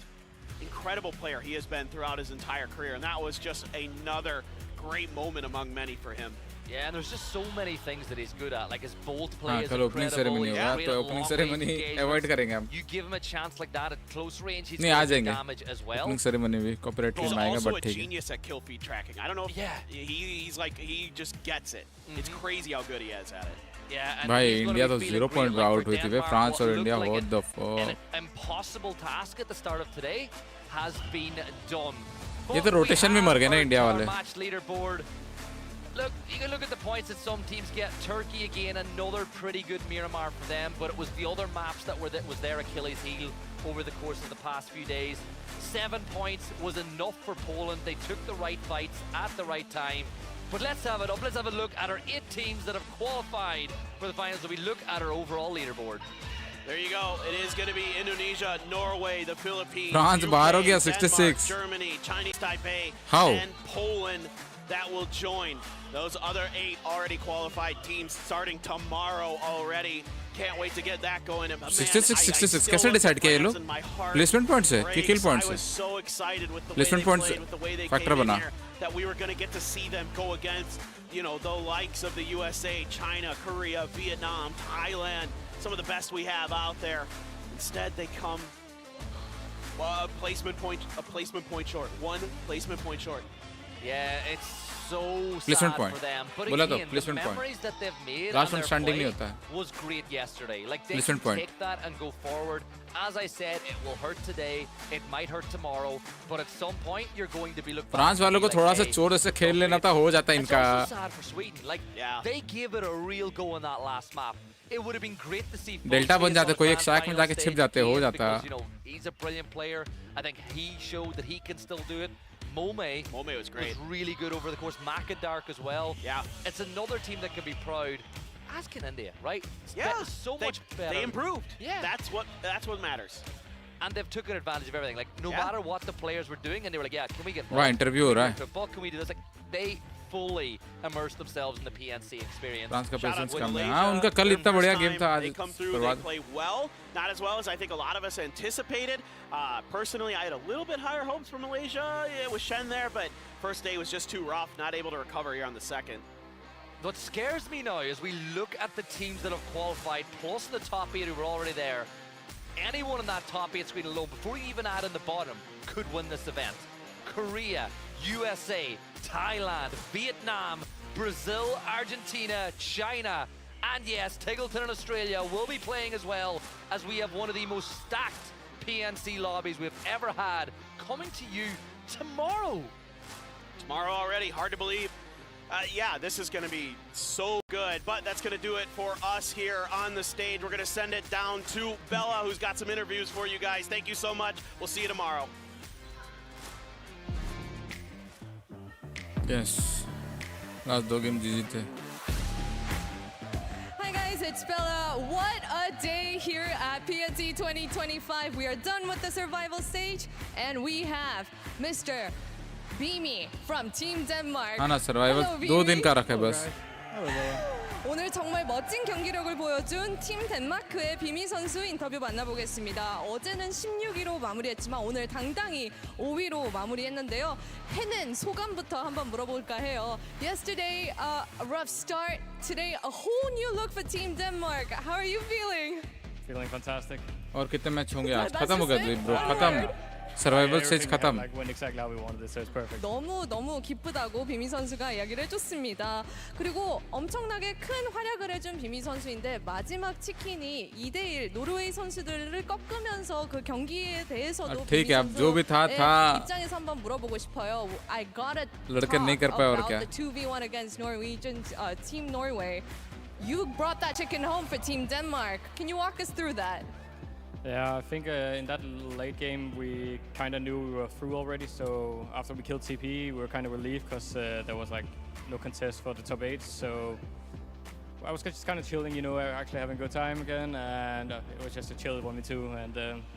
incredible player he has been throughout his entire career, and that was just another great moment among many for him.
Yeah, and there's just so many things that he's good at. Like his bolt play is
opening ceremony opening ceremony avoid करेंगे हम.
You give him a chance like that at close range, he's going to damage as well.
Opening ceremony भी cooperate
team
आएगा,
also
but
a genius at kill feed tracking. I don't know if he's like, he just gets it. It's crazy how good he is at it.
Yeah, and
भाई
he's gonna
India
be
तो
feeling
0
great,
point
like,
out
for
हुई थी भाई
Denmark,
France और
what
India
looked like
what the
an
fuck
impossible task at the start of today has been done.
ये तो rotation में मर गए ना इंडिया वाले
Match leaderboard. Look, you can look at the points that some teams get. Turkey again, another pretty good Miramar for them, but it was the other maps that was their Achilles heel over the course of the past few days. 7 points was enough for Poland. They took the right fights at the right time. But let's have it up. Let's have a look at our 8 teams that have qualified for the finals. So we look at our overall leaderboard.
There you go. It is going to be Indonesia, Norway, the Philippines,
France
UK,
बाहर हो गया,
Denmark,
66.
Germany, Chinese Taipei,
How?
and Poland that will join. Those other 8 already qualified teams starting tomorrow already. Can't wait to get that going. And, man,
66
I
66
still
कैसे
look
decide
at
किया ये
France
लोग
and my heart
placement points है कि किल
breaks.
Points
I
है
was so excited with the way
Placement
they
points
played, with the way they
factor
came in
बना
here, that we were going to get to see them go against, you know, the likes of the USA, China, Korea, Vietnam, Thailand, some of the best we have out there. Instead, they come a placement point short. 1 placement point short.
Yeah, it's so
Placement
sad
point.
for them. But
बोला तो,
again, the
placement point.
memories that they've made
Last
on
one
their
standing
play
नहीं होता है.
was great yesterday. Like they
Placement
can
point.
take that and go forward. As I said, it will hurt today. It might hurt tomorrow. But at some point, you're going to be looking.
France वालों को थोड़ा सा चोर से खेल लेना था हो जाता
It's
इनका
also sad for Sweden. Like they gave it a real go on that last map. It would have been great to see.
Delta बन जाते कोई एक स्ट्राइक में जाके छिप जाते हो जाता
Because, you know, he's a brilliant player. I think he showed that he can still do it. Mome
was great.
Was really good over the course. Makadark as well.
Yeah.
It's another team that can be proud. As can India, right?
Yeah.
So much better.
They improved.
Yeah.
That's what matters.
And they've taken advantage of everything. Like, no matter what the players were doing, and they were like, yeah, can we get
वाह interview हो रहा है
football? Can we do this? Like, they fully immersed themselves in the PNC experience.
France का
Shout out
patience
to
कम है
Malaysia.
हाँ उनका कल
Their
इतना बढ़िया
first
गेम
time
था आज
They come through, they
बर्बाद
play well. Not as well as I think a lot of us anticipated. Personally, I had a little bit higher hopes for Malaysia. It was Shen there, but first day was just too rough. Not able to recover here on the second.
What scares me now is we look at the teams that have qualified, plus the top 8 who were already there. Anyone in that top 8 screen alone, before you even add in the bottom, could win this event. Korea, USA, Thailand, Vietnam, Brazil, Argentina, China, and yes, Tiggleton and Australia will be playing as well, as we have one of the most stacked PNC lobbies we've ever had coming to you tomorrow.
Tomorrow already, hard to believe. Yeah, this is going to be so good, but that's going to do it for us here on the stage. We're going to send it down to Bella, who's got some interviews for you guys. Thank you so much. We'll see you tomorrow.
Yes last 2 game जीते
Hi guys, it's Bella. What a day here at PNC 2025. We are done with the survival stage and we have Mr. Beamy from Team Denmark.
हाँ ना survival
Hello,
2 दिन का रखा है बस
오늘 정말 멋진 경기력을 보여준 팀 덴마크의 비미 선수 인터뷰 만나보겠습니다. 어제는 16위로 마무리했지만 오늘 당당히 5위로 마무리했는데요. 해낸 소감부터 한번 물어볼까 해요. Yesterday, a rough start. Today, a whole new look for Team Denmark. How are you feeling?
Feeling fantastic.
और कितने match होंगे आज खत्म हो गया ब्रो खत्म सर्वाइवल स्टेज खत्म
Like went exactly how we wanted it, so it's perfect.
너무 기쁘다고 비미 선수가 이야기를 해줬습니다. 그리고 엄청나게 큰 활약을 해준 비미 선수인데 마지막 치킨이 2대1 노르웨이 선수들을 꺾으면서 그 경기에 대해서도
ठीक
비미
है अब जो भी था
입장에서 한번 물어보고 싶어요. I gotta
लड़के नहीं कर
talk
पाए और
about
क्या
the 2v1 against Norwegian Team Norway. You brought that chicken home for Team Denmark. Can you walk us through that?
Yeah, I think in that late game we kind of knew we were through already. So after we killed TP, we were kind of relieved because there was like no contest for the top 8. So I was just kind of chilling, you know, actually having a good time again, and it was just a chill 1v2, and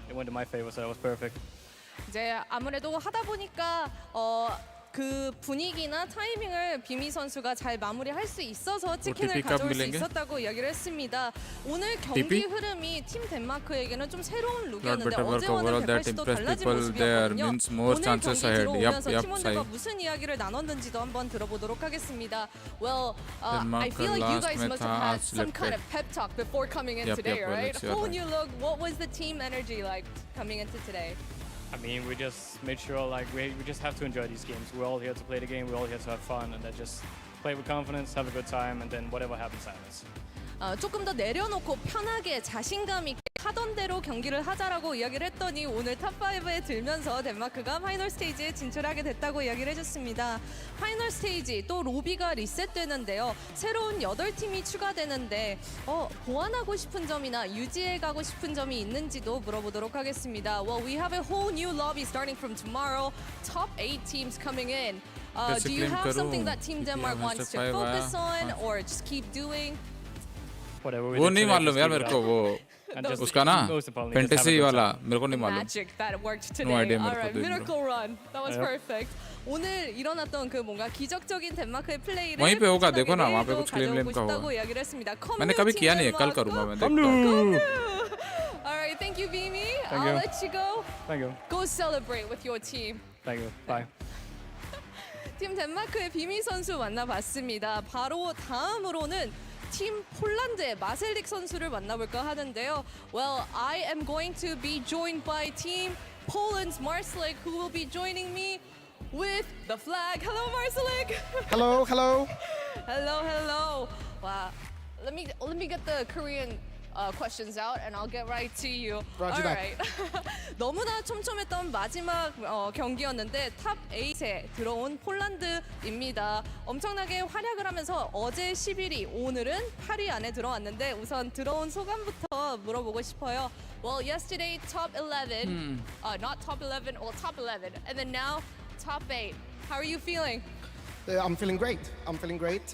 it went in my favor, so that was perfect.
이제 아무래도 하다 보니까 그 분위기나 타이밍을 비미 선수가 잘 마무리할 수 있어서 치킨을 가져올 수 있었다고 이야기를 했습니다. 오늘 경기 흐름이 팀 덴마크에게는 좀 새로운 룩이었는데 어제와는 180도 달라진 모습이었거든요. 오늘 경기 들어오면서 팀원들과 무슨 이야기를 나눴는지도 한번 들어보도록 하겠습니다. Well, I feel like you guys must have had some kind of pep talk before coming in today, right? Whole new look. What was the team energy like coming into today?
I mean, we just made sure like we just have to enjoy these games. We're all here to play the game. We're all here to have fun, and then just play with confidence, have a good time, and then whatever happens, happens.
조금 더 내려놓고 편하게 자신감 있게 하던 대로 경기를 하자라고 이야기를 했더니 오늘 탑5에 들면서 덴마크가 파이널 스테이지에 진출하게 됐다고 이야기를 해줬습니다. 파이널 스테이지 또 로비가 리셋되는데요. 새로운 8팀이 추가되는데 보완하고 싶은 점이나 유지해가고 싶은 점이 있는지도 물어보도록 하겠습니다. Well, we have a whole new lobby starting from tomorrow. Top 8 teams coming in. Do you have something that Team Denmark wants to focus on or just keep doing?
वो नहीं मालूम यार मेरे को वो उसका ना fantasy वाला मेरे को नहीं मालूम.
Magic that worked today.
No idea.
Alright, miracle run. That was perfect. 오늘 일어났던 그 뭔가 기적적인 덴마크의 플레이를
वहीं पे होगा देखो ना वहाँ पे कुछ क्लेम लेम का
싶다고
होगा.
이야기를 했습니다.
मैंने कभी किया नहीं है कल करूँगा मैं.
Alright, thank you, Vimy.
Thank
I'll
you.
let you go.
Thank you.
Go celebrate with your team.
Thank you. Bye.
팀 덴마크의 비미 선수 만나봤습니다. 바로 다음으로는 팀 폴란드의 마셀릭 선수를 만나볼까 하는데요. Well, I am going to be joined by Team Poland's Marcelik, who will be joining me with the flag. Hello, Marcelik.
Hello, hello.
Hello, hello. Wow. Let me get the Korean questions out, and I'll get right to you.
Roger that.
Alright. 너무나 촘촘했던 마지막 경기였는데 탑 8에 들어온 폴란드입니다. 엄청나게 활약을 하면서 어제 11위, 오늘은 8위 안에 들어왔는데 우선 들어온 소감부터 물어보고 싶어요. Well, yesterday top 11, not top 11, well top 11, and then now top 8. How are you feeling?
I'm feeling great. I'm feeling great.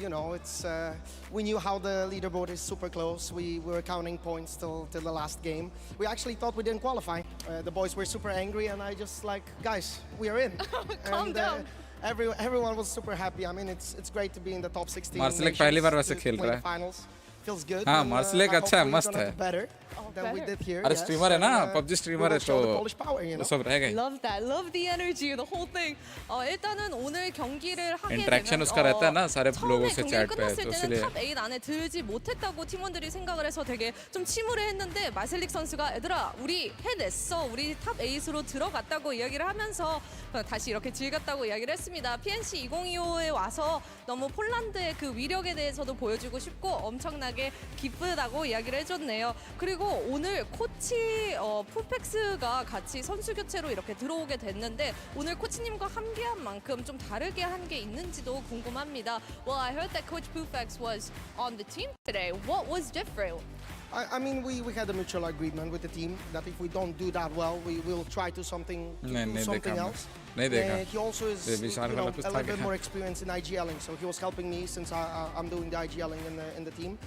You know, it's we knew how the leaderboard is super close. We were counting points till the last game. We actually thought we didn't qualify. The boys were super angry, and I just like, guys, we are in.
Calm down.
Everyone was super happy. I mean, it's great to be in the top 16.
मार्सलिक पहली बार वैसे खेल रहा है.
Finals. Feels good.
हाँ मार्सलिक अच्छा है मस्त है.
Than we did here.
अरे स्ट्रीमर है ना PUBG स्ट्रीमर है तो वो सब रहेगा.
Love that. Love the energy, the whole thing. 일단은 오늘 경기를 하게 되면
interaction उसका रहता है ना सारे लोगों से चैट पे तो इसलिए
탑 8 안에 들지 못했다고 팀원들이 생각을 해서 되게 좀 침울해했는데 마셀릭 선수가 얘들아 우리 해냈어. 우리 탑 8으로 들어갔다고 이야기를 하면서 다시 이렇게 즐겼다고 이야기를 했습니다. PNC 2025에 와서 너무 폴란드의 그 위력에 대해서도 보여주고 싶고 엄청나게 기쁘다고 이야기를 해줬네요. 그리고 오늘 코치 푸펙스가 같이 선수 교체로 이렇게 들어오게 됐는데 오늘 코치님과 함께한 만큼 좀 다르게 한 게 있는지도 궁금합니다. Well, I heard that Coach Pufex was on the team today. What was different?
I mean, we had a mutual agreement with the team that if we don't do that well, we will try to do something else. He also is a little bit more experienced in IGLing, so he was helping me since I'm doing the IGLing in the team.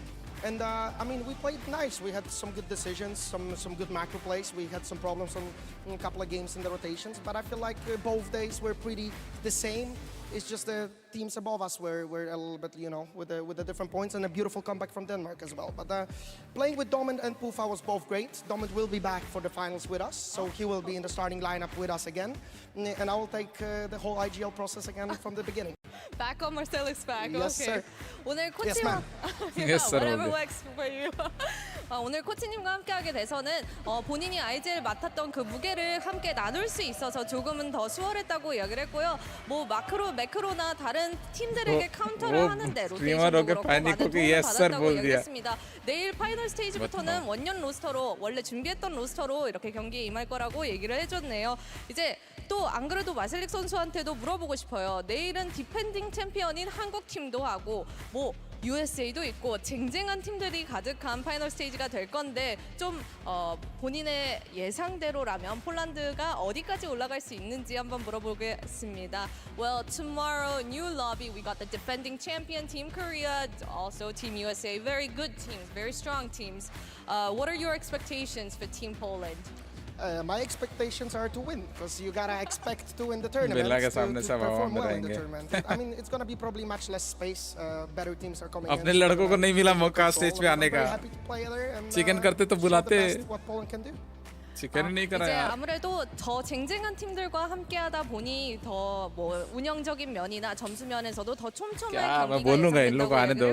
And I mean, we played nice. We had some good decisions, some good macro plays. We had some problems on a couple of games in the rotations, but I feel like both days were pretty the same. It's just the teams above us were a little bit, you know, with the different points and a beautiful comeback from Denmark as well. But playing with Domint and Pufa was both great. Domint will be back for the finals with us, so he will be in the starting lineup with us again. And I will take the whole IGL process again from the beginning.
Back on Marcelik's back.
Yes,
okay.
sir.
오늘 코치와
Yes, ma'am.
Yes, sir.
whatever works for you. 오늘 코치님과 함께하게 돼서는 본인이 IGL 맡았던 그 무게를 함께 나눌 수 있어서 조금은 더 수월했다고 이야기를 했고요. 뭐 매크로나 다른 팀들에게 카운터를 하는데 로테이션도 그렇고 많은 도움을 받았다고 이야기했습니다. 내일 파이널 스테이지부터는 원년 로스터로 원래 준비했던 로스터로 이렇게 경기에 임할 거라고 얘기를 해줬네요. 이제 또 안 그래도 마셀릭 선수한테도 물어보고 싶어요. 내일은 디펜딩 챔피언인 한국 팀도 하고 뭐 USA도 있고 쟁쟁한 팀들이 가득한 파이널 스테이지가 될 건데 좀 본인의 예상대로라면 폴란드가 어디까지 올라갈 수 있는지 한번 물어보겠습니다. Well, tomorrow new lobby we got the defending champion Team Korea, also Team USA, very good teams, very strong teams. What are your expectations for Team Poland?
My expectations are to win, because you gotta expect to win the tournament
बिल्ला के
to
सामने सब
perform
में
well in the
रहेंगे.
tournament. I mean, it's gonna be probably much less space. Better teams are coming in.
अपने लड़कों को नहीं मिला मौका स्टेज पे आने का.
Very happy to play there and
chicken करते तो
show the
बुलाते.
best what Poland can do.
이제 아무래도 더 쟁쟁한 팀들과 함께하다 보니 더 뭐 운영적인 면이나 점수 면에서도 더 촘촘한 경기가 예상된다고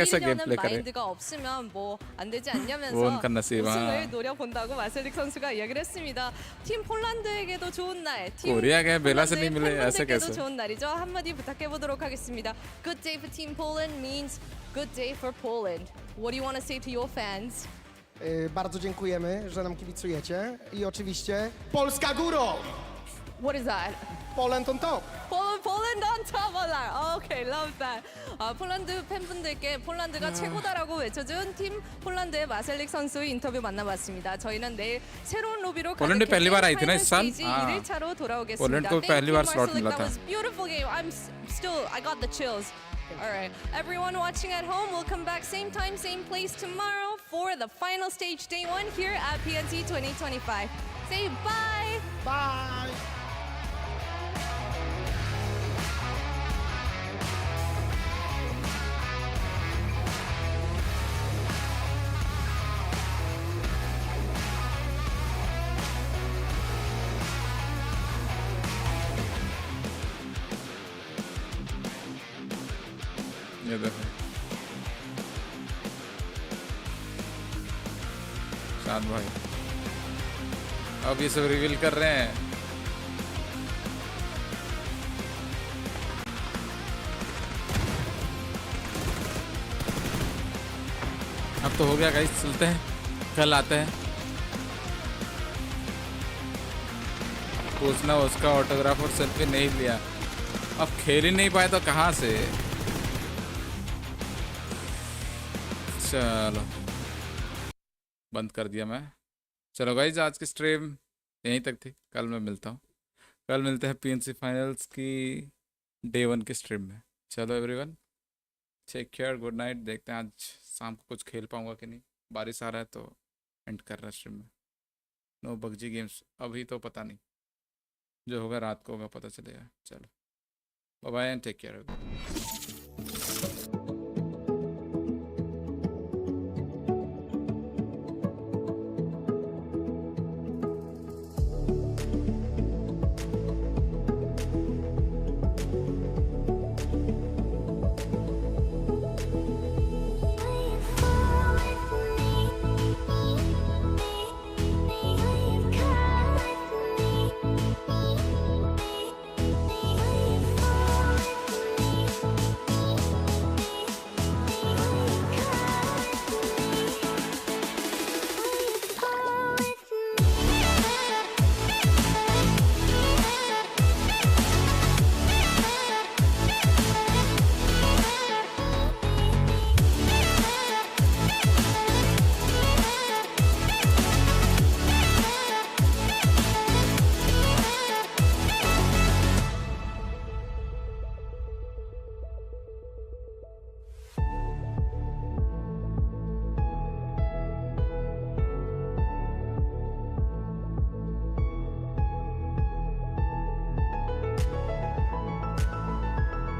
이기려는 마인드가 없으면 뭐 안 되지 않냐면서 우승을 노려본다고 마셀릭 선수가 이야기를 했습니다. 팀 폴란드에게도 좋은 날, 팀 폴란드의 팬분들께도 좋은 날이죠. 한마디 부탁해 보도록 하겠습니다. Good day for Team Poland means good day for Poland. What do you want to say to your fans?
Bardzo dziękujemy, że nam kibicujecie i oczywiście Polska górą!
What is that?
Poland on top!
Poland on top! Okay, love that. 폴란드 팬분들께 폴란드가 최고다라고 외쳐준 팀 폴란드의 마셀릭 선수 인터뷰 만나봤습니다. 저희는 내일 새로운 로비로 가득 파이널 스테이지 1일차로 돌아오겠습니다. Thank you, Marcelic. That was a beautiful game. I got the chills. All right, everyone watching at home, we'll come back same time, same place tomorrow for the final stage day 1 here at PNC 2025. Say bye!
Bye!
ये देखो शाद भाई अब ये सब reveal कर रहे हैं। अब तो हो गया गाइस, चलते हैं, कल आते हैं। पूछना उसका ऑटोग्राफ और सेल्फी नहीं लिया, अब खेल ही नहीं पाए तो कहाँ से। चलो बंद कर दिया मैं। चलो गाइज, आज की स्ट्रीम यहीं तक थी, कल मैं मिलता हूँ। कल मिलते हैं पीएनसी फाइनल्स की डे 1 की स्ट्रीम में। चलो everyone, take care, good night. देखते हैं आज शाम को कुछ खेल पाऊँगा कि नहीं, बारिश आ रहा है तो एंड कर रहा है स्ट्रीम में। नो पबजी गेम्स अभी तो पता नहीं, जो होगा रात को होगा, पता चलेगा। चलो bye bye and take care.